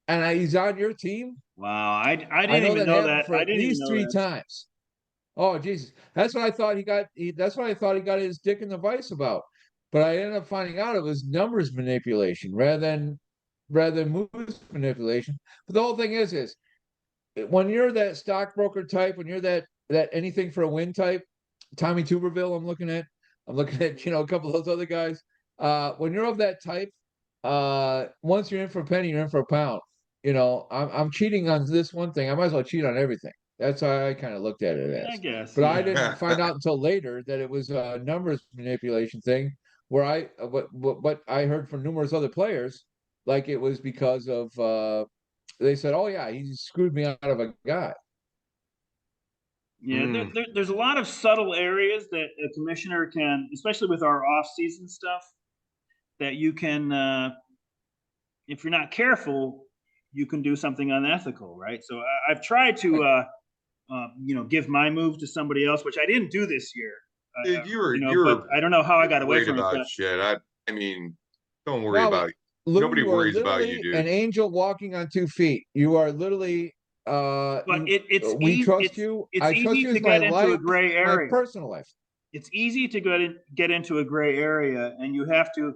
S3: And he's on your team?
S1: wow, I
S3: I
S1: didn't
S3: know
S1: even
S3: that
S1: know
S3: happened
S1: that.
S3: for
S1: I
S3: at
S1: didn't even
S3: least
S1: know
S3: 3
S1: that.
S3: times. Oh, Jesus. That's what I thought that's what I thought he got his dick in the vice about. But I ended up finding out it was numbers manipulation rather than moves manipulation. But the whole thing is when you're that stockbroker type, when you're that anything for a win type, Tommy Tuberville, I'm looking at a couple of those other guys. When you're of that type, once you're in for a penny, you're in for a pound. I'm cheating on this one thing. I might as well cheat on everything. That's how I kind of looked at it
S1: I
S3: as.
S1: guess,
S3: But I
S1: yeah.
S3: didn't find out until later that it was a numbers manipulation thing. Where what I heard from numerous other players, like it was because of they said, "Oh yeah, he screwed me out of a guy."
S1: Yeah, there's a lot of subtle areas that a commissioner can, especially with our off-season stuff, that you can, if you're not careful, you can do something unethical, right? So I've tried to, give my move to somebody else, which I didn't do this year.
S2: Dude,
S1: But I don't know how I
S2: you're
S1: got away
S2: worried
S1: from it.
S2: about
S1: But
S2: shit. I mean, don't worry
S3: No,
S2: about
S3: but
S2: it.
S3: Lou,
S2: Nobody
S3: you are
S2: worries about you,
S3: literally an
S2: dude.
S3: angel walking on 2 feet. You are literally
S1: but
S3: we trust you.
S1: it's
S3: I trust
S1: easy
S3: you
S1: to
S3: as my
S1: get into a
S3: life,
S1: gray
S3: my
S1: area.
S3: personal life.
S1: It's easy to get into a gray area, and you have to.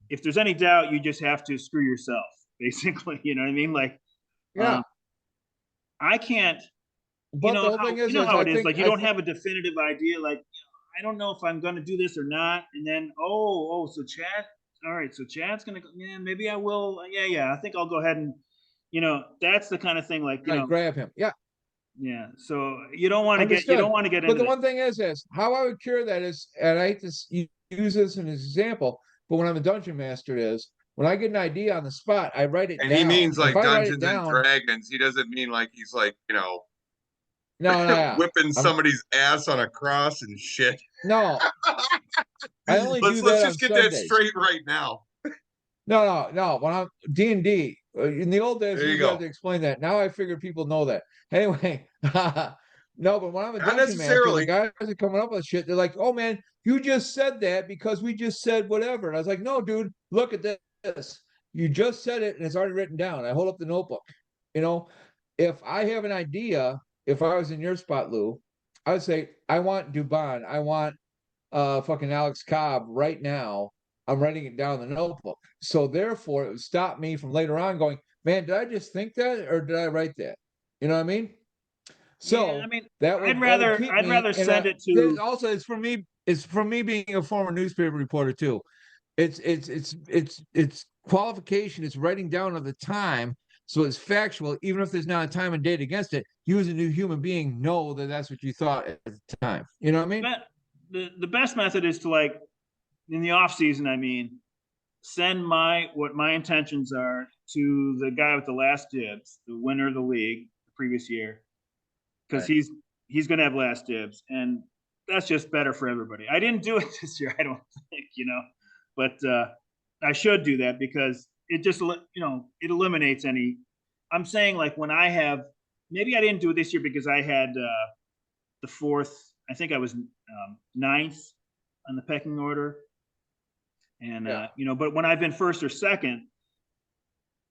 S1: If there's any doubt, you just have to screw yourself, basically. You know what I mean? Like,
S3: Yeah.
S1: I can't.
S3: But the whole thing
S1: You
S3: is,
S1: know how
S3: I
S1: it is.
S3: think
S1: Like, you don't have a definitive idea. Like, I don't know if I'm going to do this or not. And then, so Chad. All right, so Chad's gonna go. Yeah, maybe I will. Yeah. I think I'll go ahead and, that's the kind of thing. Like,
S3: I grab him. Yeah,
S1: yeah. So you don't want to
S3: understood.
S1: get
S3: But
S1: into
S3: the
S1: that.
S3: one thing is how I would cure that is, and I hate to use this as an example, but when I'm a dungeon master, is when I get an idea on the spot, I write it
S2: And he
S3: down.
S2: means
S3: And if
S2: like
S3: I write it
S2: Dungeons and
S3: down,
S2: Dragons. He doesn't mean like he's like,
S3: no,
S2: whipping
S3: I'm
S2: somebody's ass on a cross and shit.
S3: no, I only do
S2: Let's
S3: that on
S2: just get that
S3: Sundays.
S2: straight right now.
S3: No. When I'm D&D, in the old days,
S2: There
S3: you
S2: you
S3: usually have
S2: go.
S3: to explain that. Now I figure people know that. Anyway, no, but when I'm a
S2: Not
S3: dungeon master, the
S2: necessarily.
S3: guys are coming up with shit. They're like, "Oh man, you just said that because we just said whatever." And I was like, "No, dude, look at this. You just said it, and it's already written down." I hold up the notebook. You know, if I have an idea, if I was in your spot, Lou, I would say, "I want Dubon. I want fucking Alex Cobb right now." I'm writing it down in the notebook. So therefore, it would stop me from later on going, man, did I just think that or did I write that? You know what I mean?
S1: Yeah, I
S3: So
S1: mean,
S3: that would keep
S1: I'd
S3: me
S1: rather
S3: in
S1: send
S3: a.
S1: it to.
S3: Also, it's from me being a former newspaper reporter too. It's qualification. It's writing down of the time, so it's factual. Even if there's not a time and date against it, you as a new human being know that that's what you thought at the time. You know what I mean?
S1: The best method is to, like, in the off season. I mean, send what my intentions are to the guy with the last dibs, the winner of the league the previous year, because
S3: Right.
S1: he's going to have last dibs, and that's just better for everybody. I didn't do it this year, I don't think, but I should do that because it just, it eliminates any. I'm saying like when I have, maybe I didn't do it this year because I had the fourth. I think I was ninth on the pecking order, and
S3: Yeah.
S1: but when I've been first or second,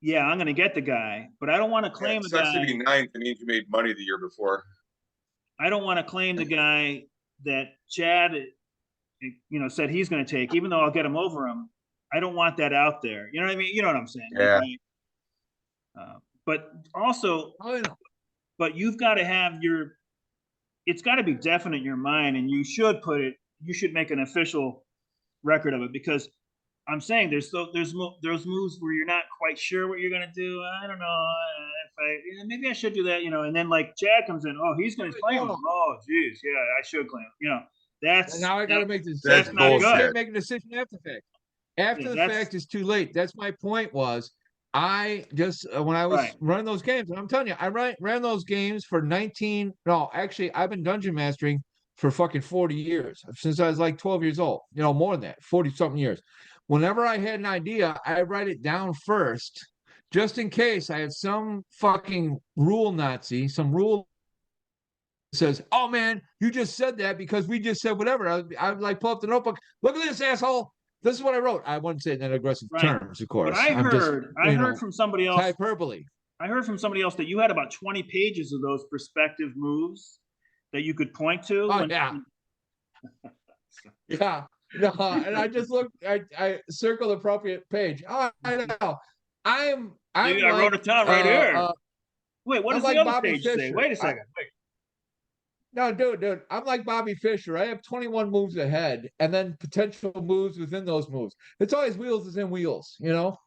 S1: yeah, I'm going to get the guy, but I don't want to
S2: Yeah,
S1: claim
S2: it
S1: a
S2: sucks to
S1: guy.
S2: be ninth. It means you made money the year before.
S1: I don't want to claim the guy that Chad, said he's going to take, even though I'll get him over him. I don't want that out there. You know what I mean? You know what I'm saying?
S2: Yeah.
S1: But also,
S3: Oh, you know.
S1: but you've got to have it's got to be definite in your mind, and you should make an official record of it, because I'm saying there's those moves where you're not quite sure what you're gonna do. I don't know if maybe I should do that, and then like Chad comes in, oh, he's gonna claim him. Oh, geez, yeah, I should claim him.
S3: And now I got to make the
S2: That's
S3: decision.
S1: not
S3: You
S1: good.
S3: can't make a decision after the fact. After the fact is too late. That's my point. Was I just when I was
S1: Right.
S3: running those games, and I'm telling you, I ran those games for 19. No, actually, I've been dungeon mastering for fucking 40 years since I was like 12 years old. More than that, 40 something years. Whenever I had an idea, I write it down first, just in case I have some fucking rule Nazi, some rule says, "Oh man, you just said that because we just said whatever." I would like pull up the notebook. Look at this, asshole. This is what I wrote. I wouldn't say it in aggressive
S1: Right.
S3: terms, of
S1: But
S3: course.
S1: I
S3: I'm just,
S1: heard from somebody else.
S3: hyperbole.
S1: I heard from somebody else that you had about 20 pages of those perspective moves that you could point to.
S3: Oh yeah, yeah. No, and I just looked. I circled the appropriate page. Oh, I know. I'm
S1: Maybe I
S3: like,
S1: wrote it down right here. Wait, what
S3: I'm
S1: does
S3: like
S1: the other
S3: Bobby
S1: page say?
S3: Fischer.
S1: Wait a second. Wait.
S3: No, dude, I'm like Bobby Fischer. I have 21 moves ahead, and then potential moves within those moves. It's always wheels within wheels, No.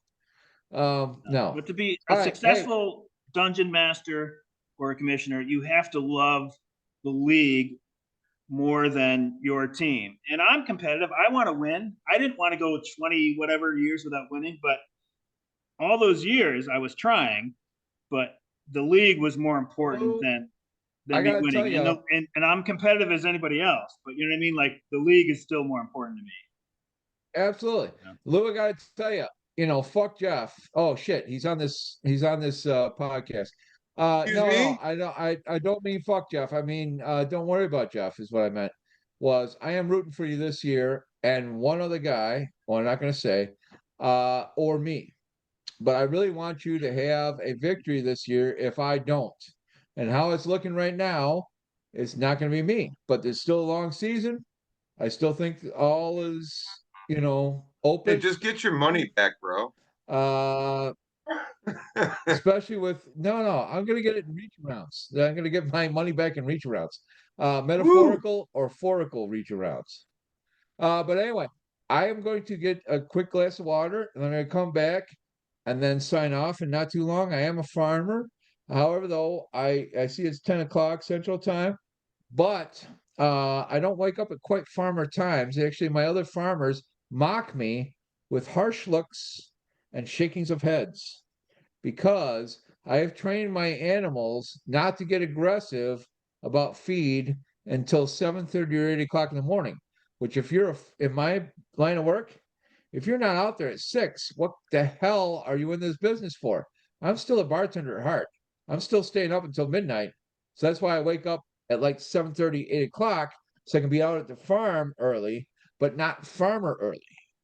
S1: But to be a
S3: All right, hey,
S1: successful dungeon master or a commissioner, you have to love the league more than your team. And I'm competitive. I want to win. I didn't want to go 20 whatever years without winning, but all those years I was trying, but the league was more important than
S3: I
S1: me
S3: gotta tell
S1: winning.
S3: you,
S1: And I'm competitive as anybody else, but you know what I mean? Like the league is still more important to me.
S3: absolutely,
S1: Yeah.
S3: Lou. I gotta tell you, fuck Jeff. Oh shit, he's on this. Podcast.
S2: Excuse
S3: No,
S2: me?
S3: I don't mean fuck Jeff. I mean, don't worry about Jeff. Is what I meant. I am rooting for you this year, and one other guy. Well, I'm not gonna say, or me. But I really want you to have a victory this year if I don't. And how it's looking right now, it's not going to be me. But there's still a long season. I still think all is,
S2: Hey,
S3: open.
S2: just get your money back, bro.
S3: Uh, especially with I'm going to get it in reach arounds. I'm going to get my money back in reach arounds. Metaphorical or phorical reach arounds. But anyway, I am going to get a quick glass of water, and I'm going to come back and then sign off in not too long. I am a farmer. However, though, I see it's 10 o'clock Central Time, but I don't wake up at quite farmer times. Actually, my other farmers mock me with harsh looks and shakings of heads because I have trained my animals not to get aggressive about feed until 7:30 or 8 o'clock in the morning, which if you're in my line of work, if you're not out there at 6, what the hell are you in this business for? I'm still a bartender at heart. I'm still staying up until midnight. So that's why I wake up at like 7:30, 8 o'clock, so I can be out at the farm early, but not farmer early.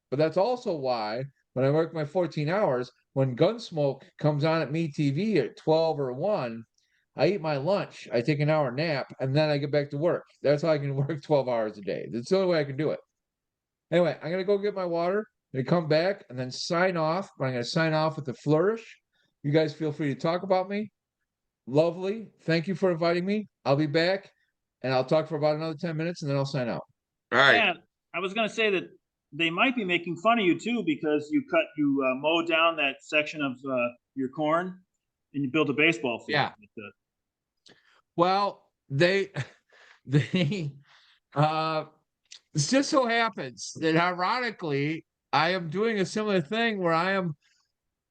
S3: But that's also why when I work my 14 hours, when Gunsmoke comes on at Me TV at 12 or 1, I eat my lunch, I take an hour nap, and then I get back to work. That's how I can work 12 hours a day. That's the only way I can do it. Anyway, I'm going to go get my water. I'm going to come back and then sign off. But I'm going to sign off with a flourish. You guys feel free to talk about me. Lovely. Thank you for inviting me. I'll be back and I'll talk for about another 10 minutes and then I'll sign out.
S2: All right.
S1: Yeah, I was going to say that they might be making fun of you too because you mow down that section of your corn and you build a baseball field.
S3: Yeah. Well, they it just so happens that ironically, I am doing a similar thing where I am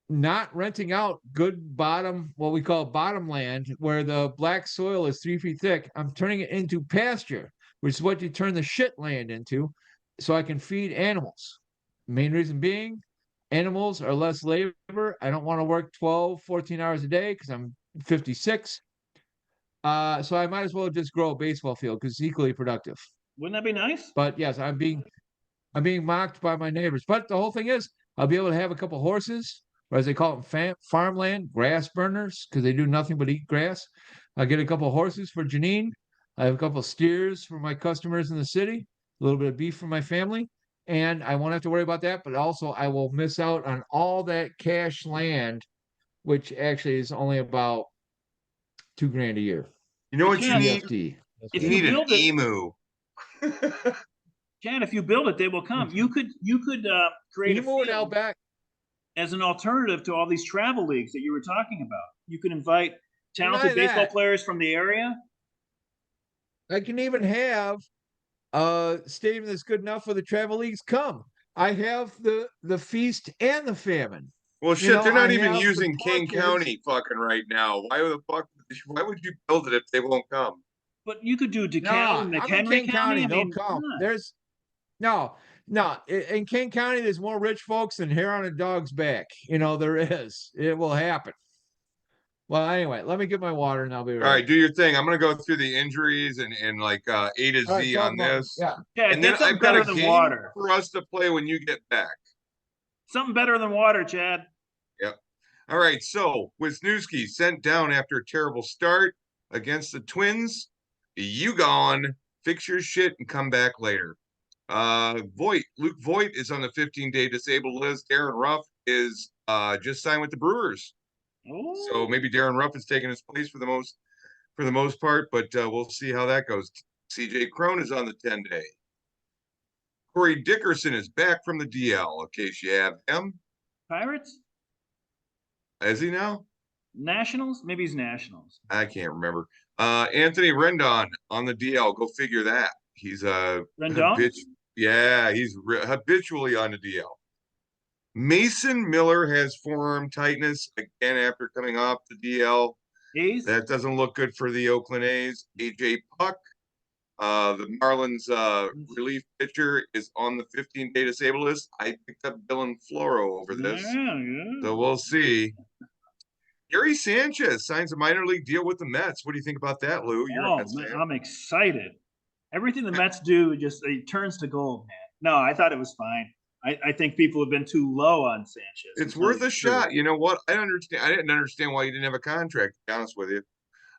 S3: not renting out good bottom, what we call bottom land, where the black soil is 3 feet thick. I'm turning it into pasture. which is what you turn the shit land into, so I can feed animals. Main reason being, animals are less labor. I don't want to work 12, 14 hours a day because I'm 56. So I might as well just grow a baseball field because it's equally productive.
S1: Wouldn't that be nice?
S3: But yes, I'm being mocked by my neighbors. But the whole thing is, I'll be able to have a couple horses, or as they call them, farmland, grass burners, because they do nothing but eat grass. I'll get a couple horses for Janine. I have a couple steers for my customers in the city, a little bit of beef for my family, and I won't have to worry about that. But also, I will miss out on all that cash land, which actually is only about $2,000 a year.
S2: You know
S1: Hey,
S2: what you
S1: Chad,
S2: need?
S3: CFD.
S1: if
S2: You
S1: you
S2: need an
S1: build it,
S2: emu.
S1: Chad, if you build it, they will come. You could create a
S3: Emu and
S1: field
S3: Outback.
S1: as an alternative to all these travel leagues that you were talking about. You could invite talented
S3: Deny
S1: baseball
S3: that.
S1: players from the area.
S3: I can even have a stadium that's good enough for the travel leagues come. I have the feast and the famine.
S2: Well,
S3: You
S2: shit,
S3: know,
S2: they're
S3: I
S2: not even
S3: have the
S2: using
S3: poor
S2: King
S3: kids.
S2: County fucking right now. Why the fuck? Why would you build it if they won't come?
S1: But you could do
S3: No,
S1: DeKalb and
S3: I'm in
S1: McHenry
S3: King
S1: County.
S3: County.
S1: I
S3: They'll
S1: mean, come
S3: come.
S1: on.
S3: There's no, no. In King County, there's more rich folks than hair on a dog's back. You know, there is. It will happen. Well, anyway, let me get my water and I'll be
S2: All
S3: right
S2: right,
S3: back.
S2: do your thing. I'm gonna go through the injuries and like A to
S3: All right,
S2: Z
S3: talk
S2: on
S3: about me.
S2: this,
S3: Yeah.
S1: Chad,
S2: and then
S1: get something
S2: I've got
S1: better
S2: a
S1: than
S2: game
S1: water.
S2: for us to play when you get back.
S1: Something better than water, Chad.
S2: Yep. All right. So Wisniewski sent down after a terrible start against the Twins. You gone. Fix your shit and come back later. Luke Voigt is on the 15-day disabled list. Darren Ruff is just signed with the Brewers. So
S1: Oh,
S2: maybe Darren Ruff is taking his place for the most part, but we'll see how that goes. CJ Crone is on the 10-day. Corey Dickerson is back from the DL, in case you have him.
S1: Pirates?
S2: Is he now?
S1: Nationals? Maybe he's Nationals.
S2: I can't remember. Anthony Rendon on the DL. Go figure that. He's a
S1: Rendon?
S2: Yeah, he's habitually on the DL. Mason Miller has forearm tightness again after coming off the DL.
S1: A's?
S2: That doesn't look good for the Oakland A's. AJ Puck, the Marlins relief pitcher, is on the 15-day disabled list. I picked up Dylan Floro over this,
S1: Yeah.
S2: so we'll see. Gary Sanchez signs a minor league deal with the Mets. What do you think about that, Lou? You're a
S1: Oh,
S2: Mets
S1: man,
S2: fan.
S1: I'm excited. Everything the Mets do just it turns to gold, man. No, I thought it was fine. I think people have been too low on Sanchez.
S2: It's worth a shot. You know what? I understand. I didn't understand why you didn't have a contract, to be honest with you.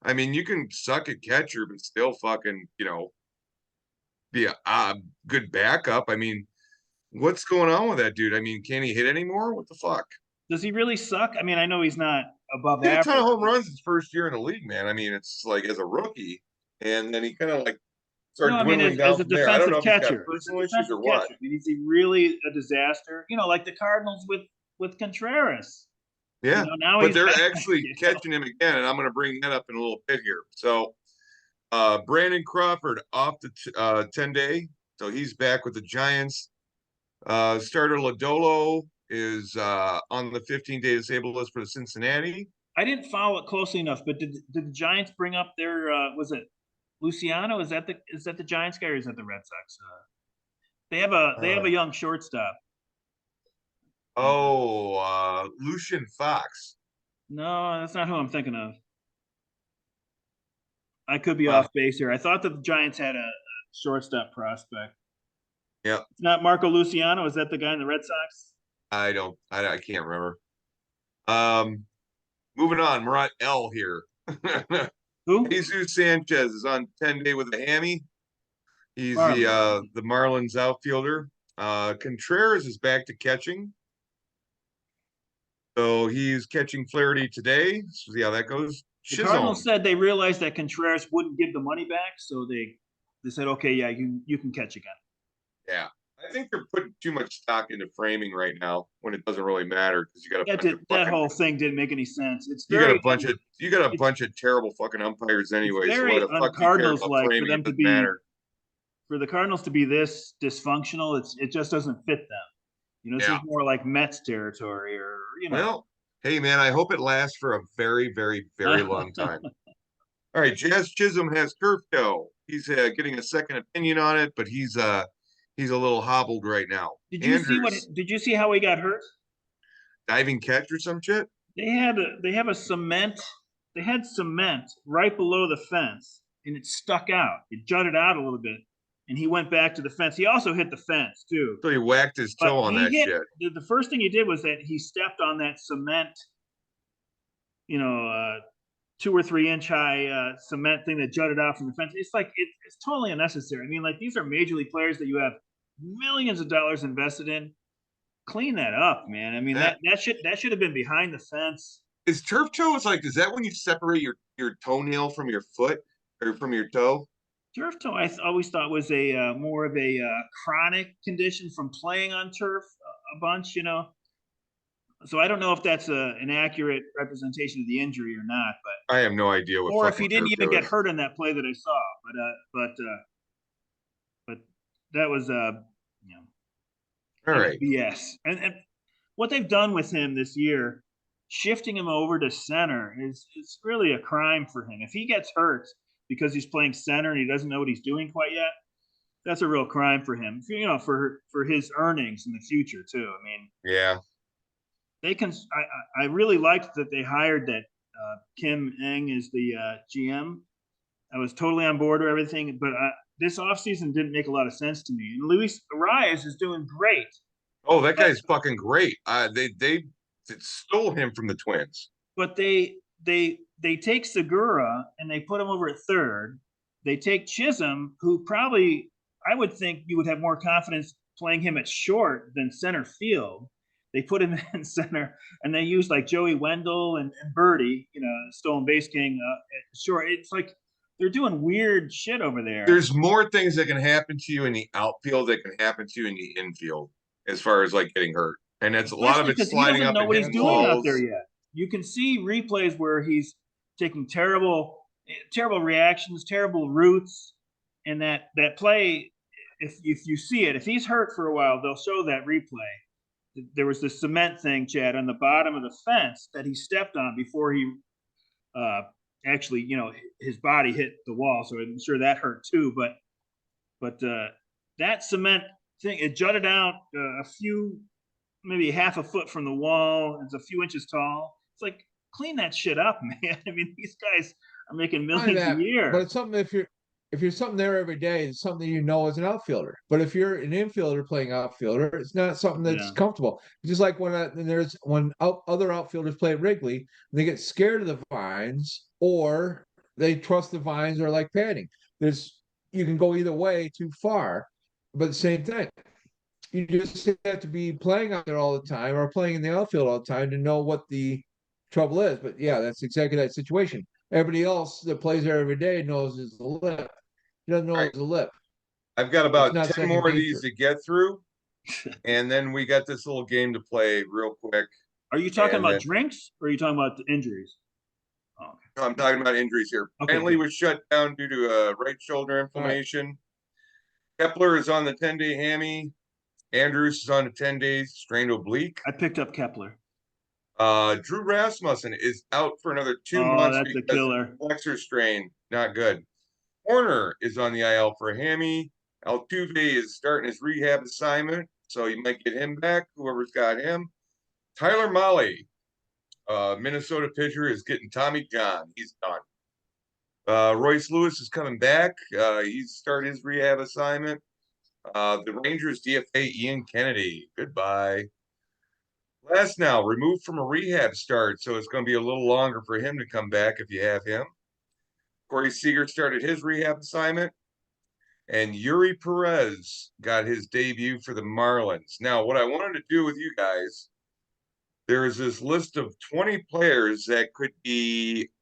S2: I mean, you can suck at catcher, but still fucking, be a good backup. I mean, what's going on with that dude? I mean, can he hit anymore? What the fuck?
S1: Does he really suck? I mean, I know he's not above
S2: He hit a ton of
S1: average.
S2: home runs his first year in the league, man. I mean, it's like as a rookie, and then he kind of like
S1: No,
S2: started
S1: I mean
S2: dwindling
S1: as
S2: down
S1: a
S2: from there. I don't
S1: defensive
S2: know if he's got
S1: catcher. As a
S2: personal issues
S1: defensive
S2: or what.
S1: catcher. I mean, is he really a disaster? Like the Cardinals with Contreras.
S2: Yeah,
S1: Now
S2: but
S1: he's
S2: they're
S1: back,
S2: actually catching him again, and I'm going to bring that up in a little bit here. So, Brandon Crawford off the 10-day, so he's back with the Giants. Starter Lodolo is on the 15-day disabled list for the Cincinnati.
S1: I didn't follow it closely enough, but did the Giants bring up their was it Luciano? Is that the Giants guy or is that the Red Sox? They have a young shortstop.
S2: Lucian Fox.
S1: No, that's not who I'm thinking of. I could be off base here. I thought that the Giants had a shortstop prospect.
S2: Yeah.
S1: It's not Marco Luciano. Is that the guy in the Red Sox?
S2: I can't remember. Moving on. We're on L here.
S1: Who?
S2: Jesus Sanchez is on 10-day with a hammy. He's
S1: Marlins.
S2: the Marlins outfielder. Contreras is back to catching. So he's catching Flaherty today. So see how that goes.
S1: The Cardinals said they realized that Contreras wouldn't give the money back, so they said, okay, yeah, you can catch again.
S2: Yeah. I think they're putting too much stock into framing right now when it doesn't really matter because you got
S1: that whole thing didn't make any sense.
S2: You got a bunch of terrible fucking umpires anyway.
S1: It's
S2: So
S1: very
S2: why the fuck do you care about
S1: un-Cardinals-like
S2: framing?
S1: for them
S2: It
S1: to
S2: doesn't
S1: be
S2: matter.
S1: for the Cardinals to be this dysfunctional. It just doesn't fit them. This is more like Mets territory, or
S2: Well, hey man, I hope it lasts for a very, very, very long time. All right, Jazz Chisholm has turf toe. He's getting a second opinion on it, but he's a little hobbled right now.
S1: Did you see
S2: Andrews,
S1: did you see how he got hurt?
S2: diving catch or some shit?
S1: They have a cement. They had cement right below the fence, and it stuck out. It jutted out a little bit, and he went back to the fence. He also hit the fence too.
S2: So he whacked his toe
S1: But
S2: on
S1: he
S2: that
S1: hit
S2: shit.
S1: the first thing he did was that he stepped on that cement, 2 or 3 inch high cement thing that jutted out from the fence. It's like it's totally unnecessary. I mean, like these are major league players that you have millions of dollars invested in. Clean that up, man. I mean that should have been behind the fence.
S2: Is turf toe is that when you separate your toenail from your foot or from your toe?
S1: Turf toe, always thought was a more of a chronic condition from playing on turf a bunch, So I don't know if that's an accurate representation of the injury or not, but
S2: I have no idea what.
S1: or if he
S2: fucking
S1: didn't
S2: turf
S1: even
S2: toe
S1: get
S2: is.
S1: hurt in that play that I saw. But that was
S2: All right.
S1: BS. And what they've done with him this year, shifting him over to center, is really a crime for him. If he gets hurt because he's playing center and he doesn't know what he's doing quite yet, that's a real crime for him. For his earnings in the future too. I mean,
S2: yeah,
S1: they can. I really liked that they hired that Kim Eng as the GM. I was totally on board with everything, but this offseason didn't make a lot of sense to me. And Luis Arias is doing great.
S2: Oh, that guy's fucking great. They stole him from the Twins.
S1: But they take Segura and they put him over at third. They take Chisholm, who probably I would think you would have more confidence playing him at short than center field. They put him in center, and they use like Joey Wendell and Birdie, stolen base king at short. It's like they're doing weird shit over there.
S2: There's more things that can happen to you in the outfield that can happen to you in the infield, as far as like getting hurt, and that's
S1: Especially
S2: a lot of it sliding up.
S1: He doesn't know what he's doing
S2: balls.
S1: out there yet. You can see replays where he's taking terrible reactions, terrible routes, and that play. If you see it, if he's hurt for a while, they'll show that replay. There was this cement thing, Chad, on the bottom of the fence that he stepped on before he actually, his body hit the wall. So I'm sure that hurt too. But that cement thing, it jutted out maybe half a foot from the wall. It's a few inches tall. It's like, clean that shit up, man. I mean, these guys are making millions a year.
S3: But it's something if you're something there every day, it's something as an outfielder. But if you're an infielder playing outfielder, it's not something that's comfortable. Just like when other outfielders play at Wrigley, they get scared of the vines or they trust the vines or like padding. You can go either way too far, but the same thing. You just have to be playing out there all the time or playing in the outfield all the time to know what the trouble is. But yeah, that's exactly that situation. Everybody else that plays there every day knows it's a lip. He doesn't know it's a lip.
S2: I've got about 10 more of these to get through, and then we got this little game to play real quick.
S1: Are you talking about drinks or are you talking about the injuries?
S2: Oh, okay. No, I'm talking about injuries here.
S1: Okay,
S2: Bentley was shut down due to right shoulder inflammation. Right. Kepler is on the 10-day hammy. Andrews is on the 10 days strained oblique.
S1: I picked up Kepler.
S2: Drew Rasmussen is out for another 2 months.
S1: That's a killer.
S2: Flexor strain, not good. Horner is on the IL for a hammy. Altuve is starting his rehab assignment, so you might get him back, whoever's got him. Tyler Mahle, Minnesota pitcher, is getting Tommy John. He's done. Royce Lewis is coming back. He's started his rehab assignment. The Rangers DFA Ian Kennedy. Goodbye. Last now, removed from a rehab start, so it's going to be a little longer for him to come back if you have him. Corey Seager started his rehab assignment. And Yuri Perez got his debut for the Marlins. Now, what I wanted to do with you guys, there is this list of 20 players that could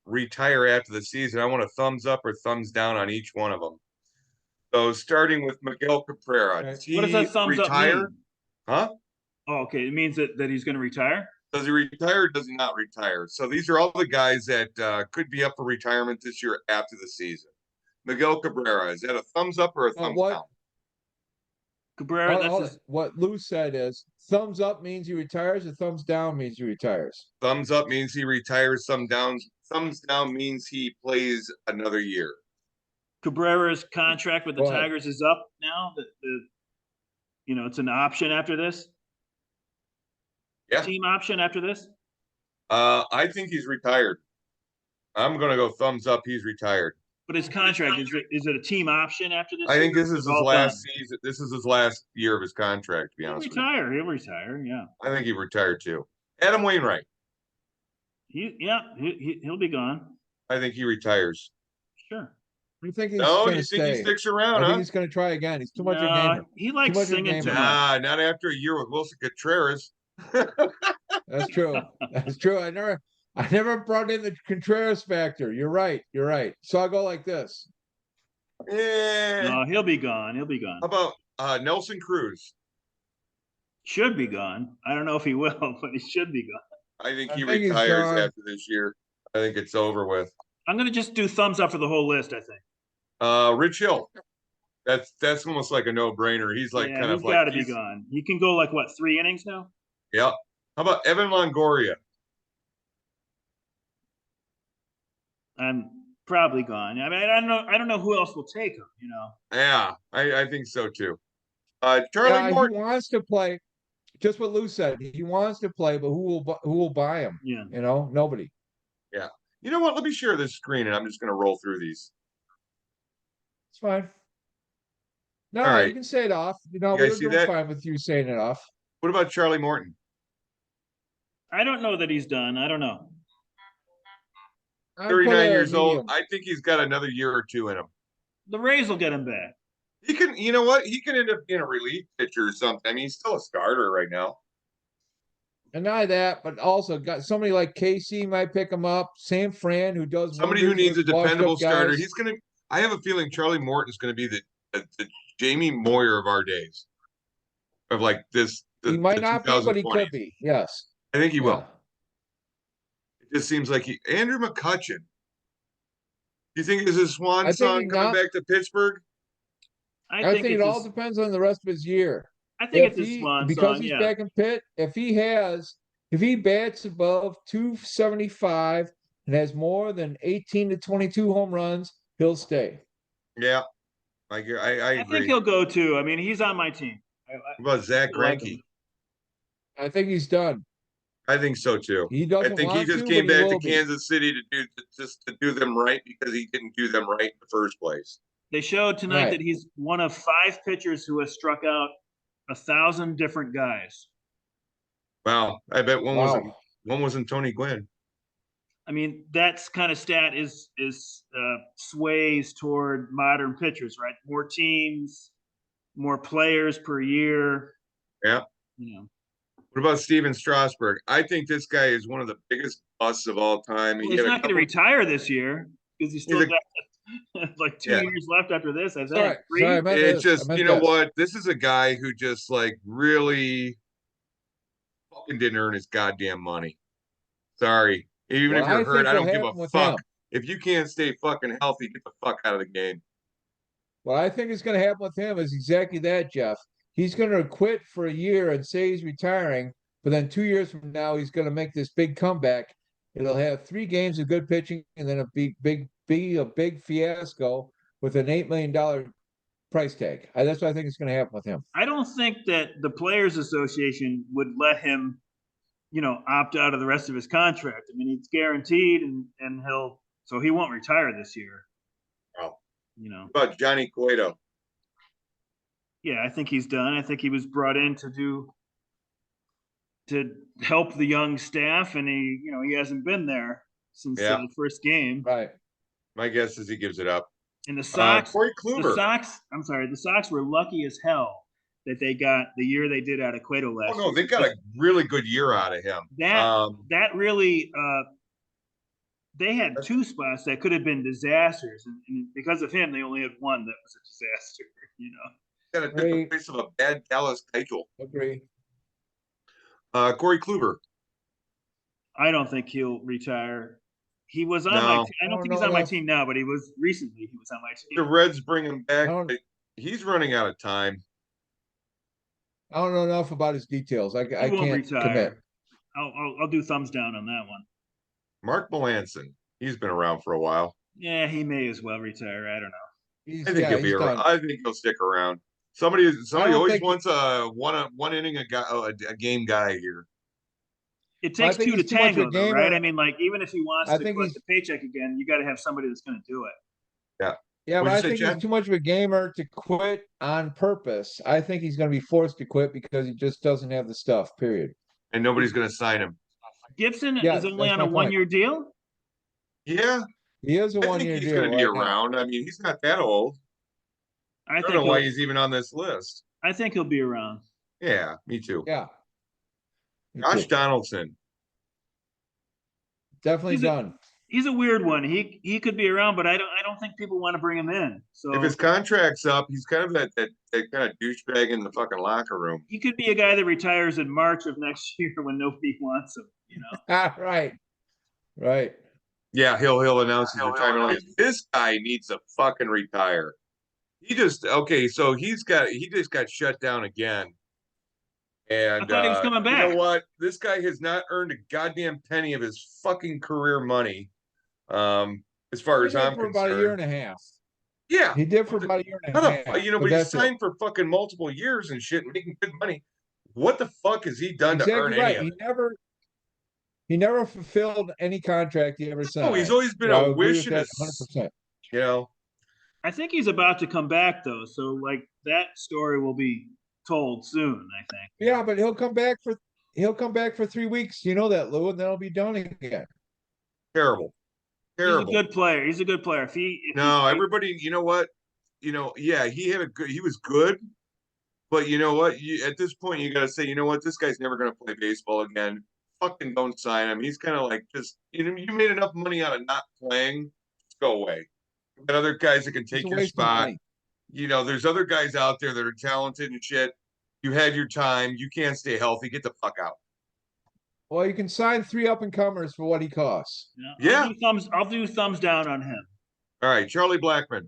S2: retire after the season. I want a thumbs up or thumbs down on each one of them. So starting with Miguel Cabrera.
S1: Right. What does that thumbs
S2: retire?
S1: Up mean?
S2: Huh?
S1: Oh, okay. It means that he's going to retire?
S2: Does he retire or does he not retire? So these are all the guys that could be up for retirement this year after the season. Miguel Cabrera, is that a thumbs up or a thumbs down?
S1: Cabrera,
S3: what Lou said is thumbs up means he retires, and thumbs down means he retires.
S2: Thumbs up means he retires, thumbs down means he plays another year.
S1: Cabrera's contract with the
S3: Go ahead.
S1: Tigers is up now. It's an option after this.
S2: Yeah.
S1: Team option after this.
S2: I think he's retired. I'm gonna go thumbs up. He's retired.
S1: But his contract is it a team option after this?
S2: I think
S1: year,
S2: this
S1: or
S2: is
S1: it
S2: his
S1: all
S2: last
S1: done?
S2: season. This is his last year of his contract. To be
S1: He'll
S2: honest with you,
S1: retire. He'll retire. Yeah.
S2: I think he retired too. Adam Wainwright.
S1: He'll be gone.
S2: I think he retires.
S1: Sure.
S3: I think he's
S2: No,
S3: going
S2: you
S3: to
S2: think he
S3: stay.
S2: sticks
S3: I
S2: around,
S3: think
S2: huh?
S3: he's going to try again. He's too much a
S1: No,
S3: gamer.
S1: he likes
S3: much of a
S1: singing
S3: gamer.
S1: too much.
S2: Nah, not after a year with Wilson Contreras.
S3: That's true. That's true. I never brought in the Contreras factor. You're right. You're right. So I'll go like this.
S2: How
S1: No, he'll be gone. He'll be gone.
S2: about Nelson Cruz?
S1: Should be gone. I don't know if he will, but he should be gone.
S2: I think
S3: I
S2: he
S3: think he's
S2: retires
S3: gone.
S2: after this year. I think it's over with.
S1: I'm gonna just do thumbs up for the whole list. I think.
S2: Rich Hill. That's almost like a no-brainer. He's like
S1: Yeah,
S2: kind
S1: he's
S2: of like
S1: got to be gone. He can go like what, 3 innings now?
S2: Yeah. How about Evan Longoria?
S1: I'm probably gone. I mean, I don't know who else will take him.
S2: Yeah, I think so too. Charlie
S3: Yeah, he
S2: Morton.
S3: wants to play. Just what Lou said. He wants to play, but who will buy him?
S1: Yeah.
S3: Nobody.
S2: Yeah. You know what? Let me share this screen and I'm just going to roll through these.
S3: It's fine. No,
S2: All right.
S3: you can say it off.
S2: You guys see
S3: We're
S2: that?
S3: fine with you saying it off.
S2: What about Charlie Morton?
S1: I don't know that he's done. I don't know.
S3: I'd put
S2: 39
S3: a
S2: years old.
S3: medium.
S2: I think he's got another year or two in him.
S1: The Rays will get him back.
S2: He can, you know what? He can end up being a relief pitcher or something. I mean, he's still a starter right now.
S3: And not that, but also got somebody like Casey might pick him up. Sam Fran, who does
S2: Somebody who
S3: wonders
S2: needs a
S3: with washed-up
S2: dependable starter.
S3: guys.
S2: He's going to, I have a feeling Charlie Morton is going to be the Jamie Moyer of our days. Of like this.
S3: He might not be, but he could be. Yes.
S2: I think he will.
S3: Yeah.
S2: It just seems like Andrew McCutchen. Do you think this is his swan
S3: I think
S2: song
S3: he's
S2: coming
S3: not-
S2: back to Pittsburgh?
S3: I think
S1: it's
S3: it all depends on the rest of his year.
S1: I think it's
S3: If
S1: his
S3: he,
S1: swan
S3: because
S1: song.
S3: he's
S1: Yeah.
S3: back in Pitt, if he bats above 275 and has more than 18 to 22 home runs, he'll stay.
S2: Yeah, I
S1: I
S2: agree.
S1: think he'll go too. I mean, he's on my team.
S2: What about Zach
S1: I like
S2: Greinke?
S1: him.
S3: I think he's done.
S2: I think so too.
S3: He
S2: I
S3: doesn't
S2: think he
S3: want
S2: just
S3: to,
S2: came
S3: but he
S2: back to
S3: will be.
S2: Kansas City to do them right because he didn't do them right in the first place.
S1: They showed tonight
S3: Right.
S1: that he's one of 5 pitchers who has struck out 1,000 different guys.
S2: Wow, I bet one
S3: Wow.
S2: wasn't Tony Gwynn.
S1: I mean, that's kind of stat is sways toward modern pitchers, right? More teams, more players per year.
S2: Yeah. What about Steven Strasburg? I think this guy is one of the biggest busts of all time.
S1: Well, he's not going to retire this year because he's still got like 2 years left after this. I think.
S3: Sorry, I meant
S2: It's
S3: this.
S2: just, you know what? This is a guy who just like really fucking didn't earn his goddamn money. Sorry. Even if you're hurt, I don't give a fuck. If you can't stay fucking healthy, get the fuck out of the game.
S3: What I think is going to happen with him is exactly that, Jeff. He's going to quit for a year and say he's retiring, but then 2 years from now, he's going to make this big comeback. It'll have 3 games of good pitching and then be a big fiasco with an $8 million price tag. That's what I think is going to happen with him.
S1: I don't think that the Players Association would let him, opt out of the rest of his contract. I mean, it's guaranteed, and he won't retire this year.
S2: Oh,
S1: What
S2: about Johnny Cueto?
S1: Yeah, I think he's done. I think he was brought in to help the young staff, and he hasn't been there since the first game.
S3: Right.
S2: My guess is he gives it up.
S1: And the Sox,
S2: Corey Kluber.
S1: The Sox were lucky as hell that they got the year they did out of Cueto last year.
S2: Oh no, they got a really good year out of him.
S1: That really they had 2 spots that could have been disasters, and because of him, they only had one that was a disaster.
S2: Got a different place of a bad Dallas title.
S3: Agree.
S2: Corey Kluber.
S1: I don't think he'll retire. He was on my team. I don't think he's on my team now, but he was on my team.
S2: The Reds bring him back, but he's running out of time.
S3: I don't know enough about his details. I can't
S1: retire.
S3: commit.
S1: I'll do thumbs down on that one.
S2: Mark Melanson. He's been around for a while.
S1: Yeah, he may as well retire. I don't know.
S2: I think he'll be
S3: he's
S2: around.
S3: done.
S2: I think he'll stick around. Somebody
S3: don't
S2: always
S3: think
S2: wants a one inning a game guy here.
S1: It
S3: I
S1: takes
S3: think
S1: two to
S3: he's too much of a
S1: tango, though, right?
S3: gamer.
S1: I mean, like even if he wants
S3: I
S1: to
S3: think
S1: collect
S3: he's
S1: the paycheck again, you got to have somebody that's going to do it.
S2: Yeah.
S3: Yeah, but
S2: What'd
S3: I
S2: you say,
S3: think he's
S2: Chad?
S3: too much of a gamer to quit on purpose. I think he's going to be forced to quit because he just doesn't have the stuff, period.
S2: And nobody's going to sign him.
S1: Gibson is
S3: Yes,
S1: only
S3: that's
S1: on
S3: my
S1: a
S3: point.
S1: 1-year deal.
S2: Yeah,
S3: He is a
S2: I think
S3: one-year
S2: he's
S3: deal
S2: going to be
S3: right now.
S2: around. I mean, he's not that old.
S1: I
S2: I don't
S1: think
S2: know why he's even on this list.
S1: I think he'll be around.
S2: Yeah, me too.
S3: Yeah, me
S2: Josh
S3: too.
S2: Donaldson.
S3: Definitely
S1: He's a
S3: done.
S1: he's a weird one. He could be around, but I don't think people want to bring him in.
S2: If
S1: So
S2: his contract's up, he's kind of that kind of douchebag in the fucking locker room.
S1: he could be a guy that retires in March of next year when nobody wants him.
S3: Right, right.
S2: Yeah, he'll announce his retirement. Like, this guy needs to fucking retire. So he just got shut down again.
S1: I
S2: And
S1: thought he was coming
S2: you know
S1: back.
S2: what? This guy has not earned a goddamn penny of his fucking career money. As far
S3: He
S2: as
S3: did
S2: I'm
S3: for about a year
S2: concerned.
S3: and a half.
S2: Yeah.
S3: He did for
S2: What the,
S3: about a year and
S2: how
S3: a
S2: the
S3: half,
S2: but
S3: but
S2: he's
S3: that's it.
S2: signed for fucking multiple years and shit, making good money. What the fuck has he done to earn
S3: Exactly
S2: any
S3: right.
S2: of it?
S3: He never fulfilled any contract he ever
S2: No, he's
S3: signed.
S2: always been
S3: So I
S2: a
S3: agree
S2: wish
S3: with
S2: and
S3: that 100%.
S2: you know.
S1: I think he's about to come back though. So like that story will be told soon. I think.
S3: Yeah, but he'll come back for 3 weeks. You know that, Lou, and then he'll be done again.
S2: Terrible.
S1: He's a
S2: Terrible.
S1: good player. He's a good player. If
S2: No,
S1: he
S2: everybody, you know what? Yeah, he was good, but you know what? At this point, you got to say, you know what? This guy's never going to play baseball again. Fucking don't sign him. He's kind of like just, you made enough money out of not playing. Just go away. We've got other guys that can
S3: It's a
S2: take your
S3: waste of
S2: spot.
S3: money.
S2: There's other guys out there that are talented and shit. You had your time. You can't stay healthy. Get the fuck out.
S3: Well, you can sign 3 up-and-comers for what he costs.
S2: Yeah.
S1: I'll do thumbs down on him.
S2: All right, Charlie Blackmon.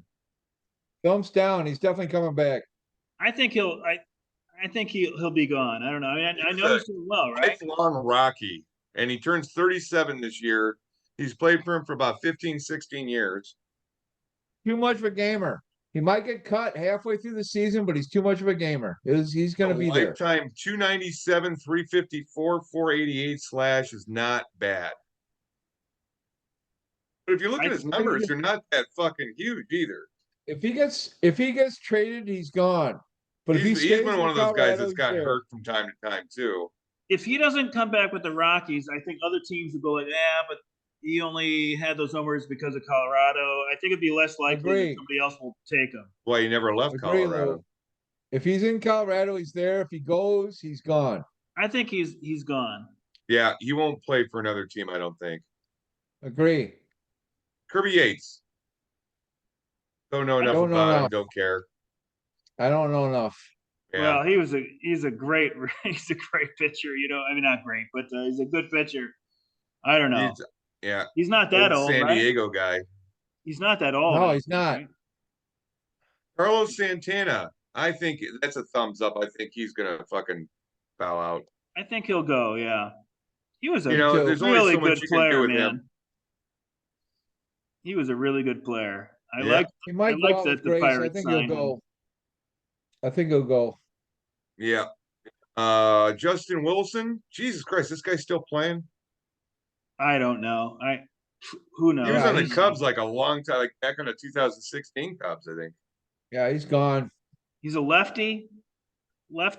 S3: Thumbs down. He's definitely coming back.
S1: I think he'll be gone. I don't know. I mean, I
S2: He's
S1: know
S2: a
S1: he's doing well, right?
S2: lifelong Rocky, and he turns 37 this year. He's played for him for about 15, 16 years.
S3: Too much of a gamer. He might get cut halfway through the season, but he's too much of a gamer. He's going to be there.
S2: Lifetime 297, 354, 488 slash is not bad. But if you look at his numbers, they're not that fucking huge either.
S3: If he gets traded, he's gone. But if he
S2: He's
S3: stays
S2: been
S3: in
S2: one of those guys
S3: Colorado,
S2: that's got
S3: he's there.
S2: hurt from time to time too.
S1: If he doesn't come back with the Rockies, I think other teams will go like, yeah, but he only had those numbers because of Colorado. I think it'd be less likely that somebody else will take him.
S2: Why he never left
S3: Agree,
S2: Colorado.
S3: Lou. If he's in Colorado, he's there. If he goes, he's gone.
S1: I think he's gone.
S2: Yeah, he won't play for another team, I don't think.
S3: Agree.
S2: Kirby Yates. Don't know enough about him. Don't care.
S3: I don't know enough.
S2: Yeah.
S1: Well, he's a great pitcher. I mean, not great, but he's a good pitcher. I don't know. He's not that old,
S2: San
S1: right?
S2: Diego guy.
S1: He's not that old.
S3: No, he's not.
S1: Right?
S2: Carlos Santana. I think that's a thumbs up. I think he's gonna fucking bow out.
S1: I think he'll go. Yeah, he was a
S2: there's only
S1: really
S2: so much
S1: good
S2: you
S1: player,
S2: can do with
S1: man.
S2: him.
S1: He was a really good player. I
S3: He might go out
S1: that
S3: with
S1: the
S3: Grace. I
S1: Pirates
S3: think he'll
S1: signed him.
S3: go. I think he'll go.
S2: Yeah. Justin Wilson. Jesus Christ, this guy's still playing.
S1: I don't know. Who knows?
S2: He was on the Cubs like a long time, like back on the 2016 Cubs, I think.
S3: Yeah, he's gone.
S1: He's a lefty.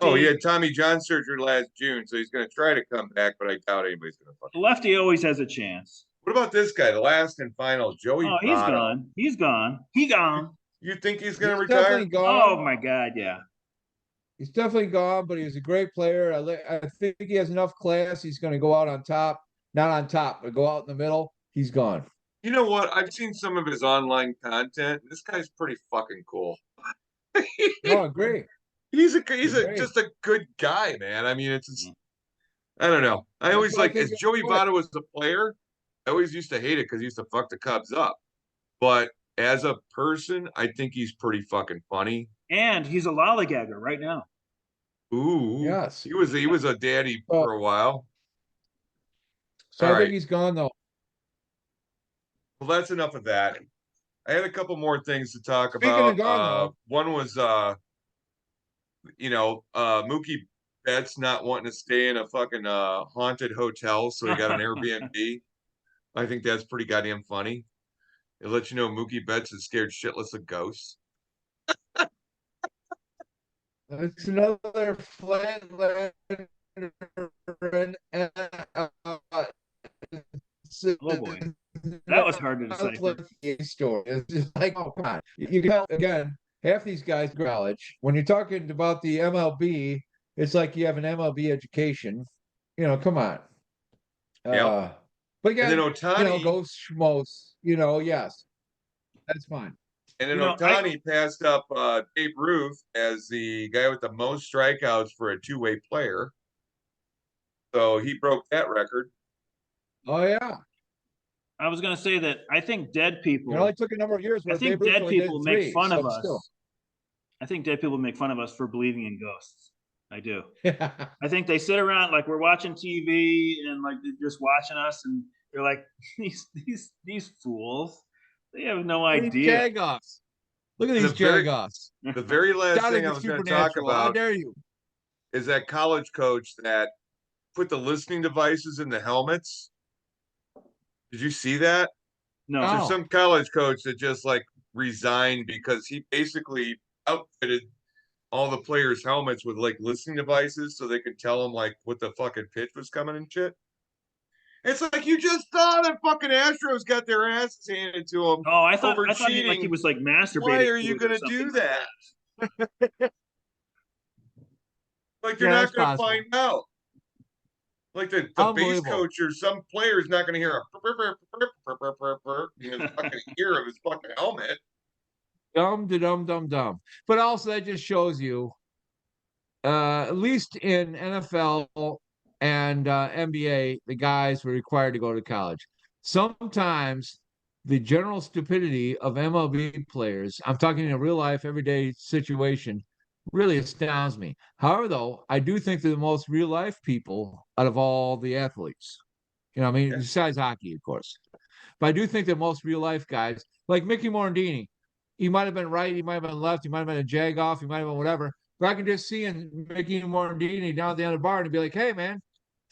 S2: Oh, he had Tommy John surgery last June, so he's going to try to come back, but I doubt anybody's going to fucking.
S1: Lefty always has a chance.
S2: What about this guy, the last and final, Joey Votto?
S1: He's gone. He's gone. He gone.
S2: You think he's going to
S3: He's
S2: retire?
S3: definitely gone.
S1: Oh my God, yeah.
S3: He's definitely gone, but he was a great player. I think he has enough class. He's going to go out on top. Not on top, but go out in the middle. He's gone.
S2: You know what? I've seen some of his online content. This guy's pretty fucking cool.
S3: No, I agree.
S2: He's just a good guy, man. I mean, I don't know. I always as Joey Votto was a player, I always used to hate it because he used to fuck the Cubs up. But as a person, I think he's pretty fucking funny.
S1: And he's a lollygagger right now.
S2: Ooh,
S3: yes.
S2: He was a daddy for a while.
S3: So I think he's gone though.
S2: Well, that's enough of that. I had a couple more things to talk
S3: Speaking
S2: about.
S3: of gone though,
S2: One was Mookie Betts not wanting to stay in a fucking haunted hotel, so he got an Airbnb. I think that's pretty goddamn funny. It lets you know Mookie Betts is scared shitless of ghosts.
S3: it's another flatlander
S1: Oh boy, that was hard to decipher.
S3: story. It's just like, oh, come on. You can tell, again, half these guys go to college. When you're talking about the MLB, it's like you have an MLB education. Come on.
S2: Yep.
S3: But
S2: And then
S3: again,
S2: Otani,
S3: go schmoes, yes, that's fine.
S2: and then
S1: I
S2: Otani passed up Babe Ruth as the guy with the most strikeouts for a two-way player. So he broke that record.
S3: Oh yeah.
S1: was gonna say that I think dead people.
S3: It only took a number of years
S1: I
S3: where Babe
S1: think
S3: Ruth
S1: dead
S3: only did
S1: people make
S3: 3,
S1: fun of
S3: so
S1: us.
S3: still.
S1: I think dead people make fun of us for believing in ghosts. I do.
S3: Yeah.
S1: I think they sit around like we're watching TV and like they're just watching us, and they're like these fools. They have no
S3: These
S1: idea.
S3: jagoffs. Look at
S2: And
S3: these jagoffs.
S2: the very last
S3: Doubting
S2: thing I
S3: the
S2: was going to talk
S3: supernatural. How
S2: about
S3: dare you?
S2: is that college coach that put the listening devices in the helmets. Did you see that?
S1: No.
S2: So
S3: Oh.
S2: some college coach that just like resigned because he basically outfitted all the players' helmets with like listening devices so they could tell them like what the fucking pitch was coming and shit. It's like you just saw that fucking Astros got their asses handed to them
S1: Oh, I
S2: over
S1: thought he, like he
S2: cheating.
S1: was like masturbating.
S2: Why are you
S1: to it or
S2: going to
S1: something
S2: do
S1: like
S2: that? Like you're
S3: Yeah,
S2: not
S3: that's
S2: going to
S3: possible.
S2: find out. Like the base
S3: Unbelievable.
S2: coach or some player is not going to hear in his fucking ear of his fucking helmet.
S3: Dumb, dumb, dumb, dumb. But also that just shows you, at least in NFL and NBA, the guys were required to go to college. Sometimes the general stupidity of MLB players, I'm talking in a real life, everyday situation, really astounds me. However, though, I do think they're the most real life people out of all the athletes. I mean,
S2: Yeah.
S3: besides hockey, of course. But I do think that most real life guys, like Mickey Morandini, he might have been right, he might have been left, he might have been a jag-off, he might have been whatever. But I can just see Mickey Morandini down at the end of the bar and be like, hey, man,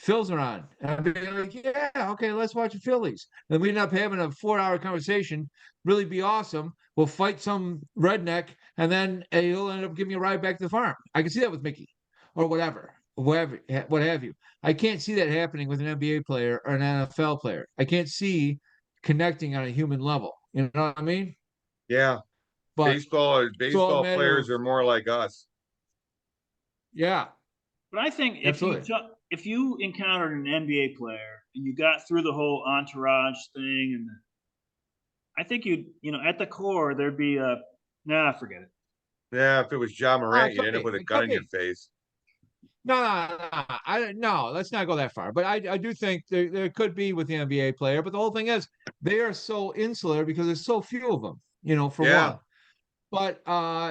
S3: Phils are on. And I'd be like, yeah, okay, let's watch the Phillies. And we end up having a 4-hour conversation, really be awesome. We'll fight some redneck, and then he'll end up giving me a ride back to the farm. I can see that with Mickey or whatever, what have you. I can't see that happening with an NBA player or an NFL player. I can't see connecting on a human level. You know what I mean?
S2: Yeah.
S3: But it's all a
S2: Baseball
S3: matter
S2: players
S3: of,
S2: are more like us.
S3: yeah,
S1: But I think
S3: absolutely.
S1: if you encountered an NBA player and you got through the whole entourage thing, and I think at the core there'd be forget it.
S2: Yeah, if it was John Morant, you'd
S3: Could
S2: end up
S3: be.
S2: with a
S3: It
S2: gun
S3: could
S2: in your
S3: be.
S2: face.
S3: No, let's not go that far. But I do think there could be with the NBA player. But the whole thing is they are so insular because there's so few of them, for
S2: Yeah.
S3: one. But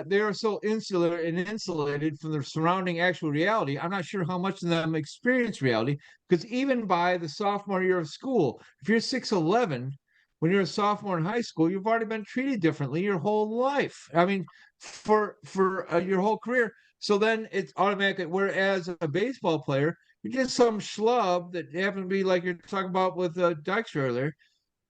S3: they are so insular and insulated from the surrounding actual reality. I'm not sure how much of them experience reality, because even by the sophomore year of school, if you're 6'11", when you're a sophomore in high school, you've already been treated differently your whole life. I mean, for your whole career. So then it's automatic. Whereas a baseball player, you're just some schlub that happen to be like you're talking about with Dexter earlier.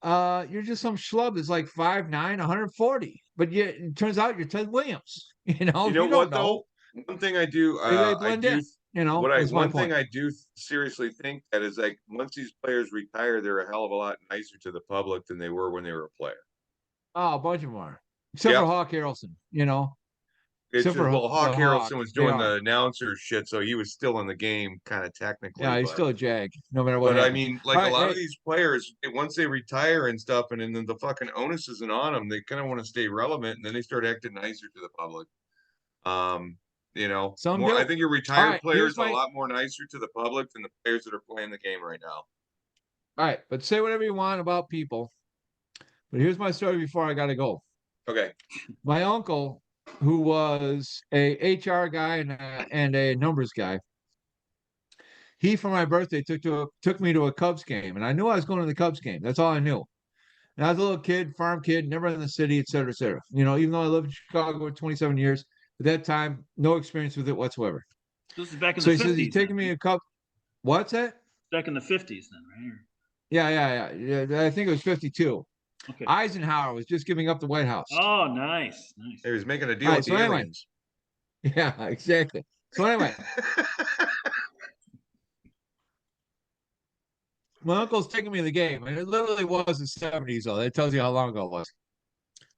S3: You're just some schlub that's like 5'9", 140. But it turns out you're Ted Williams.
S2: You
S3: If
S2: know
S3: you don't
S2: what
S3: know,
S2: though? One thing I do,
S3: they blend in. Is my
S2: one thing
S3: point.
S2: I do seriously think that is like once these players retire, they're a hell of a lot nicer to the public than they were when they were a player.
S3: Oh, a bunch of them are. Except for
S2: Yep.
S3: Hawk Harrelson,
S2: It's
S3: except
S2: just,
S3: for
S2: well, Hawk
S3: the Hawk.
S2: Harrelson was
S3: They
S2: doing
S3: are.
S2: the announcer shit, so he was still in the game kind of technically,
S3: Yeah, he's still a Jag, no matter what
S2: but I
S3: happens.
S2: mean,
S3: All
S2: like a
S3: right,
S2: lot of
S3: hey,
S2: these players, once they retire and stuff, and then the fucking onus isn't on them, they kind of want to stay relevant, and then they start acting nicer to the public. Um,
S3: some
S2: more.
S3: do.
S2: I think your
S3: All
S2: retired
S3: right, here's
S2: players are a
S3: my.
S2: lot more nicer to the public than the players that are playing the game right now.
S3: All right, but say whatever you want about people. But here's my story before I got to go.
S2: Okay.
S3: My uncle, who was a HR guy and a numbers guy, he for my birthday took me to a Cubs game, and I knew I was going to the Cubs game. That's all I knew. And I was a little kid, farm kid, never in the city, et cetera, et cetera. You know, even though I lived in Chicago for 27 years, at that time, no experience with it whatsoever.
S1: This is back in
S3: So
S1: the
S3: he says he's
S1: 50s then,
S3: taking me
S1: right?
S3: a cup. What's that?
S1: Back in the 50s then, right?
S3: Yeah. I think it was 52.
S1: Okay.
S3: Eisenhower was just giving up the White House.
S1: Oh, nice.
S2: He was making a
S3: All
S2: deal
S3: right,
S2: with
S3: so
S2: the
S3: anyway,
S2: aliens.
S3: yeah, exactly. So anyway, my uncle's taking me to the game, and it literally was the 70s, though. That tells you how long ago it was.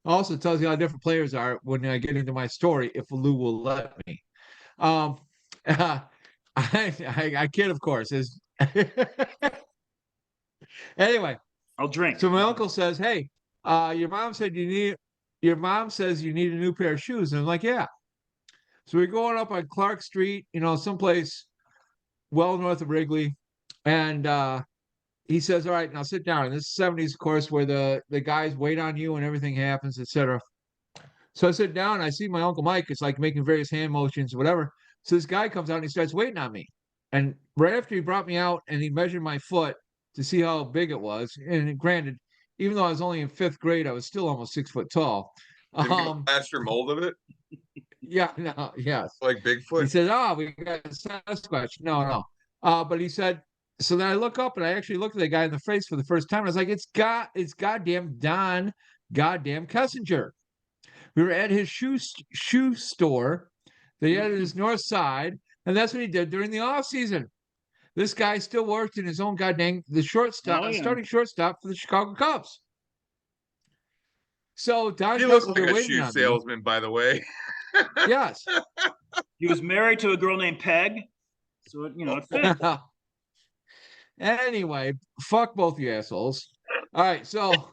S3: Also tells you how different players are when I get into my story, if Lou will let me. Um, I kid, of course. Is anyway.
S1: I'll drink.
S3: So my uncle says, "Hey, your mom says you need a new pair of shoes," and I'm like, "Yeah." So we're going up on Clark Street, you know, someplace well north of Wrigley, and he says, "All right, now sit down." And this is 70s, of course, where the guys wait on you and everything happens, etc. So I sit down and I see my Uncle Mike. It's like making various hand motions or whatever. So this guy comes out and he starts waiting on me. And right after he brought me out and he measured my foot to see how big it was, and granted, even though I was only in fifth grade, I was still almost 6 foot tall.
S2: Did he give a plaster mold of it?
S3: Yeah, no, yes.
S2: Like
S3: He
S2: Bigfoot?
S3: said, "Oh, we got a Sasquatch." No, no. But he said, so then I look up and I actually looked at the guy in the face for the first time. And I was like, it's goddamn Don, goddamn Kessinger. We were at his shoe store. They had his north side, and that's what he did during the off season. This guy still worked in his own goddamn starting shortstop for the Chicago Cubs. So Don
S2: He looked like
S3: Kessinger
S2: a
S3: waiting
S2: shoe
S3: on me.
S2: salesman, by the way.
S3: Yes.
S1: He was married to a girl named Peg, so it fit.
S3: Anyway, fuck both you assholes. All right, so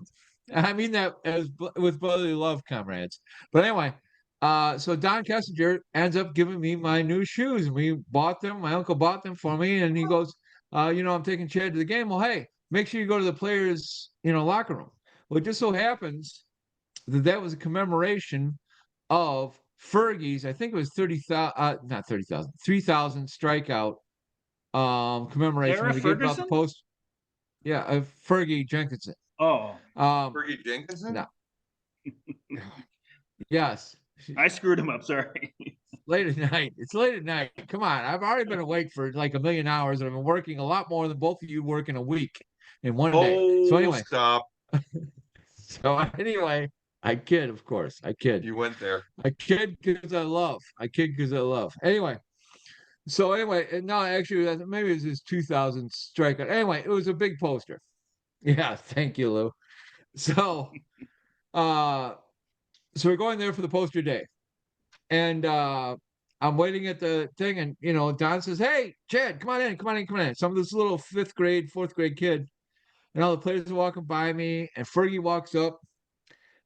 S3: I mean that as with brotherly love, comrades. But anyway, so Don Kessinger ends up giving me my new shoes, and we bought them. My uncle bought them for me, and he goes, I'm taking Chad to the game. Well, hey, make sure you go to the players, locker room. Well, it just so happens that was a commemoration of Fergie's. I think it was 30,000, not 30,000, 3,000 strikeout commemoration
S1: Sarah
S3: where they gave out the
S1: Ferguson?
S3: post. Yeah, Fergie Jenkinson.
S1: Oh,
S2: Fergie Jenkinson?
S3: No. Yes.
S1: I screwed him up. Sorry.
S3: Late at night. It's late at night. Come on. I've already been awake for like a million hours, and I've been working a lot more than both of you work in a week in one day. So anyway.
S2: Stop.
S3: I kid, of course. I kid.
S2: You went there.
S3: I kid because I love. Anyway. So anyway, no, actually, maybe it was his 2000 strikeout. Anyway, it was a big poster. Yeah, thank you, Lou. So, so we're going there for the poster day, and I'm waiting at the thing, and Don says, "Hey, Chad, come on in." Some of this little fifth grade, fourth grade kid, and all the players are walking by me, and Fergie walks up,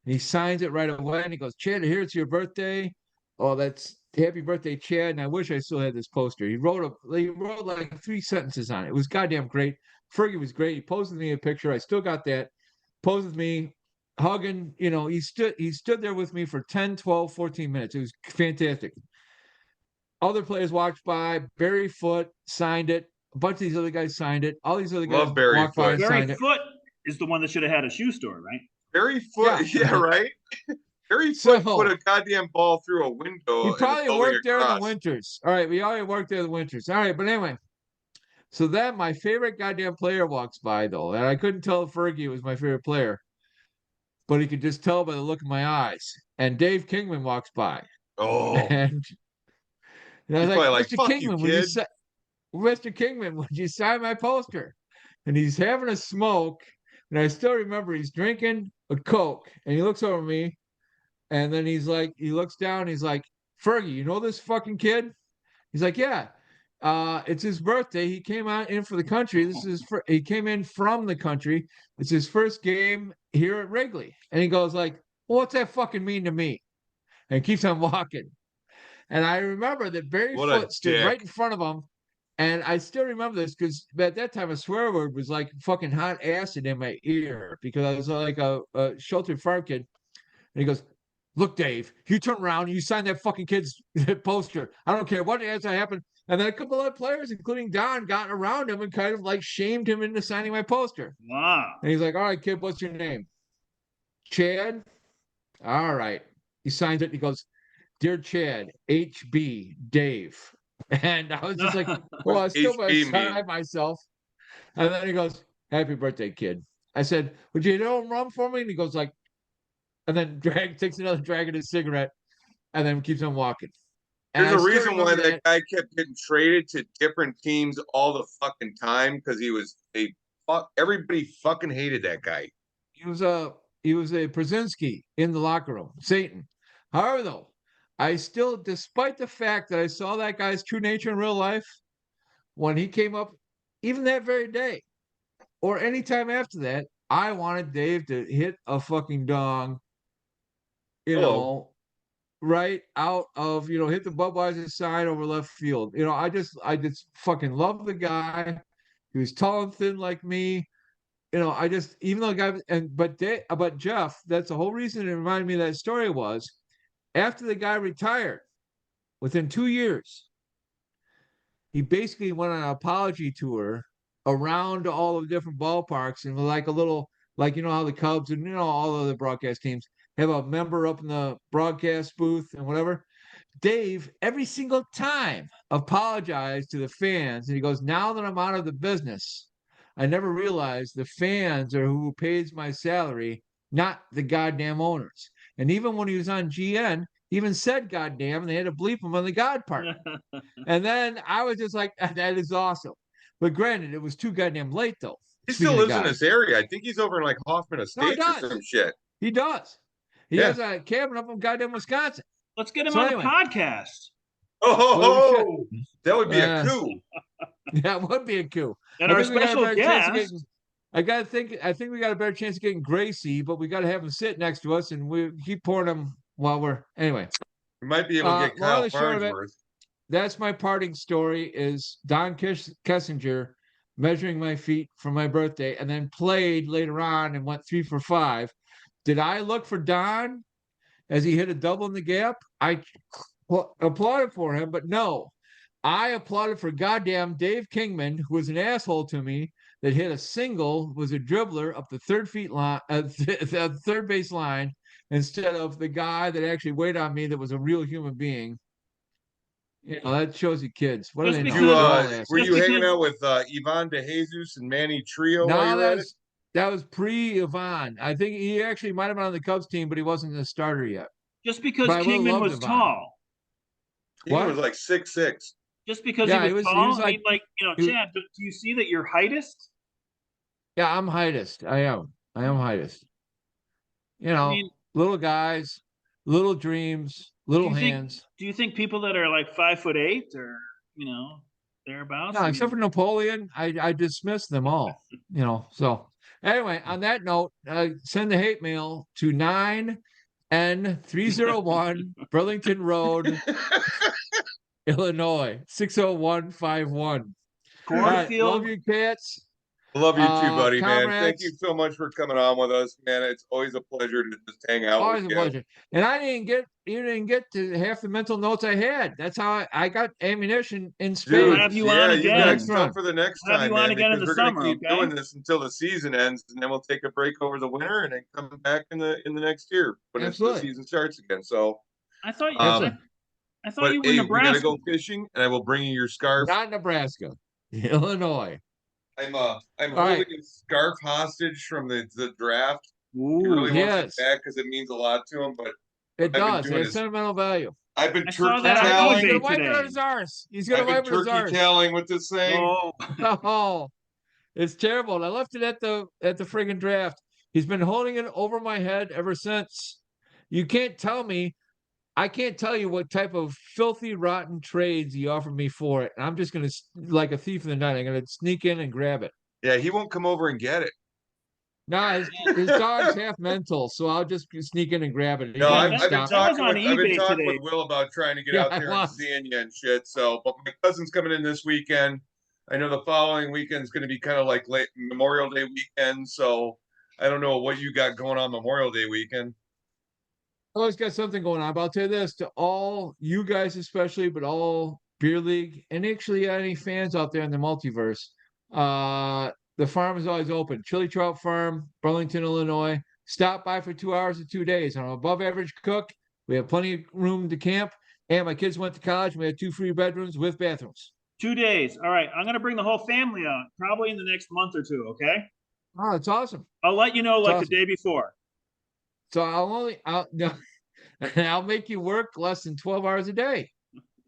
S3: and he signs it right away, and he goes, "Chad, here it's your birthday." Oh, that's happy birthday, Chad. And I wish I still had this poster. He wrote like 3 sentences on it. It was goddamn great. Fergie was great. He posed with me a picture. I still got that. Posed with me, hugging. He stood there with me for 10, 12, 14 minutes. It was fantastic. Other players walked by. Barry Foote signed it. A bunch of these other guys signed it. All these other guys walked by and signed it.
S1: Barry Foote is the one that should have had a shoe store, right?
S2: Barry Foote, yeah, right? Barry Foote put a goddamn ball through a window.
S3: He probably worked there in the winters. All right, we already worked there in the winters. All right, but anyway. So then my favorite goddamn player walks by, though, and I couldn't tell if Fergie was my favorite player, but he could just tell by the look in my eyes. And Dave Kingman walks by.
S2: Oh.
S3: And I was like, Mr. Kingman, Mr. Kingman, would you sign my poster? And he's having a smoke, and I still remember he's drinking a Coke, and he looks over at me, and then he looks down, and he's like, "Fergie, you know this fucking kid?" He's like, "Yeah. It's his birthday. He came in for the country. He came in from the country. It's his first game here at Wrigley." And he goes like, "Well, what's that fucking mean to me?" And he keeps on walking. And I remember that Barry Foote stood right in front of him. And I still remember this because at that time a swear word was like fucking hot acid in my ear because I was like a sheltered farm kid. And he goes, "Look, Dave, you turn around and you sign that fucking kid's poster. I don't care what has to happen." And then a couple of players, including Don, got around him and kind of like shamed him into signing my poster.
S1: Wow.
S3: And he's like, "All right, kid, what's your name?" Chad. All right. He signs it. He goes, "Dear Chad, HB, Dave." And I was just like, well, I was still
S2: HB mean?
S3: beside myself. And then he goes, "Happy birthday, kid." I said, "Would you hit a home run for me?" And he goes like, and then takes another drag of his cigarette and then keeps on walking. And
S2: There's
S3: I
S2: a
S3: still
S2: reason why
S3: remember
S2: that
S3: that.
S2: guy kept getting traded to different teams all the fucking time because everybody fucking hated that guy.
S3: He was a Brzezinski in the locker room, Satan. However, though, I still, despite the fact that I saw that guy's true nature in real life, when he came up, even that very day or any time after that, I wanted Dave to hit a fucking dong, you
S2: Hello.
S3: know, right out of, hit the Budweiser sign over left field. I just fucking love the guy. He was tall and thin like me. I just, even though the guy, but Jeff, that's the whole reason it reminded me of that story was after the guy retired, within 2 years, he basically went on an apology tour around all of the different ballparks and like a little, like, how the Cubs and, all of the broadcast teams have a member up in the broadcast booth and whatever. Dave, every single time, apologized to the fans. And he goes, "Now that I'm out of the business, I never realized the fans are who pays my salary, not the goddamn owners." And even when he was on GN, he even said goddamn, and they had to bleep him on the God part. And then I was just like, that is awesome. But granted, it was too goddamn late, though.
S2: He still
S3: Speaking of
S2: lives in
S3: God.
S2: this area. I think he's over in like Hoffman
S3: No, he
S2: Estates or
S3: does.
S2: some shit.
S3: He does. He
S2: Yeah.
S3: has a cabin up in goddamn Wisconsin.
S1: Let's get him
S3: So
S1: on
S3: anyway.
S1: the podcast.
S2: Oh,
S3: Well, we should.
S2: that would be a coup.
S3: Yeah, it would be a coup.
S1: And
S3: I
S1: our
S3: think we got a
S1: special
S3: better chance of
S1: guest,
S3: getting. I think we got a better chance of getting Gracie, but we got to have him sit next to us, and we keep pouring him while we're anyway.
S2: We might be able to get
S3: Moral
S2: Kyle
S3: of the short of it,
S2: Farnsworth.
S3: that's my parting story. Is Don Kessinger measuring my feet for my birthday, and then played later on and went 3 for 5. Did I look for Don as he hit a double in the gap? I applauded for him, but no. I applauded for goddamn Dave Kingman, who was an asshole to me, that hit a single, was a dribbler up the the third base line, instead of the guy that actually waited on me that was a real human being. That shows you kids. What do
S1: just
S3: they know?
S1: because,
S3: They're all
S2: Were
S3: assholes.
S1: just
S2: you hanging
S1: because,
S2: out with Ivan DeJesus and Manny Trio while you
S3: No,
S2: were at it?
S3: that was pre-Yvonne. I think he actually might have been on the Cubs team, but he wasn't the starter yet.
S1: just
S3: But
S1: because
S3: I would have
S1: Kingman
S3: loved
S1: was
S3: Yvonne.
S1: tall,
S2: He was
S3: What?
S2: like 6'6".
S1: just because he
S3: Yeah,
S1: was
S3: he was
S1: tall. I
S3: like,
S1: mean, like,
S3: he,
S1: Chad, do you see that you're heightest?
S3: yeah, I'm heightest. I am heightest.
S1: I mean,
S3: Little guys, little dreams,
S1: do
S3: little
S1: you think
S3: hands.
S1: do you think people that are like 5'8" or thereabouts?
S3: No,
S1: I
S3: except for
S1: mean,
S3: Napoleon, I dismiss them all. So anyway, on that note, send the hate mail to 9N301 Burlington Road, Illinois 60151. All right, love
S1: cornfield.
S3: you, cats.
S2: Love you too, buddy, man. Thank you
S3: Comrades,
S2: so much for coming on with us, man. It's always a pleasure to just hang out with
S3: always a
S2: you.
S3: pleasure. And you didn't get to half the mental notes I had. That's how I got ammunition in
S2: Dude,
S1: We'll
S3: spades.
S1: have you
S2: yeah,
S1: on
S2: you
S3: For the
S2: got
S1: again.
S3: next
S2: stuff
S3: run.
S2: for the next
S1: We'll have
S2: time,
S1: you on
S2: man,
S1: again in
S2: because
S1: the
S2: we're gonna
S1: summer,
S2: keep
S1: okay?
S2: doing this until the season ends, and then we'll take a break over the winter and then come back in the next year when the
S3: Absolutely.
S2: season starts again. So
S1: I thought
S3: Absolutely.
S1: I thought
S2: but
S1: you were
S2: hey, we gotta
S1: Nebraska.
S2: go fishing and I will bring you your scarf.
S3: Not Nebraska, Illinois.
S2: I'm
S3: All
S2: holding
S3: right.
S2: a scarf hostage from the draft. He
S1: Ooh,
S2: really wants it
S3: Yes,
S2: back because it means a lot to him. But what
S3: it
S2: I've been
S3: does. It
S2: doing
S3: has
S2: is
S3: sentimental value.
S2: I've been
S1: I saw
S2: turkey
S1: that
S3: And
S1: on
S3: I know he's
S2: tallying.
S3: gonna
S1: eBay
S3: wipe it on
S1: today.
S3: his arse. He's gonna
S2: I've been
S3: wipe it on his
S2: turkey
S3: arse.
S2: tallying with this thing.
S1: Oh,
S3: Oh, it's terrible. And I left it at the friggin' draft. He's been holding it over my head ever since. You can't tell me. I can't tell you what type of filthy, rotten trades he offered me for it. And I'm just gonna, like a thief in the night, I'm gonna sneak in and grab it.
S2: Yeah, he won't come over and get it.
S3: No, his dog's half mental, so I'll just sneak in and grab it. He
S2: No,
S3: can't
S1: yeah,
S3: even
S2: I've been
S3: stop.
S1: that was
S2: talking
S1: on
S2: with
S1: eBay today.
S2: Will about trying to get
S3: Yeah,
S2: out
S3: I
S2: there and
S3: was.
S2: seeing you and shit. So, but my cousin's coming in this weekend. I know the following weekend's going to be kind of like late Memorial Day weekend. So I don't know what you got going on Memorial Day weekend.
S3: Always got something going on. But I'll tell you this to all you guys, especially, but all beer league and actually any fans out there in the multiverse. The farm is always open. Chili Trout Farm, Burlington, Illinois, stop by for 2 hours or 2 days. I'm an above average cook. We have plenty of room to camp. And my kids went to college. And we had 2 free bedrooms with bathrooms.
S1: 2 days. All right. I'm going to bring the whole family out probably in the next month or two. Okay.
S3: Oh, that's awesome.
S1: I'll let you know
S3: It's
S1: like
S3: awesome.
S1: the day before.
S3: So no, I'll make you work less than 12 hours a day.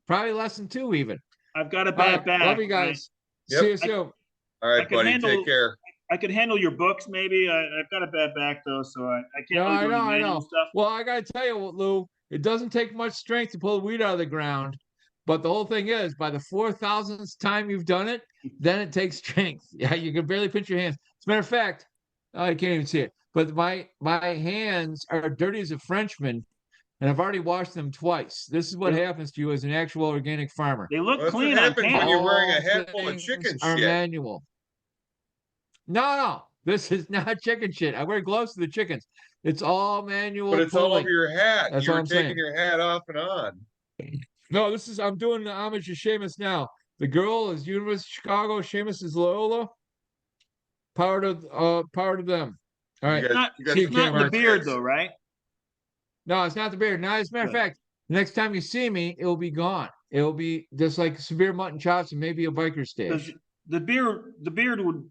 S3: Probably less than 2 even.
S1: I've got a
S3: All
S1: bad
S3: right.
S1: back.
S3: Love you guys.
S2: Yep.
S3: See you soon.
S2: All
S1: I
S2: right,
S1: could
S2: buddy.
S1: handle-
S2: Take care.
S1: I could handle your books maybe. I've got a bad back though, so I can't
S3: No,
S1: really
S3: I
S1: do
S3: know,
S1: any
S3: I
S1: manual
S3: know.
S1: stuff.
S3: Well, I gotta tell you, Lou, it doesn't take much strength to pull a weed out of the ground. But the whole thing is, by the 4,000th time you've done it, then it takes strength. Yeah, you can barely pinch your hands. As a matter of fact, I can't even see it. But my hands are dirty as a Frenchman, and I've already washed them twice. This is what happens to you as an actual organic farmer.
S1: They look
S2: Well, that's what
S1: clean on
S2: happens when
S1: camera.
S2: you're wearing a
S3: All
S2: hat full of
S3: things
S2: chicken
S3: are
S2: shit.
S3: manual. No, this is not chicken shit. I wear gloves for the chickens. It's all manual.
S2: But it's all
S3: pulling.
S2: over your hat.
S3: That's
S2: You
S3: all
S2: were
S3: I'm
S2: taking
S3: saying.
S2: your hat off and on.
S3: No, I'm doing the homage to Seamus now. The girl is University of Chicago. Seamus is Loyola. Power to them. All right.
S2: You
S1: It's
S2: some
S1: not in the
S2: smart
S1: beard
S2: kids.
S1: though, right?
S3: No, it's not the beard. Now, as a matter of
S1: Good.
S3: fact, the next time you see me, it will be gone. It will be just like severe mutton chops and maybe a biker
S1: Because
S3: stash.
S1: the beard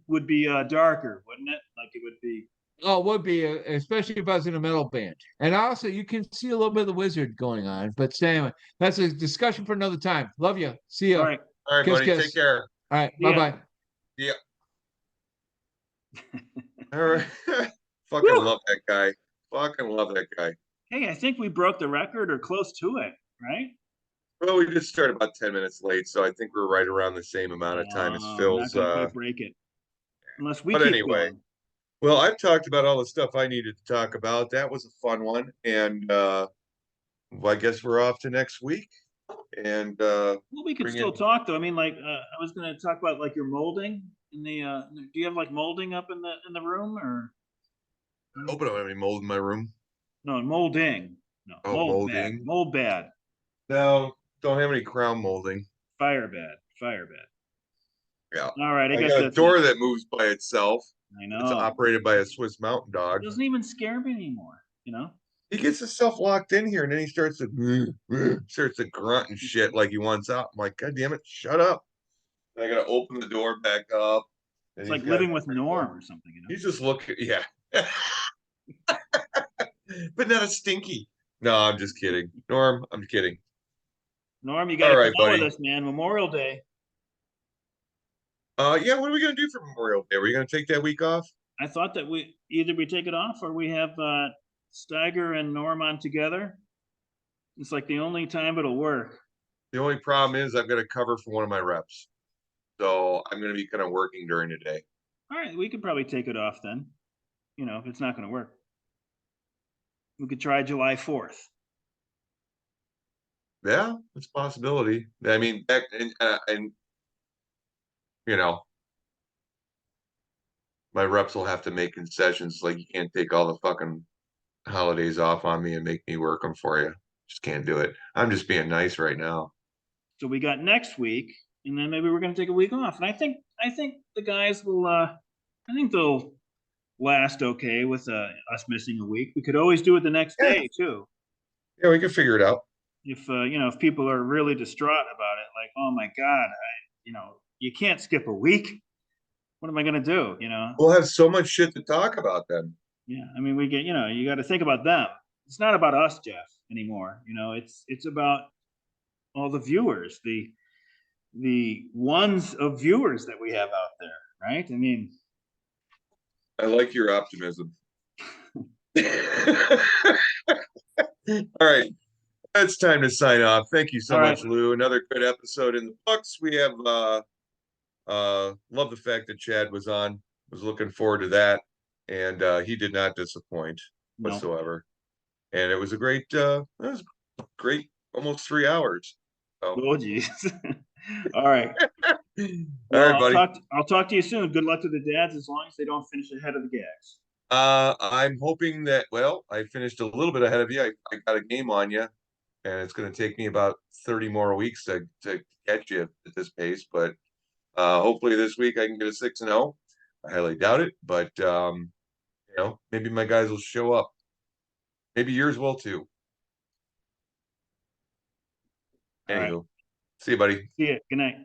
S1: would be darker, wouldn't it? Like it would be.
S3: Oh, it would be, especially if I was in a metal band. And also, you can see a little bit of the wizard going on. But anyway, that's a discussion for another time. Love you. See ya.
S1: All right.
S2: All right,
S3: Kiss,
S2: buddy.
S3: kiss.
S2: Take care.
S3: All right.
S1: Yeah.
S3: Bye-bye.
S2: Yeah. All right. Fucking
S1: Whew.
S2: love that guy. Fucking love that guy.
S1: Hey, I think we broke the record or close to it, right?
S2: Well, we just started about 10 minutes late, so I think we're right around the same amount of time as
S1: I'm not
S2: Phil's.
S1: going to quite break it unless we
S2: But
S1: keep
S2: anyway,
S1: going.
S2: well, I've talked about all the stuff I needed to talk about. That was a fun one. And well, I guess we're off to next week. And
S1: Well, we could
S2: bring
S1: still
S2: in-
S1: talk though. I mean, like I was going to talk about like your molding in the. Do you have like molding up in the room or?
S2: I hope I don't have any mold in my room.
S1: No, molding. No,
S2: Oh,
S1: mold bad.
S2: molding.
S1: Mold bad.
S2: No, don't have any crown molding.
S1: Fire bad. Fire bad.
S2: Yeah.
S1: All right, I guess
S2: got a
S1: that's
S2: door
S1: it.
S2: that moves by itself.
S1: I
S2: It's
S1: know.
S2: operated by a Swiss Mountain
S1: It
S2: Dog.
S1: doesn't even scare me anymore. You know.
S2: He gets himself locked in here, and then he starts to grunt and shit like he wants out. I'm like, God damn it, shut up! And I gotta open the door back up.
S1: It's like living with Norm or something. You know.
S2: He's just looking, yeah. But not a stinky. No, I'm just kidding, Norm. I'm kidding.
S1: Norm, you got to
S2: All right,
S1: come out with
S2: buddy.
S1: us, man. Memorial Day.
S2: Yeah. What are we gonna do for Memorial Day? Are we gonna take that week off?
S1: I thought that we take it off or we have Steiger and Norm on together. It's like the only time it'll work.
S2: The only problem is I've got to cover for one of my reps, so I'm gonna be kind of working during the day.
S1: All right, we could probably take it off then. You know, if it's not going to work, we could try July 4th.
S2: Yeah, it's a possibility. I mean, and you know, my reps will have to make concessions. Like you can't take all the fucking holidays off on me and make me work them for you. Just can't do it. I'm just being nice right now.
S1: So we got next week, and then maybe we're going to take a week off. And I think the guys will. I think they'll last okay with us missing a week. We could always do it the next day too.
S2: Yeah, we can figure it out.
S1: If you know, if people are really distraught about it, like, oh my God, you can't skip a week. What am I going to do? You know,
S2: We'll have so much shit to talk about then.
S1: yeah. I mean, you got to think about them. It's not about us, Jeff, anymore. You know, it's about all the viewers, the ones of viewers that we have out there, right? I mean,
S2: I like your optimism. All right. It's time to sign off. Thank you so much, Lou. Another good episode in the books. We have love the fact that Chad was on. Was looking forward to that. And he did not disappoint whatsoever. And it was a great almost 3 hours. So.
S1: Oh geez. All right.
S2: All right, buddy.
S1: I'll talk to you soon. Good luck to the dads as long as they don't finish ahead of the gags.
S2: I'm hoping that, well, I finished a little bit ahead of you. I got a game on you, and it's going to take me about 30 more weeks to catch you at this pace. But hopefully this week I can get a 6-0. I highly doubt it, but You know, maybe my guys will show up. Maybe yours will too.
S1: All right.
S2: Anywho, see you, buddy.
S1: See ya. Good night.